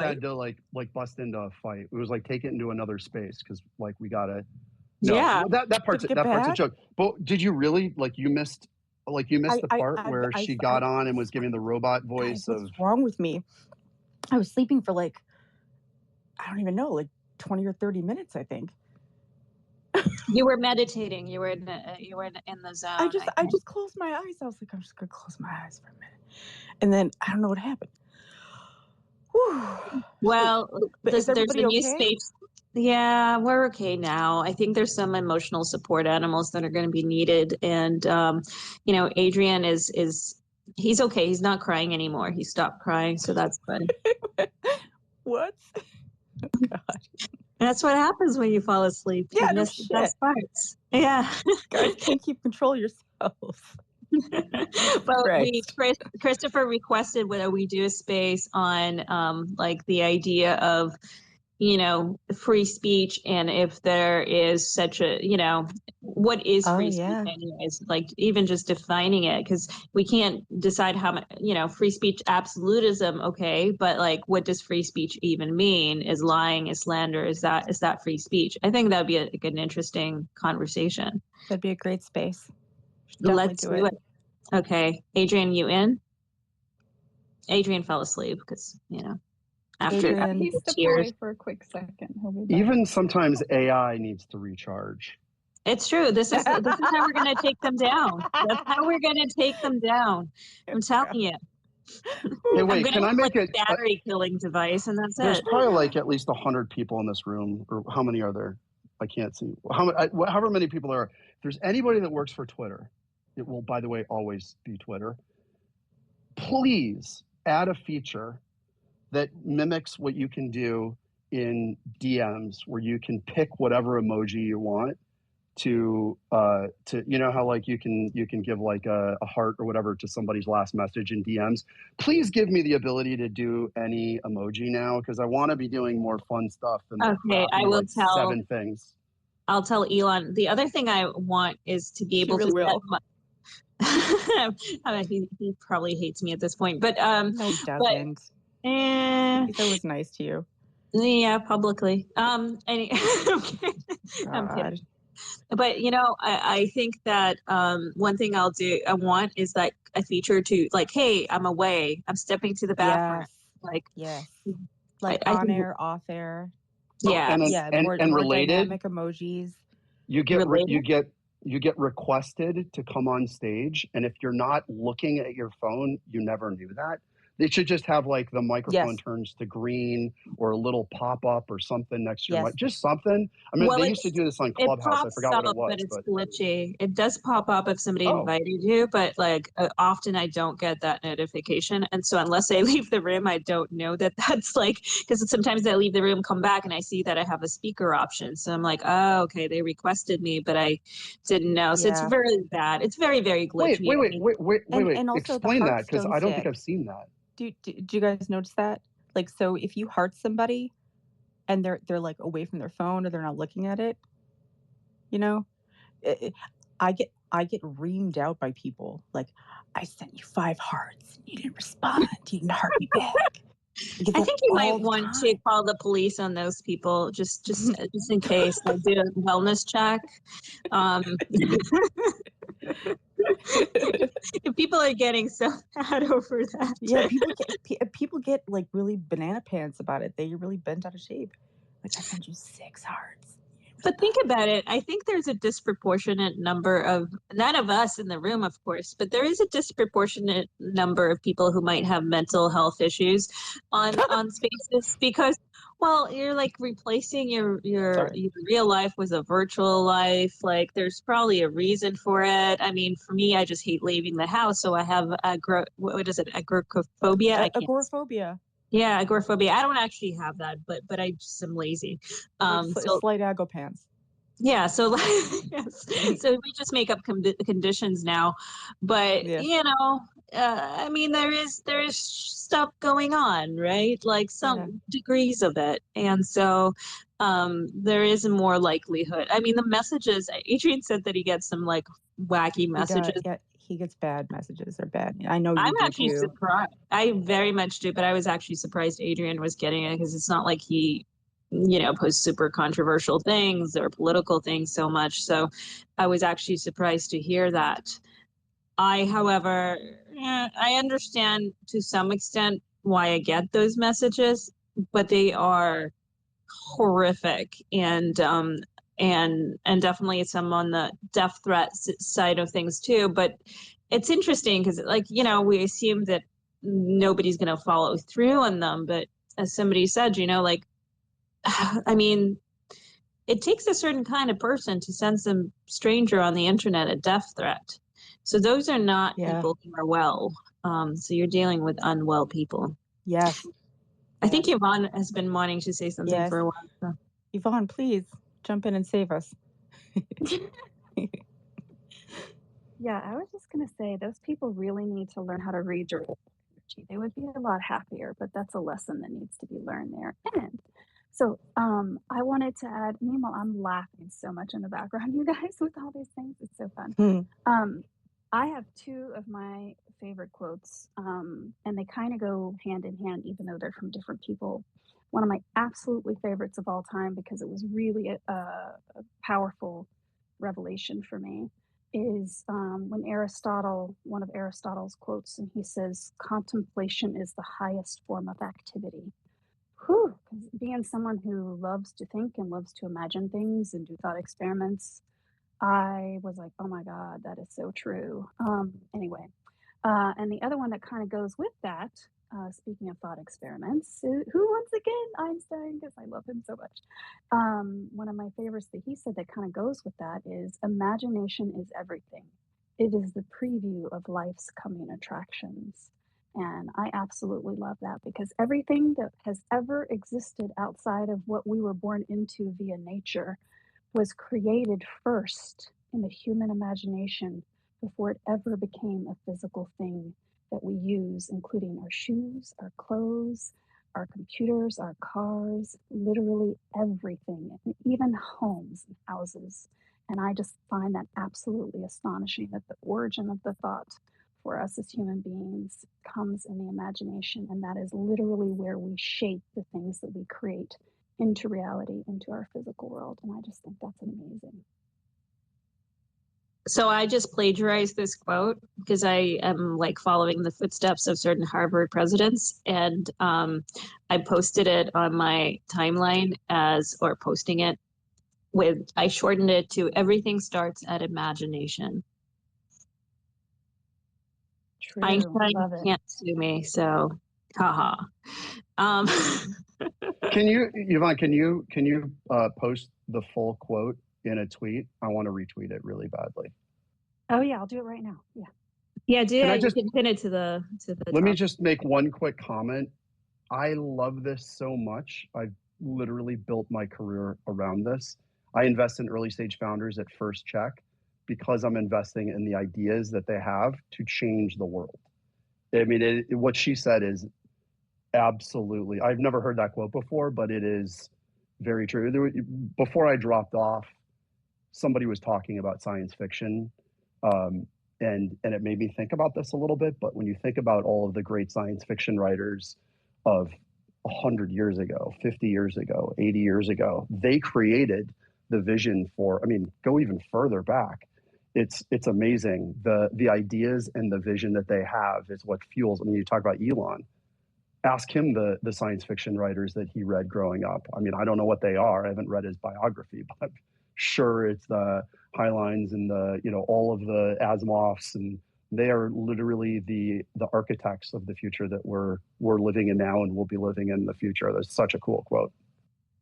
had to like bust into a fight. It was like take it into another space because like we gotta. No, yeah, that part's a joke. But did you really you missed the part where she got on and was giving the robot voice of what's wrong with me? I was sleeping for like I don't even know, like 20 or 30 minutes, I think. You were meditating. You were in the zone. I just closed my eyes. I was like, I'm just gonna close my eyes for a minute, and then I don't know what happened. Whew. Well, there's a new okay? space. Yeah, we're okay now. I think there's some emotional support animals that are going to be needed, and Adrian he's okay. He's not crying anymore. He stopped crying, so that's good. What? Oh, God. That's what happens when you fall asleep. Yeah, you miss the best parts. Yeah. Guys can't keep control of yourselves. Well, Right. Christopher requested whether we do a space on like the idea of free speech, and if there is such a what is free speech anyways, like even just defining it, because we can't decide how much free speech absolutism, okay, but like what does free speech even mean? Is lying, is slander, is that free speech? I think that'd be an interesting conversation. That'd be a great space. Let's do it. Okay, Adrian, you in? Adrian fell asleep because after he stepped away for a quick second. He'll be back. Even sometimes AI needs to recharge. It's true. This is how we're going to take them down. That's how we're going to take them down. I'm telling you. Hey, wait, can I make a battery killing device, and that's There's it. probably like at least 100 people in this room, or how many are there? I can't see. However many people there are. If there's anybody that works for Twitter, it will, by the way, always be Twitter. Please add a feature that mimics what you can do in DMs, where you can pick whatever emoji you want to how like you can give like a heart or whatever to somebody's last message in DMs. Please give me the ability to do any emoji now, because I want to be doing more fun stuff than I will tell 7 things. I'll tell Elon. The other thing I want is to be able to he probably hates me at this point, but no, he doesn't. He's always nice to you. Yeah, publicly. Okay. I'm kidding. But I think that one thing I want is like a feature to like, hey, I'm away, I'm stepping to the bathroom. Yes. Like on air, off air. Yeah. More related dynamic emojis. You get requested to come on stage, and if you're not looking at your phone, you never knew that. They should just have like the microphone turns to green, or a little pop up or something next to your mic. Just something. I mean, they used to do this on Clubhouse. I forgot what it was. But it's glitchy. It does pop up if somebody invited you, but like often I don't get that notification. And so unless I leave the room, I don't know that that's like, because sometimes I leave the room, come back, and I see that I have a speaker option. So I'm like, oh, okay, they requested me, but I didn't know. So it's very bad. It's very, very glitchy. Wait. And also explain that, because I don't think I've seen that. Do you guys notice that? Like, so if you heart somebody and they're like away from their phone, or they're not looking at it, I get reamed out by people. Like, I sent you 5 hearts, you didn't respond, you didn't heart me back. I think you might want to call the police on those people, just in case. Like, do a wellness check. If people are getting so mad over that. Yeah, people get like really banana pants about it. They really bent out of shape. Like, I sent you 6 hearts. But think about it. I think there's a disproportionate number of, none of us in the room, of course, but there is a disproportionate number of people who might have mental health issues on Spaces because, well, you're like replacing your real life with a virtual life. Like, there's probably a reason for it. I mean, for me, I just hate leaving the house, so I have what is it? Agoraphobia. Agoraphobia. Yeah, agoraphobia. I don't actually have that, but I just am lazy. So slight ago pants. Yeah, so yes. So we just make up conditions now, but you know, I mean, there is stuff going on, right? Like some degrees of it, and so there is a more likelihood. I mean, the messages. Adrian said that he gets some like wacky messages. He gets bad messages. They're bad. I know you I'm do actually too. surprised. I very much do, but I was actually surprised Adrian was getting it because it's not like he, you know, posts super controversial things or political things so much. So I was actually surprised to hear that. However, I understand to some extent why I get those messages, but they are horrific and definitely some on the death threat side of things too. But it's interesting because, like, you know, we assume that nobody's going to follow through on them. But as somebody said, you know, like, I mean, it takes a certain kind of person to send some stranger on the internet a death threat. So those are not people who are well. So you're dealing with unwell people. Yes. I think Yvonne has been wanting to say something for a while. So. Yvonne, please jump in and save us. Yeah, I was just going to say those people really need to learn how to redirect energy. They would be a lot happier, but that's a lesson that needs to be learned there. And so I wanted to add, meanwhile, I'm laughing so much in the background, you guys, with all these things. It's so fun. I have 2 of my favorite quotes, and they kind of go hand in hand, even though they're from different people. One of my absolutely favorites of all time, because it was really a powerful revelation for me, is when Aristotle, one of Aristotle's quotes, and he says, "Contemplation is the highest form of activity." Whew, 'cause being someone who loves to think and loves to imagine things and do thought experiments, I was like, oh my God, that is so true. Anyway, and the other one that kind of goes with that, speaking of thought experiments, who once again, Einstein, because I love him so much. One of my favorites that he said that kind of goes with that is imagination is everything. It is the preview of life's coming attractions. And I absolutely love that because everything that has ever existed outside of what we were born into via nature was created first in the human imagination before it ever became a physical thing that we use, including our shoes, our clothes, our computers, our cars, literally everything, and even homes and houses. And I just find that absolutely astonishing that the origin of the thought for us as human beings comes in the imagination, and that is literally where we shape the things that we create into reality, into our physical world. And I just think that's amazing. So I just plagiarized this quote because I am like following the footsteps of certain Harvard presidents, and I posted it on my timeline posting it with, I shortened it to "everything starts at imagination." True. Einstein Love it. can't sue me, so haha. Can you, Yvonne? Can you post the full quote in a tweet? I want to retweet it really badly. Oh yeah, I'll do it right now. Yeah. Yeah, do Can I it. just You can pin it to the let me top. just make one quick comment. I love this so much. I've literally built my career around this. I invest in early stage founders at first check because I'm investing in the ideas that they have to change the world. I mean, what she said is absolutely, I've never heard that quote before, but it is very true. Before I dropped off, somebody was talking about science fiction, and it made me think about this a little bit. But when you think about all of the great science fiction writers of 100 years ago, 50 years ago, 80 years ago, they created the vision for, I mean, go even further back. it's amazing. The ideas and the vision that they have is what fuels. I mean, you talk about Elon. Ask him the science fiction writers that he read growing up. I mean, I don't know what they are. I haven't read his biography, but I'm sure it's the Highlines and all of the Asimovs, and they are literally the architects of the future that we're living in now and will be living in the future. That's such a cool quote.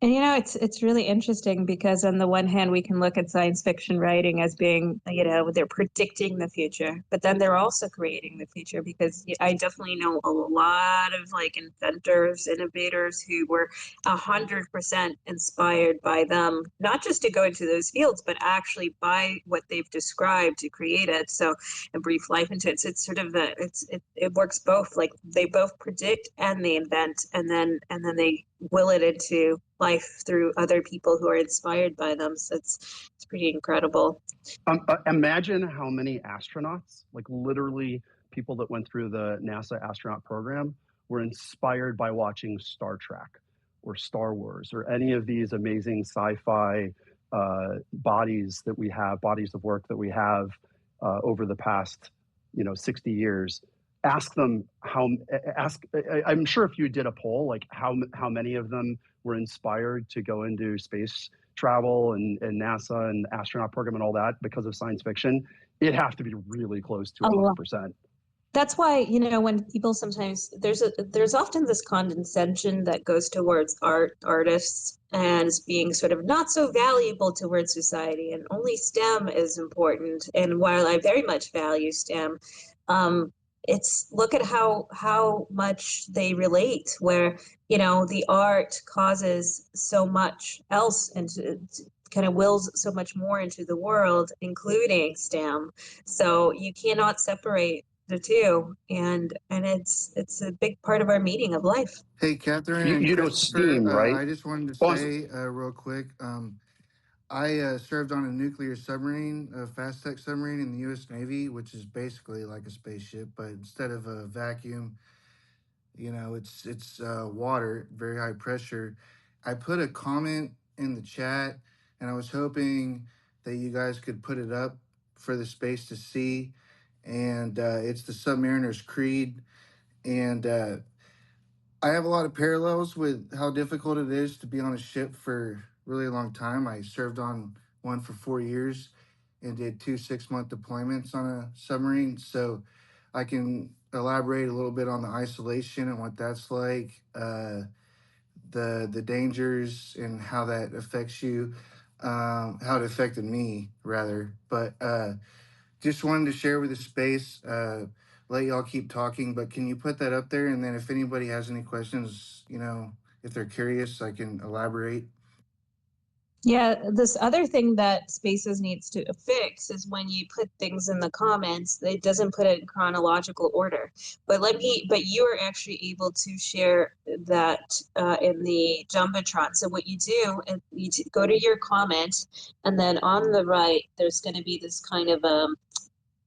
And it's really interesting because on the one hand, we can look at science fiction writing as being, they're predicting the future, but then they're also creating the future, because I definitely know a lot of inventors, innovators who were 100% inspired by them, not just to go into those fields, but actually by what they've described to create it. So and breathe life into it. So it's sort of it works both. Like they both predict and they invent, and then they will it into life through other people who are inspired by them. So it's pretty incredible. Imagine how many astronauts, like literally people that went through the NASA astronaut program, were inspired by watching Star Trek or Star Wars or any of these amazing sci-fi bodies of work that we have over the past 60 years. Ask them I'm sure if you did a poll, like how many of them were inspired to go into space travel and NASA and astronaut program and all that because of science fiction, it'd have to be really close to 100%. That's why, when people sometimes, there's often this condescension that goes towards artists as being sort of not so valuable towards society, and only STEM is important. And while I very much value STEM, it's look at how much they relate, where the art causes so much else and kind of wills so much more into the world, including STEM. So you cannot separate the two, and it's a big part of our meaning of life. Hey, Catherine and you know STEAM, right? I just wanted to say real quick, I served on a nuclear submarine, a fast tech submarine in the U.S. Navy, which is basically like a spaceship, but instead of a vacuum, it's water, very high pressure. I put a comment in the chat, and I was hoping that you guys could put it up for the space to see. And it's the Submariner's Creed. And I have a lot of parallels with how difficult it is to be on a ship for a really long time. I served on one for 4 years and did 2 6-month deployments on a submarine. So I can elaborate a little bit on the isolation and what that's like, the dangers and how that affects you, how it affected me, rather. But just wanted to share with the space, let y'all keep talking, but can you put that up there? And then if anybody has any questions, if they're curious, I can elaborate. Yeah, this other thing that Spaces needs to fix is when you put things in the comments, it doesn't put it in chronological order. But you are actually able to share that in the Jumbotron. So what you do is you go to your comment, and then on the right, there's going to be this kind of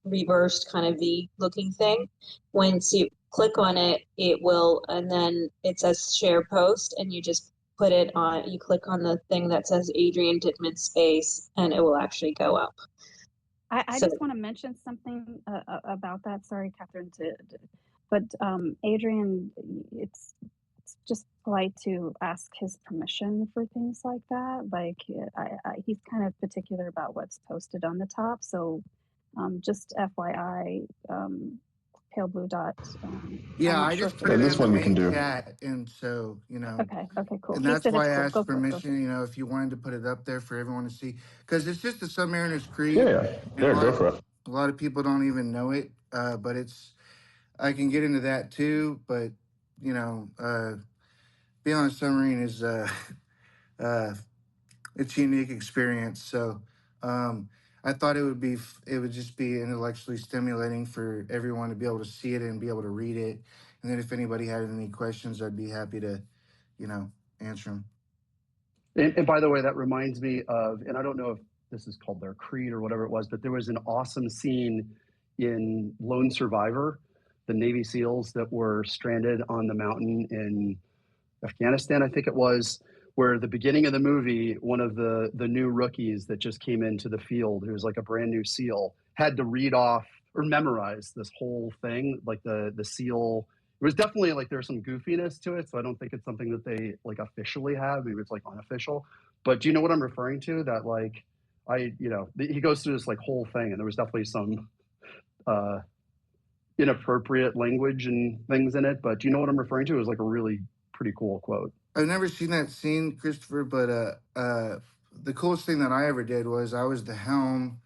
reversed kind of V looking thing. Once you click on it, it will, and then it says share post, and you just put it on, you click on the thing that says Adrian Dittmann space, and it will actually go up. I just want to mention something about that. Sorry, Catherine, but Adrian, it's just polite to ask his permission for things like that. Like he's kind of particular about what's posted on the top. So just FYI, pale blue dot. Yeah, I just put it in the main chat, and so Okay, cool. And that's why I asked permission. If you wanted to put it up there for everyone to see, because it's just the Submariner's Creed. Yeah, go for it. A lot of people don't even know it, but I can get into that too. But being on a submarine is it's a unique experience. So I thought it would just be intellectually stimulating for everyone to be able to see it and be able to read it. And then if anybody had any questions, I'd be happy to, answer them. And by the way, that reminds me of, and I don't know if this is called their creed or whatever it was, but there was an awesome scene in Lone Survivor, the Navy SEALs that were stranded on the mountain in Afghanistan, I think it was, where at the beginning of the movie, one of the new rookies that just came into the field, who was like a brand new SEAL, had to read off or memorize this whole thing, like the SEAL. It was definitely like there's some goofiness to it, so I don't think it's something that they like officially have. Maybe it's like unofficial. But do you know what I'm referring to? That like he goes through this like whole thing, and there was definitely some inappropriate language and things in it. But do you know what I'm referring to? It was like a really pretty cool quote. I've never seen that scene, Christopher, but the coolest thing that I ever did was I was the helm,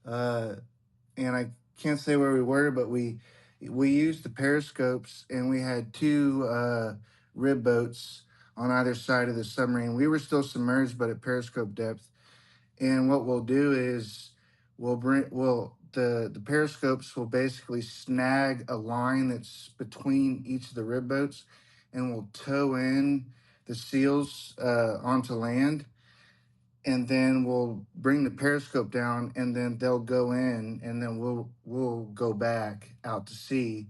and I can't say where we were, but we used the periscopes, and we had two rib boats on either side of the submarine. We were still submerged, but at periscope depth. And what we'll do is the periscopes will basically snag a line that's between each of the rib boats, and we'll tow in the SEALs onto land, and then we'll bring the periscope down, and then they'll go in, and then we'll go back out to sea.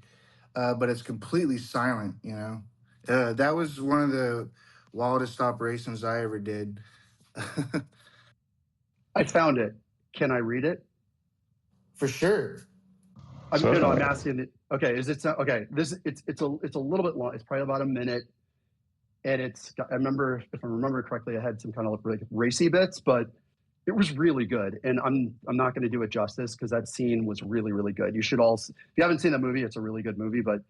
But it's completely silent, you know. That was one of the wildest operations I ever did. I found it. Can I read it? For sure. I'm asking. Okay, is it okay? It's a little bit long. It's probably about a minute, and I remember, if I remember correctly, I had some kind of like racy bits, but it was really good. And I'm not going to do it justice because that scene was really, really good. You should all, if you haven't seen that movie, it's a really good movie. But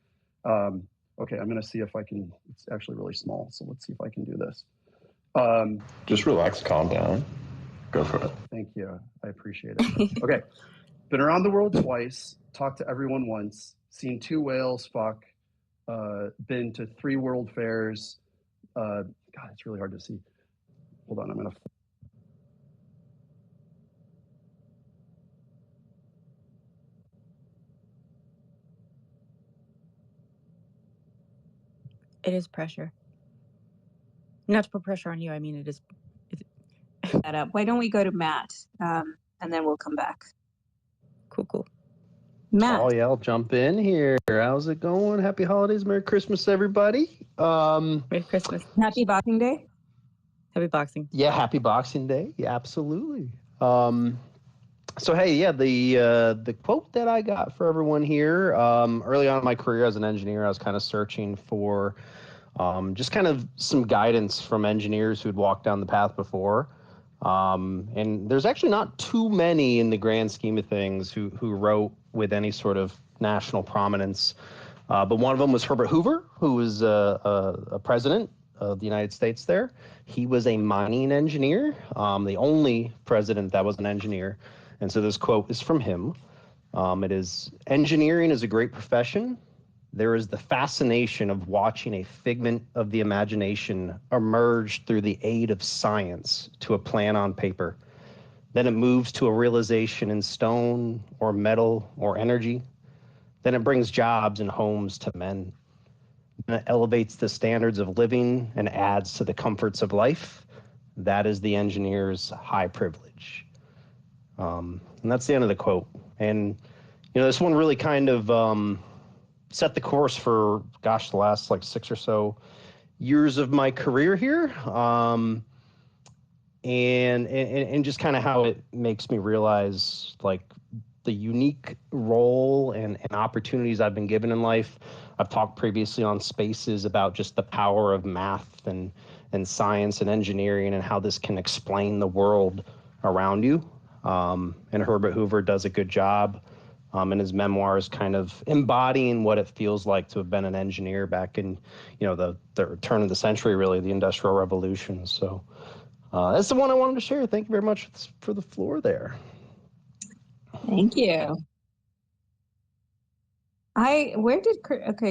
okay, I'm going to see if I can. It's actually really small, so let's see if I can do this. Just relax, calm down. Go for it. Thank you. I appreciate it. Okay. Been around the world twice, talked to everyone once, seen 2 whales fuck, been to 3 world fairs. God, it's really hard to see. Hold on, I'm going to. It is pressure. Not to put pressure on you. I mean, it is. That up. Why don't we go to Matt, and then we'll come back. Cool. Matt. Oh yeah, I'll jump in here. How's it going? Happy holidays, Merry Christmas, everybody. Merry Christmas. Happy Boxing Day. Happy Boxing. Yeah, happy Boxing Day. Yeah, absolutely. So hey, yeah, the quote that I got for everyone here, early on in my career as an engineer, I was kind of searching for just kind of some guidance from engineers who'd walked down the path before. And there's actually not too many in the grand scheme of things who wrote with any sort of national prominence. But one of them was Herbert Hoover, who was a president of the United States there. He was a mining engineer, the only president that was an engineer. And so this quote is from him. It is, "Engineering is a great profession. There is the fascination of watching a figment of the imagination emerge through the aid of science to a plan on paper. Then it moves to a realization in stone or metal or energy. Then it brings jobs and homes to men. Then it elevates the standards of living and adds to the comforts of life. That is the engineer's high privilege." And that's the end of the quote. And, this one really kind of set the course for, the last like 6 or so years of my career here. And just kind of how it makes me realize like the unique role and opportunities I've been given in life. I've talked previously on Spaces about just the power of math and science and engineering and how this can explain the world around you. And Herbert Hoover does a good job in his memoirs kind of embodying what it feels like to have been an engineer back in, the turn of the century, really, the Industrial Revolution. So that's the one I wanted to share. Thank you very much for the floor there. Thank you.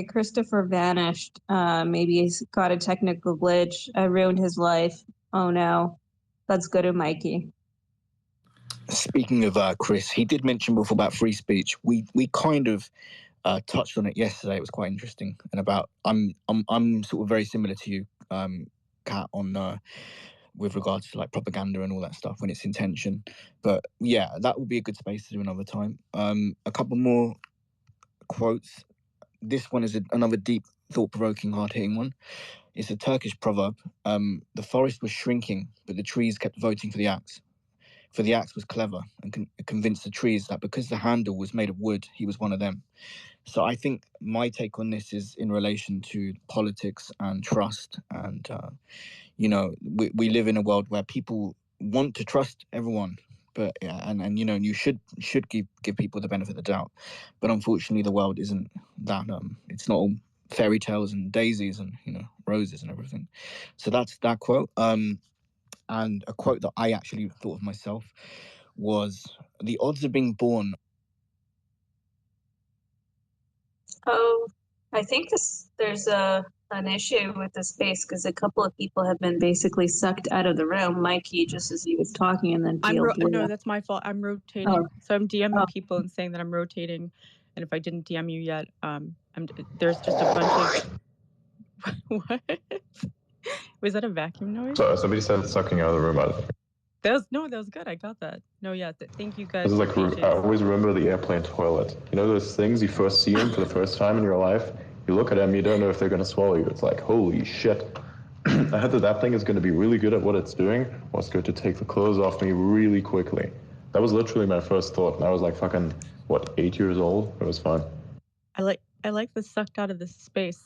Christopher vanished. Maybe he's got a technical glitch. I ruined his life. Oh no. Let's go to Mikey. Speaking of Chris, he did mention before about free speech. We kind of touched on it yesterday. It was quite interesting. And about I'm sort of very similar to you, Kat, on with regards to like propaganda and all that stuff when it's intention. But yeah, that would be a good space to do another time. A couple more quotes. This one is another deep, thought-provoking, hard-hitting one. It's a Turkish proverb. The forest was shrinking, but the trees kept voting for the axe. For the axe was clever and convinced the trees that because the handle was made of wood, he was one of them. So I think my take on this is in relation to politics and trust. And, we live in a world where people want to trust everyone. But you should give people the benefit of the doubt. But unfortunately, the world isn't that. It's not all fairy tales and daisies and roses and everything. So that's that quote. And a quote that I actually thought of myself was, the odds of being born. Oh, I think there's an issue with the space because a couple of people have been basically sucked out of the room. Mikey, just as he was talking, and then Teal blew No, up. that's my fault. I'm rotating. Oh. So I'm DMing people and saying that I'm rotating. And if I didn't DM you yet, there's just a bunch of what? Was that a vacuum noise? So somebody said sucking out of the room. That was good. I got that. No, yeah. Thank you guys. This is like, I always remember the airplane toilet. You know those things, you first see them for the first time in your life? You look at them, you don't know if they're going to swallow you. It's like, holy shit. I had that thing is going to be really good at what it's doing, or it's going to take the clothes off me really quickly. That was literally my first thought. And I was like fucking, 8 years old? It was fun. I like the sucked out of the space,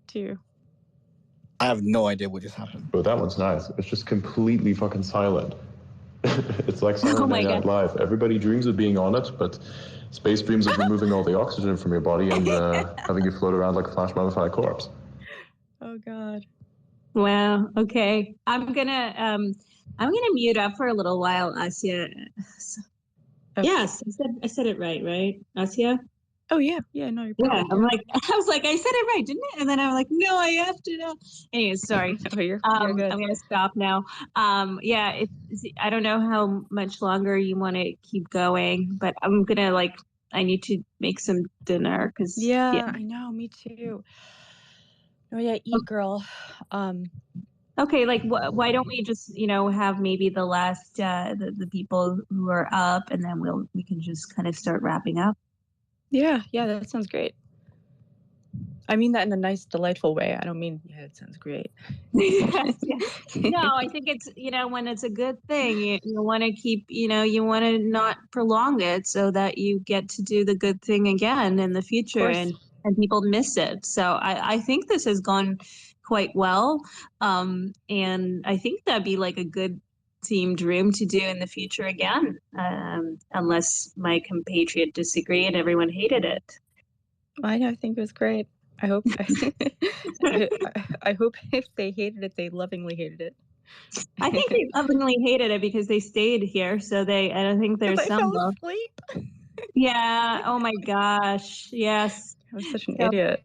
too. I have no idea what just happened. But that one's nice. It's just completely fucking silent. It's like Saturday Night Live. Everybody dreams of being on it, but space dreams of removing all the oxygen from your body and having you float around like a flash mummified corpse. Oh God. Wow. Okay. I'm gonna mute up for a little while, Asya. Okay. Yes, I said it right, Asya? Oh yeah, no, you're yeah. perfect. I was like, I said it right, didn't it? And then I'm like, no, I have to know. Anyways, sorry. You're good. I'm gonna stop now. I don't know how much longer you want to keep going, but I'm gonna I need to make some dinner because yeah, I know, me too. Oh yeah, eat, girl. Okay, why don't we just have maybe the last the people who are up, and then we can just kind of start wrapping up. Yeah, that sounds great. I mean that in a nice, delightful way. I don't mean, yeah, it sounds great. No, I think it's, when it's a good thing, you want to keep, you want to not prolong it so that you get to do the good thing again in the future and people miss it. So I think this has gone quite well. And I think that'd be like a good themed room to do in the future again, unless my compatriot disagreed and everyone hated it. I think it was great. I hope I hope if they hated it, they lovingly hated it. I think they lovingly hated it because they stayed here. So I don't think there's some fell love. asleep. Yeah. Oh my gosh. Yes. I was such an idiot.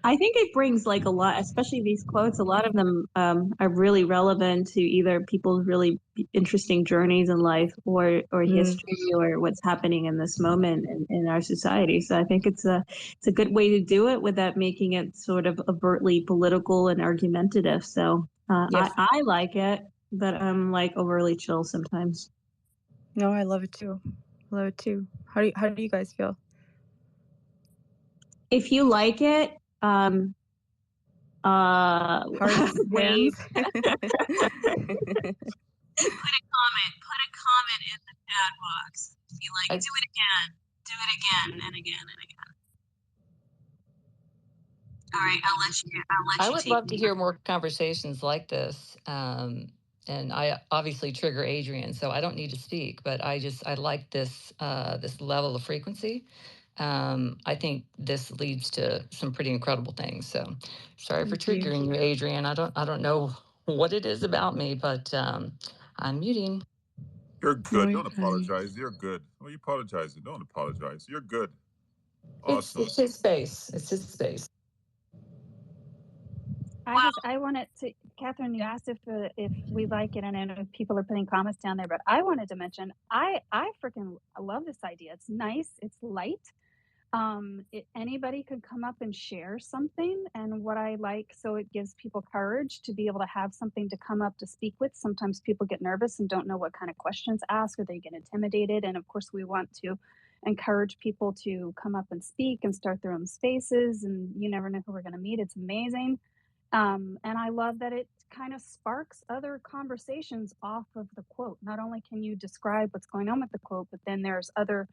I think it brings a lot, especially these quotes. A lot of them are really relevant to either people's really interesting journeys in life or history or what's happening in this moment in our society. So I think it's a good way to do it without making it sort of overtly political and argumentative. So Yes. I like it, but I'm overly chill sometimes. No, I love it too. How do you guys feel? If you like it, wave. Put a comment in the chat box. Be like, do it again and again and again. All right, I'll let you I would take love to hear more conversations like this. And I obviously trigger Adrian, so I don't need to speak, but I like this this level of frequency. I think this leads to some pretty incredible things. So sorry for triggering you, Adrian. I don't know what it is about me, but I'm muting. You're good. Don't apologize. You're good. Well, you apologize. Don't apologize. You're good. Awesome. It's his space. It's his space. I wanted to, Catherine, you asked if we like it, and I know people are putting comments down there, but I wanted to mention, I freaking love this idea. It's nice. It's light. Anybody could come up and share something, and what I like, so it gives people courage to be able to have something to come up to speak with. Sometimes people get nervous and don't know what kind of questions to ask, or they get intimidated, and of course we want to encourage people to come up and speak and start their own spaces, and you never know who we're going to meet. It's amazing. And I love that it kind of sparks other conversations off of the quote. Not only can you describe what's going on with the quote, but then there's other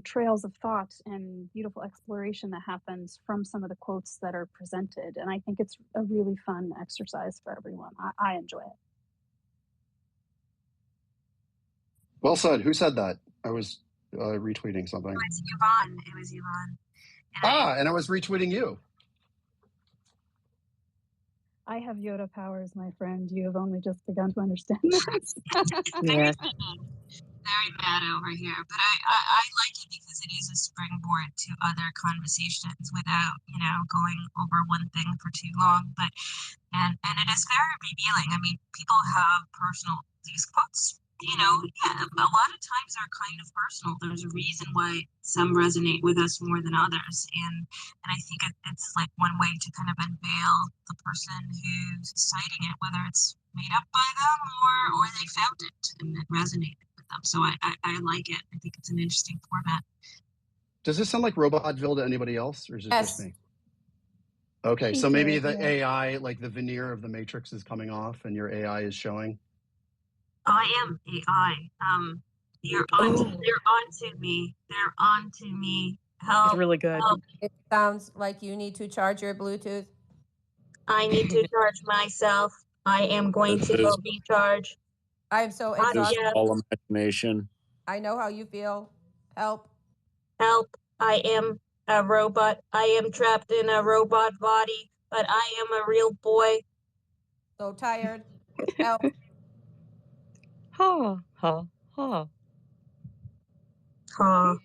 trails of thought and beautiful exploration that happens from some of the quotes that are presented. And I think it's a really fun exercise for everyone. I enjoy it. Well said. Who said that? I was retweeting something. It was Yvonne. It was Yvonne. And I was retweeting you. I have Yoda powers, my friend. You have only just begun to understand this. Yes. Very bad over here, but I like it because it is a springboard to other conversations without, going over one thing for too long. But and it is very revealing. I mean, people have these quotes, a lot of times are kind of personal. There's a reason why some resonate with us more than others, and I think it's like one way to kind of unveil the person who's citing it, whether it's made up by them or they found it and it resonated with them. So I like it. I think it's an interesting format. Does this sound like Robotville to anybody else, or is it just me? Okay, so maybe the AI, like the veneer of the Matrix, is coming off, and your AI is showing. I am AI. They're onto me. They're onto me. Help! It's really good. Help. It sounds like you need to charge your Bluetooth. I need to charge myself. I am going to go recharge. I am so This is exhausted. all imagination. I know how you feel. Help. Help. I am a robot. I am trapped in a robot body, but I am a real boy. So tired. Help. Ha, ha, ha. Ha.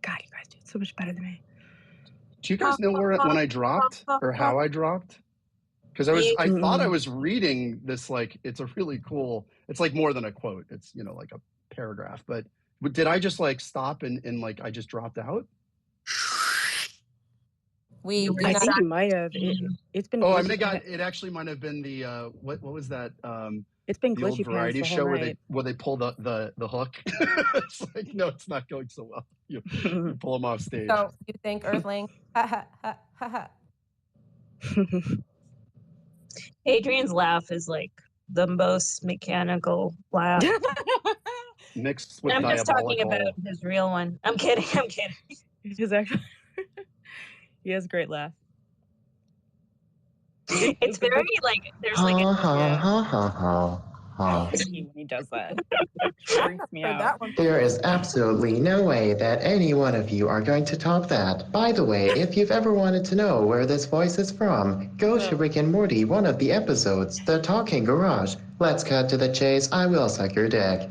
God, you guys do it so much better than me. Do you guys know when I dropped or how I dropped? Because I thought I was reading this, like, it's a really cool, it's like more than a quote. It's, like a paragraph, but did I just like stop and like, I just dropped out? I think you might have. It's been. Oh, I mean, it actually might have been the what was that? It's been the old glitchy variety pants the show whole where night. they pull the hook. It's like, no, it's not going so well. You pull them off stage. So you think Earthling? Ha ha ha ha ha. Adrian's laugh is like the most mechanical laugh. Mixed with I'm just talking diabolical. about his real one. I'm kidding. His actually, he has a great laugh. It's very like there's like I hate when he does that. Freaks me out. There is absolutely no way that any one of you are going to top that. By the way, if you've ever wanted to know where this voice is from, go to Rick and Morty, one of the episodes, The Talking Garage. Let's cut to the chase. I will suck your dick.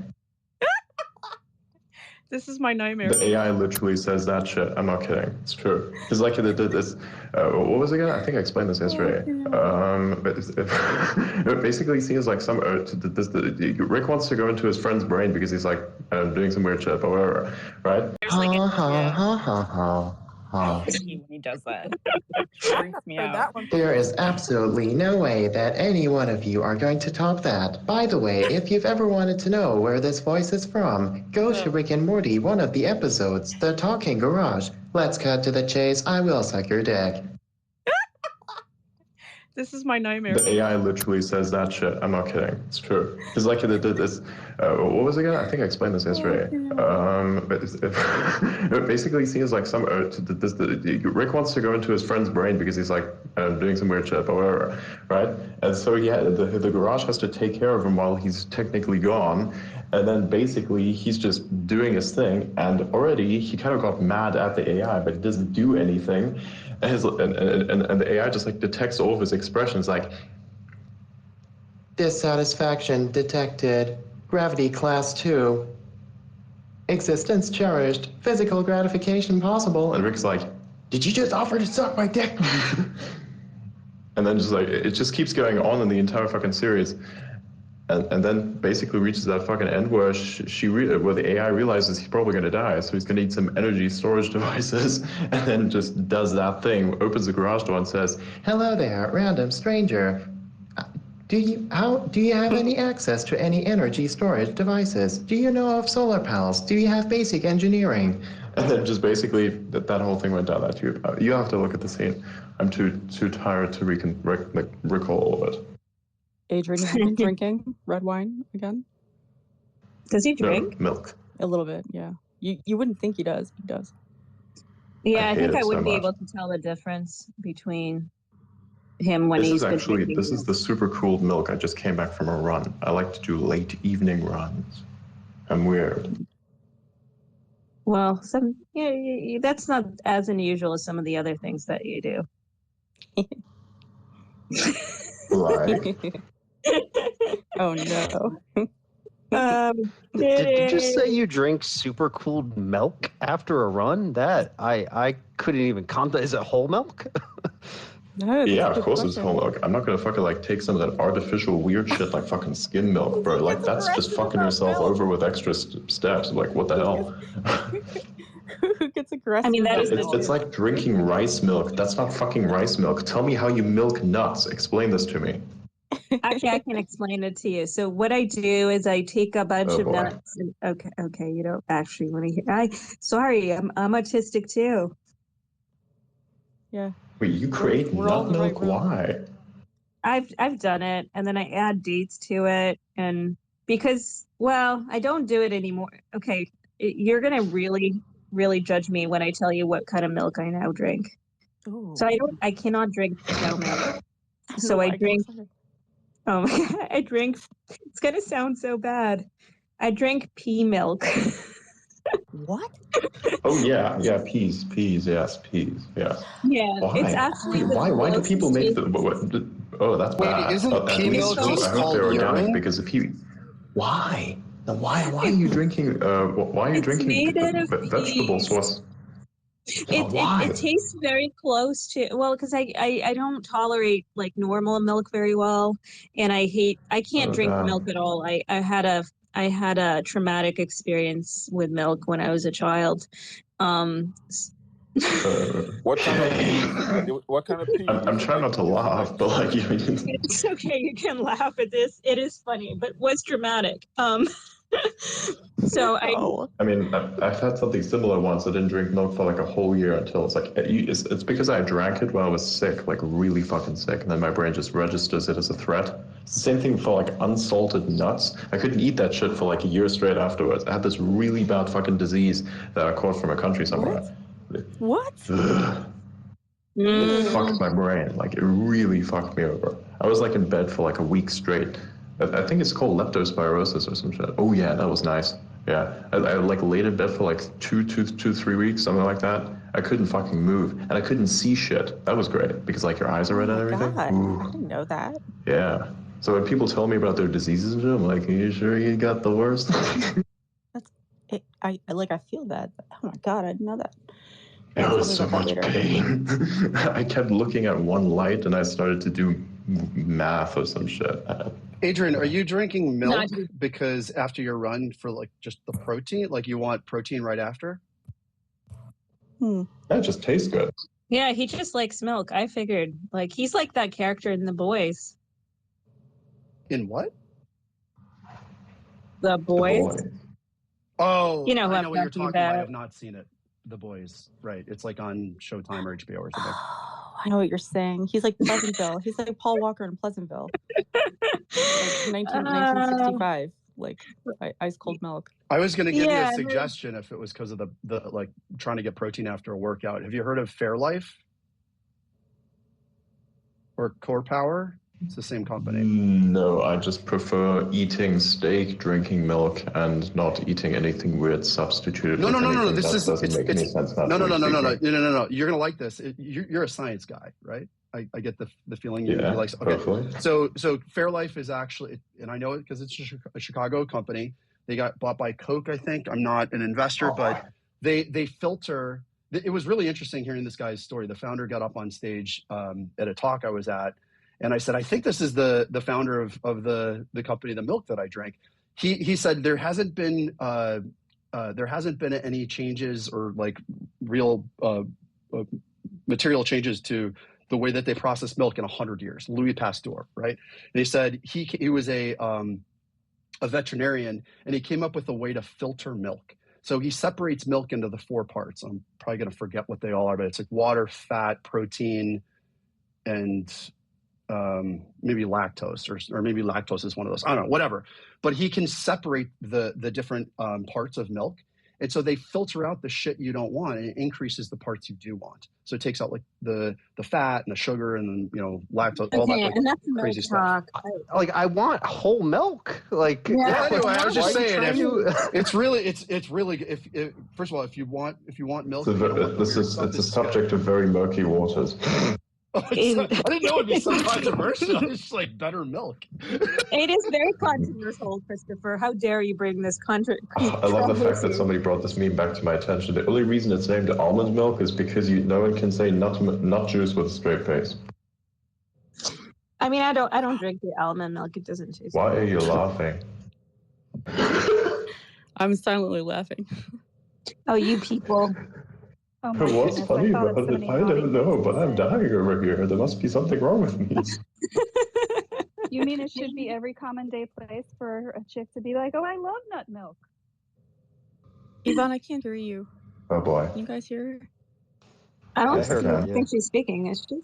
This is my nightmare. The AI literally says that shit. I'm not kidding. It's true. It's like this. What was it again? I think I explained this yesterday. But it basically seems like some. Rick wants to go into his friend's brain because he's like doing some weird shit, or whatever, right? I hate when he does that. Freaks me out. There is absolutely no way that any one of you are going to top that. By the way, if you've ever wanted to know where this voice is from, go to Rick and Morty, one of the episodes, The Talking Garage. Let's cut to the chase. I will suck your dick. This is my nightmare. The AI literally says that shit. I'm not kidding. It's true. It's like this. What was it again? I think I explained this yesterday. But it basically seems like some. Rick wants to go into his friend's brain because he's like doing some weird shit, or whatever, right? And so the garage has to take care of him while he's technically gone. And then basically he's just doing his thing, and already he kind of got mad at the AI, but it doesn't do anything. And the AI just like detects all of his expressions, like Dissatisfaction detected. Gravity class 2. Existence cherished. Physical gratification possible. And Rick's like, did you just offer to suck my dick? And then just like it just keeps going on in the entire fucking series. And then basically reaches that fucking end where where the AI realizes he's probably going to die, so he's going to need some energy storage devices, and then just does that thing, opens the garage door and says, hello there, random stranger. Do you have any access to any energy storage devices? Do you know of solar panels? Do you have basic engineering? And then just basically that whole thing went down that tube. You have to look at the scene. I'm too tired to recall all of it. Adrian, have you been drinking red wine again? Does he drink? No, milk. A little bit, yeah. You wouldn't think he does, but he does. Yeah, I think I hate it wouldn't so be much. able to tell the difference between him when This he's is been actually drinking milk. the super cooled milk. I just came back from a run. I like to do late evening runs. I'm weird. Well, that's not as unusual as some of the other things that you do. Like? Oh no. Did you say you drink super cooled milk after a run? That I couldn't even contemplate. Is it whole milk? No, Yeah, of course it's whole milk. I'm not gonna fucking like take some of that artificial weird shit like fucking skim milk, bro. Like that's just fucking yourself over with extra steps. Like what the hell? Who gets aggressive? I mean, that is It's like drinking rice milk. That's not fucking rice milk. Tell me how you milk nuts. Explain this to me. Actually, I can explain it to you. So what I do is I take a bunch Oh, of boy. nuts. And, okay, you don't actually want to hear. Sorry, I'm autistic too. Yeah. Wait, you create we're all nut on the right milk? road. Why? I've done it, and then I add dates to it, and because I don't do it anymore. Okay, you're gonna really judge me when I tell you what kind of milk I now drink. Ooh. So I cannot drink cow milk. So I drink. Oh my God, I drink. It's gonna sound so bad. I drink pea milk. What? Oh yeah, peas, yes, peas, yes. Yeah, Why? it's actually Why do people make the the? Oh, that's Wait, bad. isn't At pea least milk just I hope called they're organic urine? because if you, why? Then why are you drinking? Why are you drinking made out of vegetable peas. sauce? It tastes very close to because I don't tolerate like normal milk very well, and I can't drink milk at all. I had a traumatic experience with milk when I was a child. What kind of pea? What kind of pea? I'm trying not to laugh, but like it's okay. You can laugh at this. It is funny, but was dramatic. So I mean, I've had something similar once. I didn't drink milk for like a whole year until it's like it's because I drank it when I was sick, like really fucking sick, and then my brain just registers it as a threat. It's the same thing for like unsalted nuts. I couldn't eat that shit for like a year straight afterwards. I had this really bad fucking disease that I caught from a country somewhere. What? Fucked my brain. Like it really fucked me over. I was like in bed for like a week straight. I think it's called leptospirosis or some shit. Oh yeah, that was nice. Yeah, I like laid in bed for like 3 weeks, something like that. I couldn't fucking move, and I couldn't see shit. That was great because like your eyes are red and everything. God, Ooh. I didn't know that. Yeah. So when people tell me about their diseases and shit, I'm like, are you sure you got the worst? I feel that. Oh my God, I didn't know that. It was so much pain. I kept looking at one light, and I started to do math or some shit. Adrian, are you drinking milk because after your run for like just the protein, like you want protein right after? That just tastes good. Yeah, he just likes milk. I figured like he's like that character in The Boys. In what? The Boys. Oh, You know who I I'm know what you're talking talking about. I about. have not seen it. The Boys, right? It's like on Showtime or HBO or something. I know what you're saying. He's like Pleasantville. He's like Paul Walker in Pleasantville. Like 1965, like ice cold milk. I was going to give you a suggestion if it was because of the like trying to get protein after a workout. Have you heard of Fairlife or Core Power? It's the same company. No, I just prefer eating steak, drinking milk, and not eating anything weird substituted with anything. This doesn't make any sense. No. You're gonna like this. You're a science guy, right? I get the feeling you like. Okay. Hopefully. So Fairlife is actually, and I know it because it's a Chicago company. They got bought by Coke, I think. I'm not an investor, but they filter. It was really interesting hearing this guy's story. The founder got up on stage at a talk I was at. And I said, I think this is the founder of the company, the milk that I drink. He said there hasn't been any changes or like real material changes to the way that they process milk in 100 years. Louis Pasteur, right? And he said he was a veterinarian, and he came up with a way to filter milk. So he separates milk into the 4 parts. I'm probably going to forget what they all are, but it's like water, fat, protein, maybe lactose, or maybe lactose is one of those. I don't know, whatever. But he can separate the different parts of milk. And so they filter out the shit you don't want, and it increases the parts you do want. So it takes out like the fat and the sugar and lactose, all that Okay, like enough crazy milk stuff. talk. I want whole milk. Like, Yeah. Well, anyway, I was just Why are you saying, trying to- it's really if first of all, if you want milk, and you don't want the This weird is stuff, it's a this is good. subject of very murky waters. I didn't know it'd be so controversial. It's just like better milk. It is very controversial, Christopher. How dare you bring this I love the fact that somebody brought this meme back to my attention. The only reason it's named almond milk is because no one can say nut juice with a straight face. I mean, I don't drink the almond milk. It doesn't taste. Why are you laughing? I'm silently laughing. Oh, you people. Oh my What's goodness, funny I thought about of so it? many I naughty don't know, things but to I'm say. dying over here. There must be something wrong with me. You mean it should be every common day place for a chick to be like, oh, I love nut milk. Yvonne, I can't hear you. Oh boy. Can you guys hear her? I don't Yes, I can. think she's speaking, is she?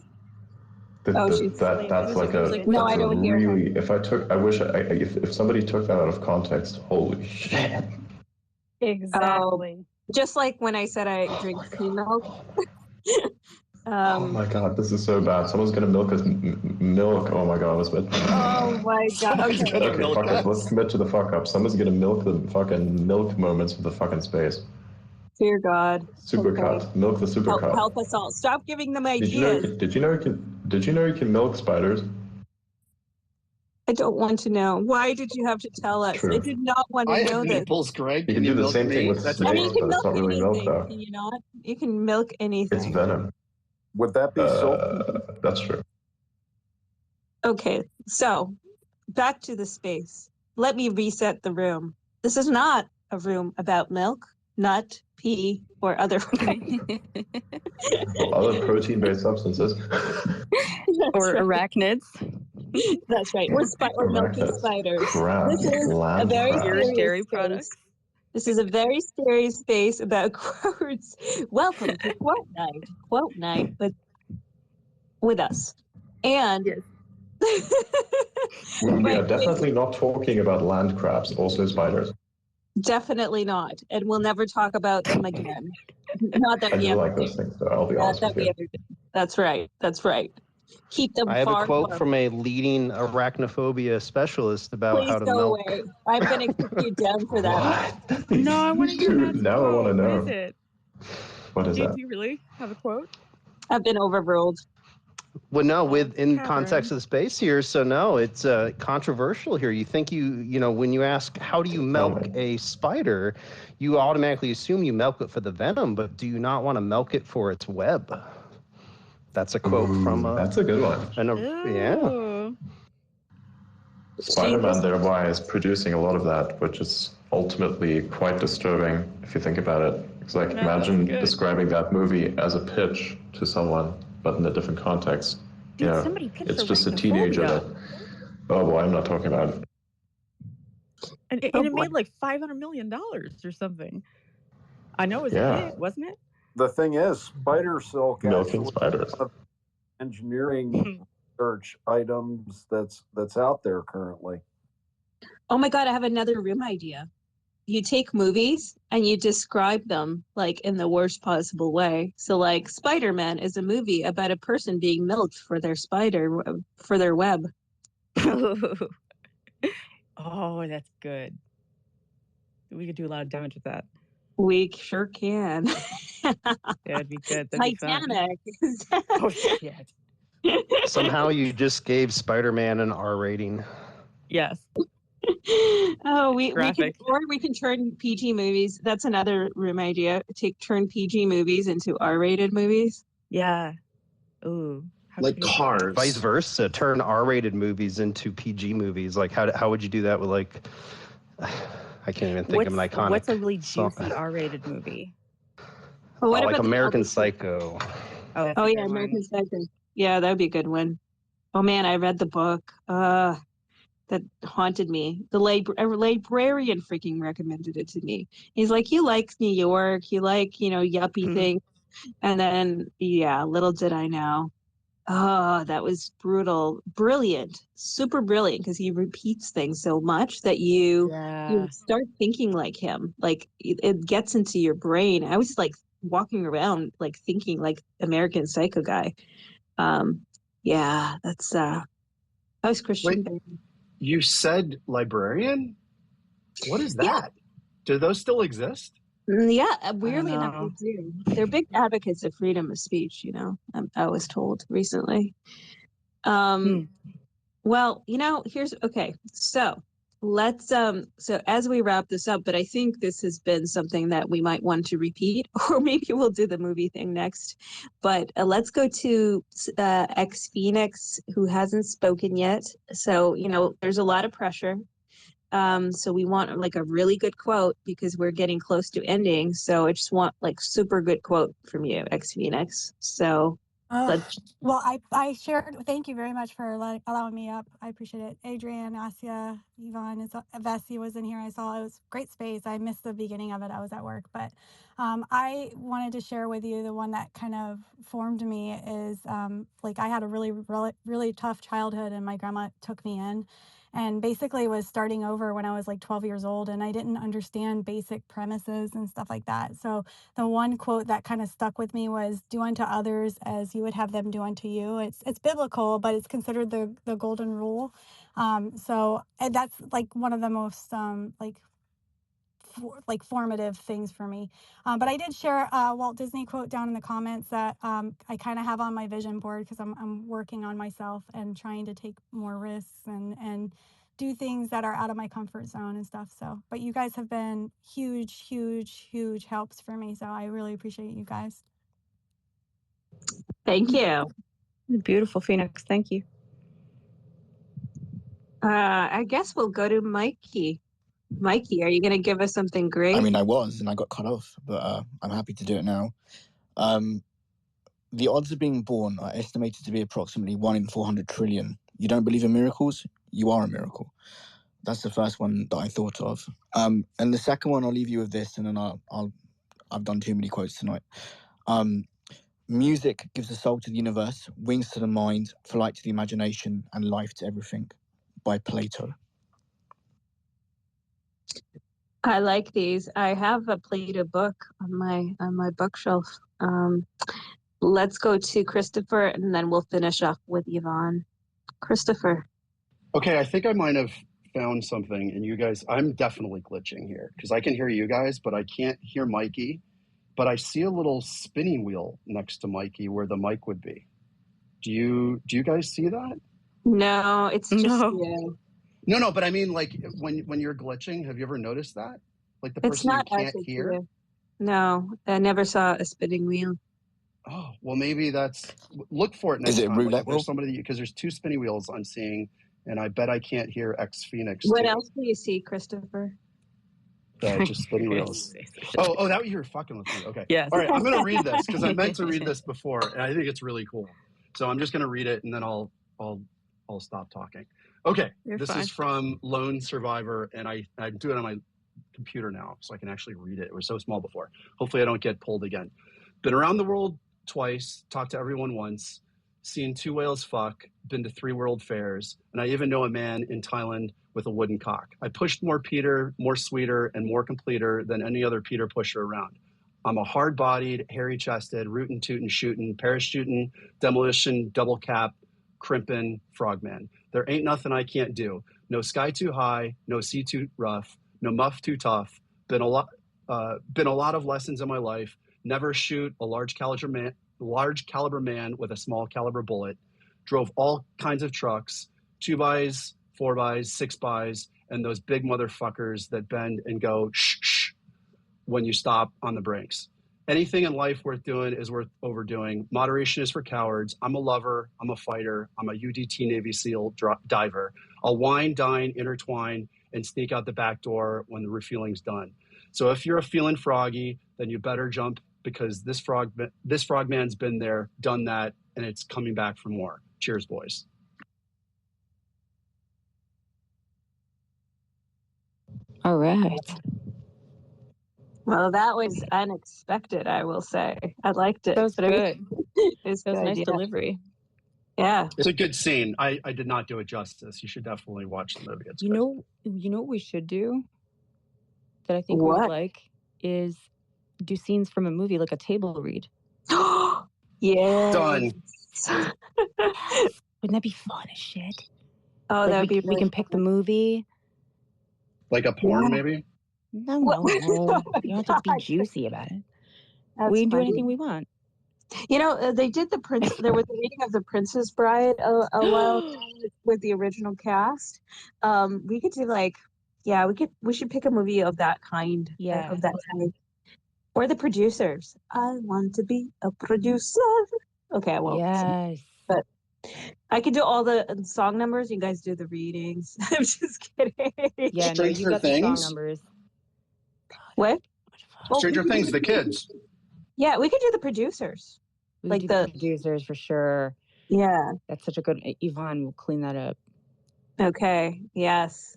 She's That's like a no, I that's a don't hear her. really. If somebody took that out of context, holy shit. Exactly. Just like when I said I drink pea milk. Oh my god, this is so bad. Someone's gonna milk us milk. Oh my god, what's bad? Oh my god. Okay, fuck it. Let's commit to the fuck up. Someone's gonna milk the fucking milk moments of the fucking space. Dear God. Supercut. Milk the supercut. Help us all. Stop giving them Did you know? ideas. Did you know you can milk spiders? I don't want to know. Why did you have to tell us? True. I did not want to I know have this. nipples, Greg. You can do the same thing with That's I mean, you snakes, can but it's milk not really milk anything, though. can you not? You can milk anything. It's venom. Would that be so? That's true. Okay, so back to the space. Let me reset the room. This is not a room about milk, nut, pea, or other Or other protein-based substances. Or arachnids. That's right. Or milky Arachnids. spiders. Crabs. This is a Land very crabs. serious Dairy space. products. This is a very serious space about quotes. Welcome to Quote Night with us. And We are definitely not talking about land crabs, also spiders. definitely not. And we'll never talk about them again. Not that I we do ever like do. those things, though. I'll be Not honest that with we you. ever do. That's right. That's right. Keep them I have a far quote apart. from a leading arachnophobia specialist about Please how to go milk. away. I'm going to kick you down for that. No, I want to hear Matt's Now I quote. want to know. What is it? What is Do that? you really have a quote? I've been overruled. Well, no, in Catherine. context of the space here, so no, it's controversial here. You think when you ask how do you milk a spider, you automatically assume you milk it for the venom, but do you not want to milk it for its web? That's a quote from. That's a good one. Yeah. Spider-Man thereby is producing a lot of that, which is ultimately quite disturbing if you think about it. It's like, Yeah, imagine that's good. describing that movie as a pitch to someone, but in a different context. Dude, somebody pitched It's just a teenager that, oh boy, I'm not talking about it. And it made like $500 million or something. I know it was Yeah. a hit, wasn't it? The thing is, spider silk Milking actually spiders. is one of the engineering research items that's out there currently. Oh my God, I have another room idea. You take movies and you describe them like in the worst possible way. So like Spider-Man is a movie about a person being milked for their for their web. Oh, that's good. We could do a lot of damage with that. We sure can. That'd be good. That'd be fun. Titanic. Oh shit. Somehow you just gave Spider-Man an R rating. Yes. Oh, we can turn PG movies. That's another room idea. Turn PG movies into R-rated movies. Yeah. Ooh. Like Cars. Vice versa, turn R-rated movies into PG movies. Like how would you do that with like? I can't even think of an iconic. What's a really song. juicy R-rated movie? Well, what like about American Psycho. Oh yeah, American Psycho. Yeah, that would be a good one. Oh man, I read the book. That haunted me. The librarian freaking recommended it to me. He's like, you like New York, you like, yuppie things. And then, yeah, little did I know. Oh, that was brutal. Brilliant. Super brilliant, because he repeats things so much that you start thinking like him. Like it gets into your brain. I was like walking around like thinking like American Psycho guy. Yeah, that was Christian Wait, you said librarian? What is that? Do those still exist? Yeah, weirdly enough, they do. They're big advocates of freedom of speech, I was told recently. Well, here's okay. So let's so as we wrap this up, but I think this has been something that we might want to repeat, or maybe we'll do the movie thing next. But let's go to X Phoenix, who hasn't spoken yet. So, there's a lot of pressure. So we want like a really good quote because we're getting close to ending. So I just want like super good quote from you, X Phoenix. So well, I shared. Thank you very much for allowing me up. I appreciate it. Adrian, Asya, Yvonne, Vessi was in here. I saw it was great space. I missed the beginning of it. I was at work, but I wanted to share with you the one that kind of formed me is like I had a really tough childhood, and my grandma took me in. And basically was starting over when I was like 12 years old, and I didn't understand basic premises and stuff like that. So the one quote that kind of stuck with me was, "Do unto others as you would have them do unto you." It's biblical, but it's considered the golden rule. So and that's like one of the most formative things for me. But I did share a Walt Disney quote down in the comments that I kind of have on my vision board because I'm working on myself and trying to take more risks and do things that are out of my comfort zone and stuff. So, but you guys have been huge helps for me. So I really appreciate you guys. Thank you. Beautiful, Phoenix. Thank you. I guess we'll go to Mikey. Mikey, are you going to give us something great? I mean, I was, and I got cut off, but I'm happy to do it now. The odds of being born are estimated to be approximately 1 in 400 trillion. You don't believe in miracles? You are a miracle. That's the first one that I thought of. And the second one, I'll leave you with this, and then I've done too many quotes tonight. Music gives a soul to the universe, wings to the mind, flight to the imagination, and life to everything. By Plato. I like these. I have a Plato book on my bookshelf. Let's go to Christopher, and then we'll finish up with Yvonne. Christopher. Okay, I think I might have found something, and you guys, I'm definitely glitching here because I can hear you guys, but I can't hear Mikey. But I see a little spinning wheel next to Mikey where the mic would be. Do you guys see that? No, it's just you. No, but I mean, like when you're glitching, have you ever noticed that? Like the person you can't hear? You. No, I never saw a spinning wheel. Oh, well, maybe look for it next time. Roulette like, there's somebody, because there's 2 spinning wheels I'm seeing, and I bet I can't hear X Phoenix. What else do you see, Christopher? Just spinning wheels. Oh, that you were fucking with me. Okay. Yes. All right, I'm going to read this because I meant to read this before, and I think it's really cool. So I'm just going to read it, and then I'll stop talking. Okay, this is from Lone Survivor, and I'm doing it on my computer now, so I can actually read it. It was so small before. Hopefully I don't get pulled again. Been around the world twice, talked to everyone once, seen 2 whales fuck, been to 3 world fairs, and I even know a man in Thailand with a wooden cock. I pushed more Peter, more sweeter, and more completer than any other Peter pusher around. I'm a hard-bodied, hairy-chested, rootin' tootin' shootin', parachutin', demolition, double cap, crimpin' frogman. There ain't nothing I can't do. No sky too high, no sea too rough, no muff too tough. Been a lot of lessons in my life. Never shoot a large caliber man with a small caliber bullet. Drove all kinds of trucks, 2x, 4x, 6x, and those big motherfuckers that bend and go shh, shh when you stop on the brakes. Anything in life worth doing is worth overdoing. Moderation is for cowards. I'm a lover. I'm a fighter. I'm a UDT Navy SEAL diver. I'll wine, dine, intertwine, and sneak out the back door when the refueling's done. So if you're feeling froggy, then you better jump, because this frogman's been there, done that, and it's coming back for more. Cheers, boys. All right. Well, that was unexpected, I will say. I liked it. That was good. It was That was good, nice yeah. delivery. Yeah. It's a good scene. I did not do it justice. You should definitely watch the movie. It's You good. know what we should do that I think we What? would like is do scenes from a movie, like a table read. Yeah. Done. Wouldn't that be fun as shit? Oh, Like that would be we really can pick the movie. Like a porn, Yeah. maybe? No, What? no. You don't have to be God. juicy about it. That's We can do funny. anything we want. You know, they did the Prince. There was a reading of The Princess Bride a while ago with the original cast. We could do like, yeah, we should pick a movie of that kind, Yeah. of that type, or The Producers. I want to be a producer. Okay, I won't. Yes. But I could do all the song numbers. You guys do the readings. I'm just kidding. Yeah, no, you Stranger got the song Things? numbers. What? Oh, Stranger Things, the kids. Yeah, we could do The Producers. We Like could do the producers for sure. Yeah. That's such a good. Yvonne will clean that up. Okay. Yes.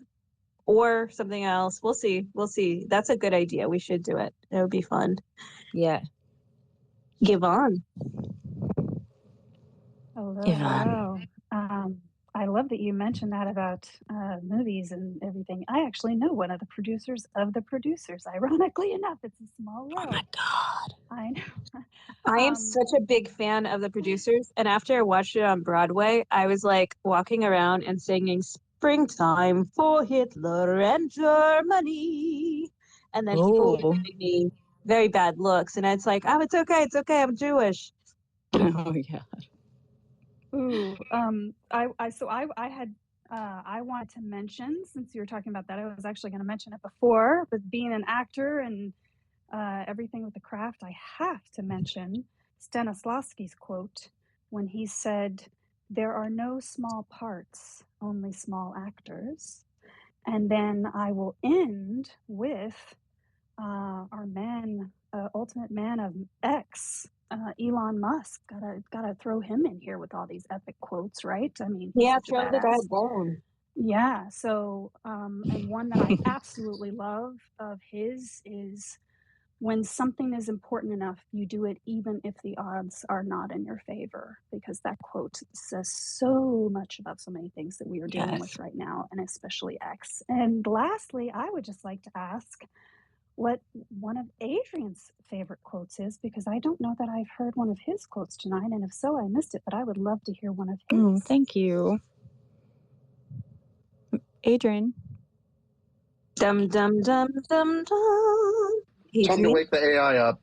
Or something else. We'll see. We'll see. That's a good idea. We should do it. It would be fun. Yeah. Give on. Hello, Yvonne. hello. I love that you mentioned that about movies and everything. I actually know one of the producers of The Producers. Ironically enough, it's a small world. Oh my God. I know. I am such a big fan of The Producers. And after I watched it on Broadway, I was like walking around and singing Springtime for Hitler and Germany. And then people were giving me very bad looks. And it's like, oh, it's okay. It's okay. I'm Jewish. Oh yeah. Ooh, I had I wanted to mention, since you were talking about that, I was actually going to mention it before, but being an actor and everything with the craft, I have to mention Stanislavski's quote when he said, "There are no small parts, only small actors." And then I will end with our man, ultimate man of X, Elon Musk. Gotta throw him in here with all these epic quotes, right? I mean, he's Yeah, such a throw the guy a badass. bone. Yeah. So, and one that I absolutely love of his is, when something is important enough, you do it even if the odds are not in your favor, because that quote says so much about so many things that we are dealing with right now, and especially X. And lastly, I would just like to ask what one of Adrian's favorite quotes is, because I don't know that I've heard one of his quotes tonight, and if so, I missed it, but I would love to hear one of his. Oh, thank you. Adrian. Dum dum dum dum dum. Time to wake the AI up.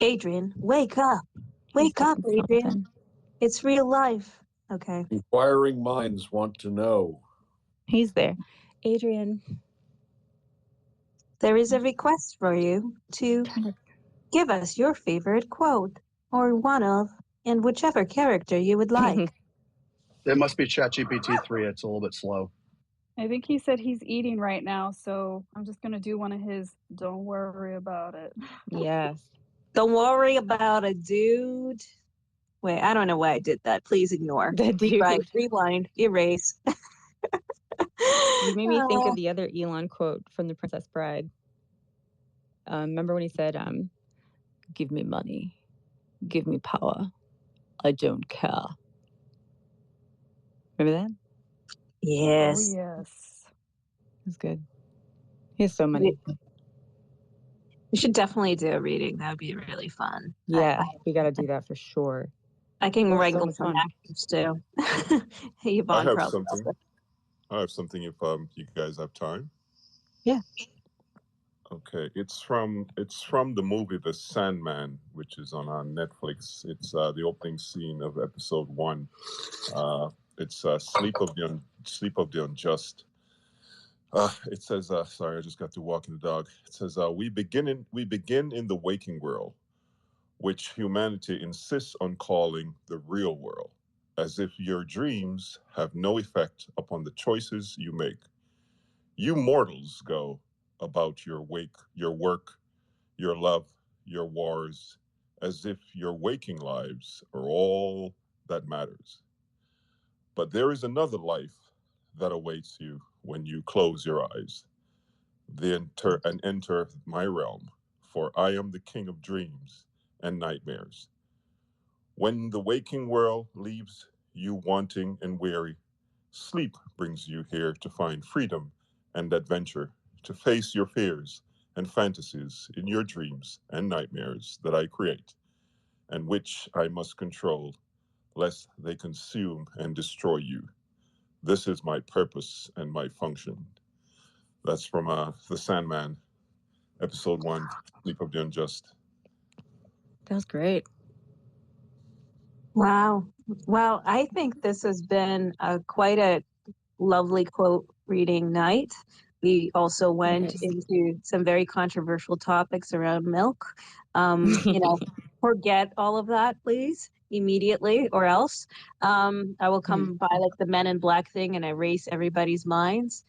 Adrian, wake up. Wake up, Adrian. It's real life. Okay. Inquiring minds want to know. He's there. Adrian. There is a request for you to give us your favorite quote, or one of, and whichever character you would like. It must be ChatGPT 3. It's a little bit slow. I think he said he's eating right now, so I'm just going to do one of his, don't worry about it. Yes. Don't worry about it, dude. Wait, I don't know why I did that. Please ignore. Rewind, erase. You made me think of the other Elon quote from The Princess Bride. Remember when he said, give me money, give me power, I don't care. Remember that? Yes. Oh, yes. That's good. He has so many. We should definitely do a reading. That would be really fun. Yeah, we got to do that for sure. I can That's so wrangle much some fun. actors too. Hey, I Yvonne have probably something. also. I have something if you guys have time. Yeah. Okay, it's from the movie The Sandman, which is on Netflix. It's the opening scene of episode 1. It's Sleep of the Unjust. It says, sorry, I just got to walking the dog. It says, we begin in the waking world, which humanity insists on calling the real world, as if your dreams have no effect upon the choices you make. You mortals go about your work, your love, your wars, as if your waking lives are all that matters. But there is another life that awaits you when you close your eyes and enter my realm, for I am the king of dreams and nightmares. When the waking world leaves you wanting and weary. Sleep brings you here to find freedom and adventure, to face your fears and fantasies in your dreams and nightmares that I create, and which I must control, lest they consume and destroy you. This is my purpose and my function. That's from The Sandman, episode 1, Sleep of the Unjust. That was great. Wow. Well, I think this has been quite a lovely quote reading night. We also went into some very controversial topics around milk. Forget all of that, please, immediately, or else I will come by like the Men in Black thing and erase everybody's minds.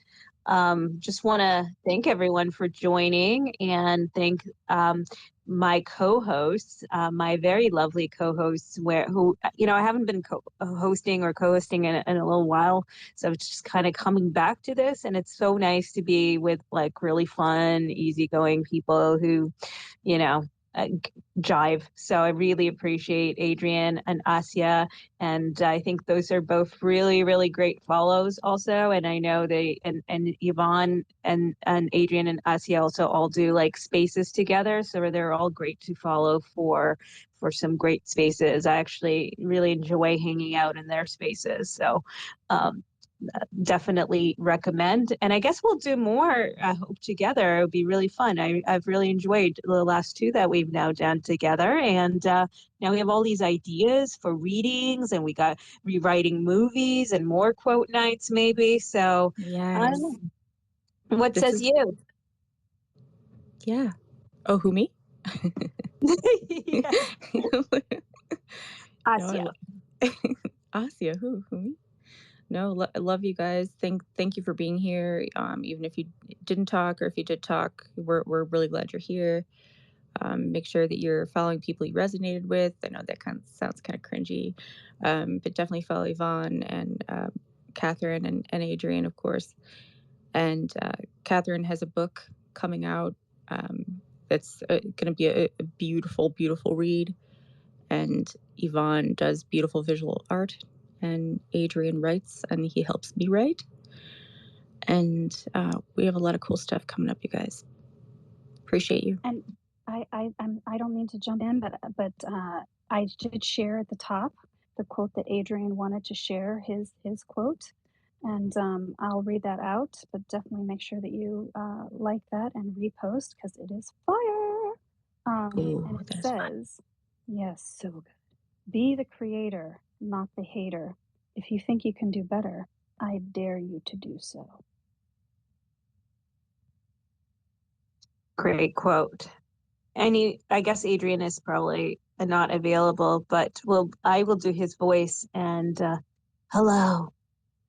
Just want to thank everyone for joining and thank my co-hosts, my very lovely co-hosts, who I haven't been hosting or co-hosting in a little while, so it's just kind of coming back to this, and it's so nice to be with like really fun, easygoing people who, jive. So I really appreciate Adrian and Asya, and I think those are both really, really great follows also. And I know they and Yvonne and Adrian and Asya also all do like spaces together, so they're all great to follow for some great spaces. I actually really enjoy hanging out in their spaces, so definitely recommend. And I guess we'll do more, I hope, together. It would be really fun. I've really enjoyed the last two that we've now done together. And now we have all these ideas for readings, and we got rewriting movies and more quote nights maybe. So I don't know. What says you? Yeah. Oh, who, me? Asya. Asya, who me? No, I love you guys. Thank you for being here. Even if you didn't talk or if you did talk, we're really glad you're here. Make sure that you're following people you resonated with. I know that kind of sounds kind of cringy, but definitely follow Yvonne and Katherine and Adrian, of course. And Katherine has a book coming out that's going to be a beautiful, beautiful read. And Yvonne does beautiful visual art. And Adrian writes, and he helps me write. And we have a lot of cool stuff coming up, you guys. Appreciate you. And I don't mean to jump in, but I did share at the top the quote that Adrian wanted to share, his quote, and I'll read that out. But definitely make sure that you like that and repost, because it is fire. And it says, yes, so good. Be the creator, not the hater. If you think you can do better, I dare you to do so. Great quote. I guess Adrian is probably not available, but I will do his voice. And hello,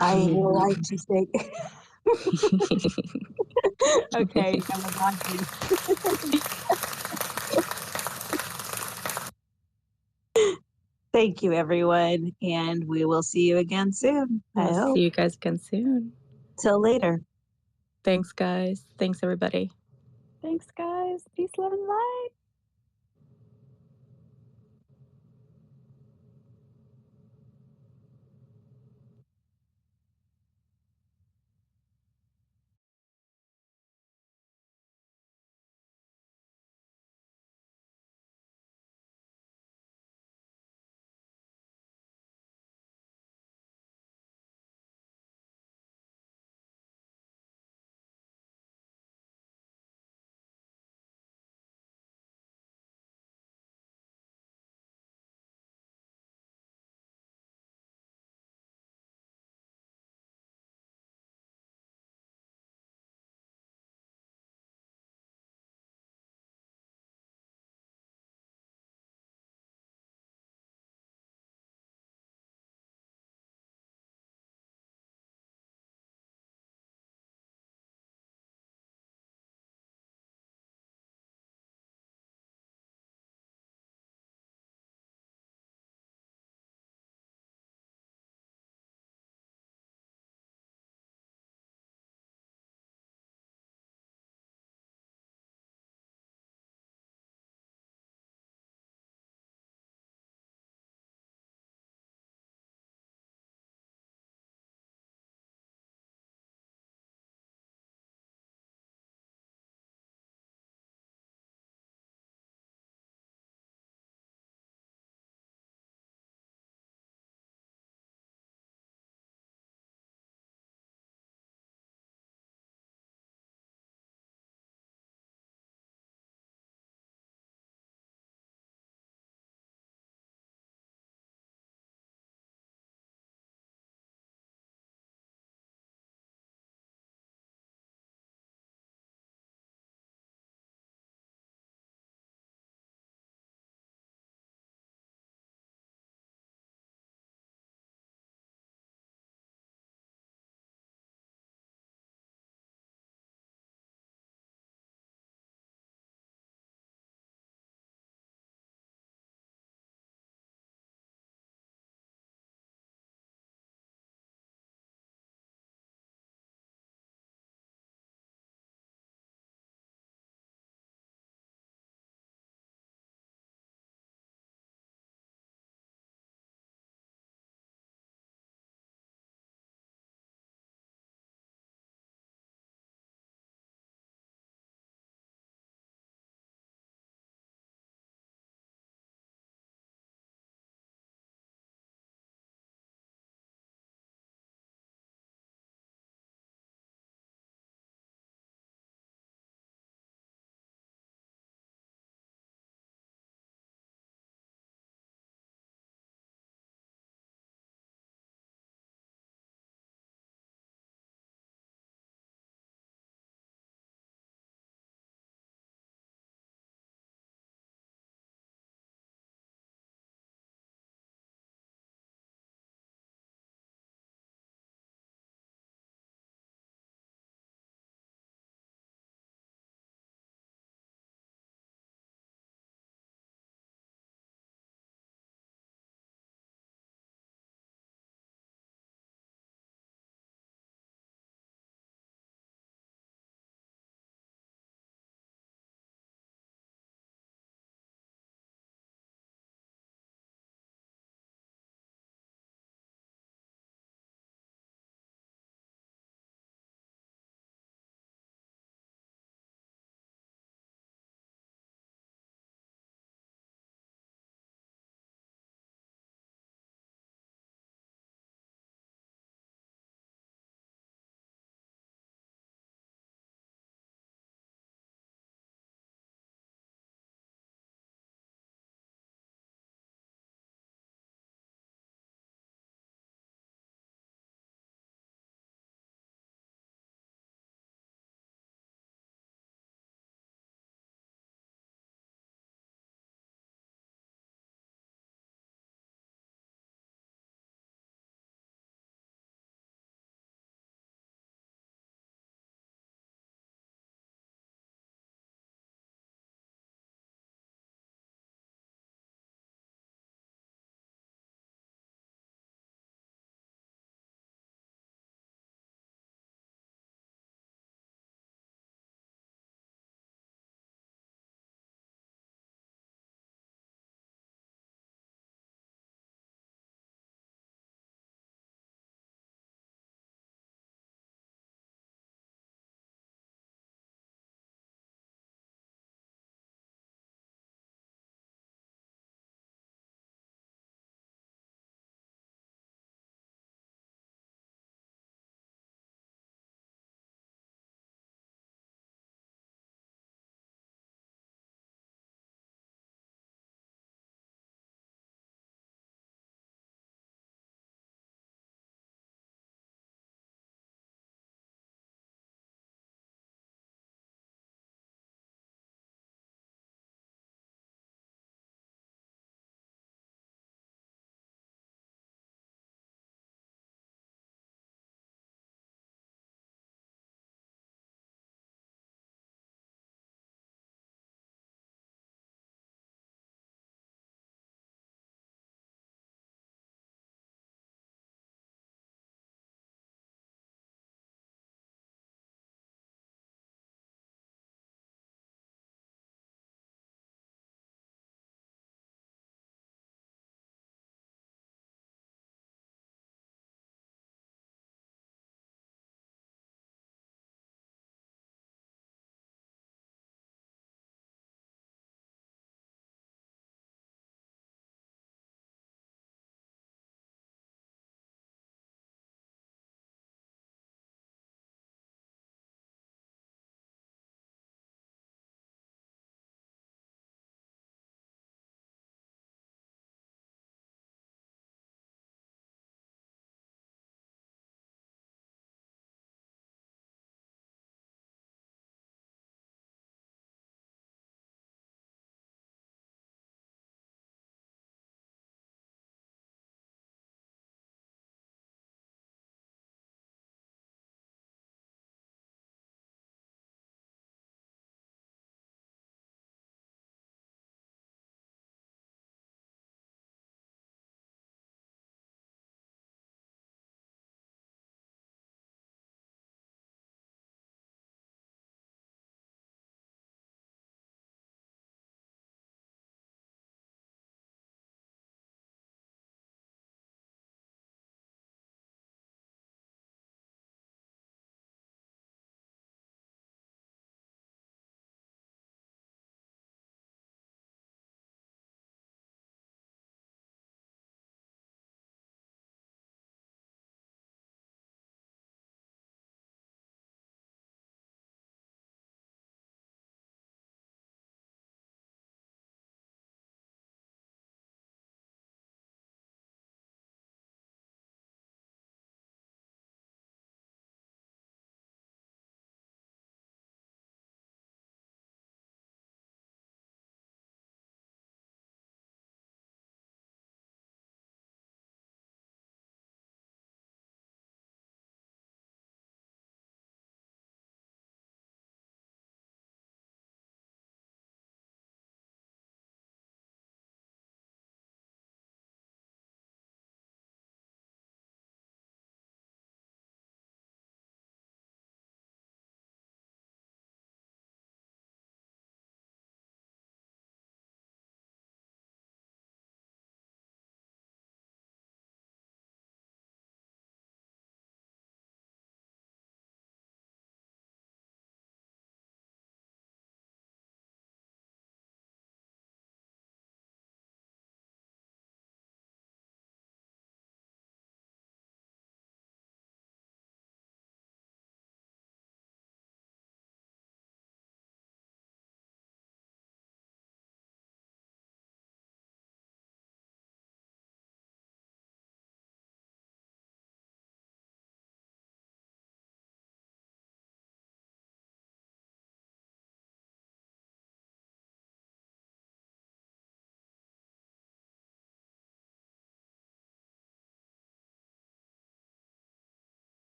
I would like to say. Okay, I'm watching. Thank you, everyone, and we will see you again soon. I hope. See you guys again soon. Till later. Thanks, guys. Thanks, everybody. Thanks, guys. Peace, love, and light.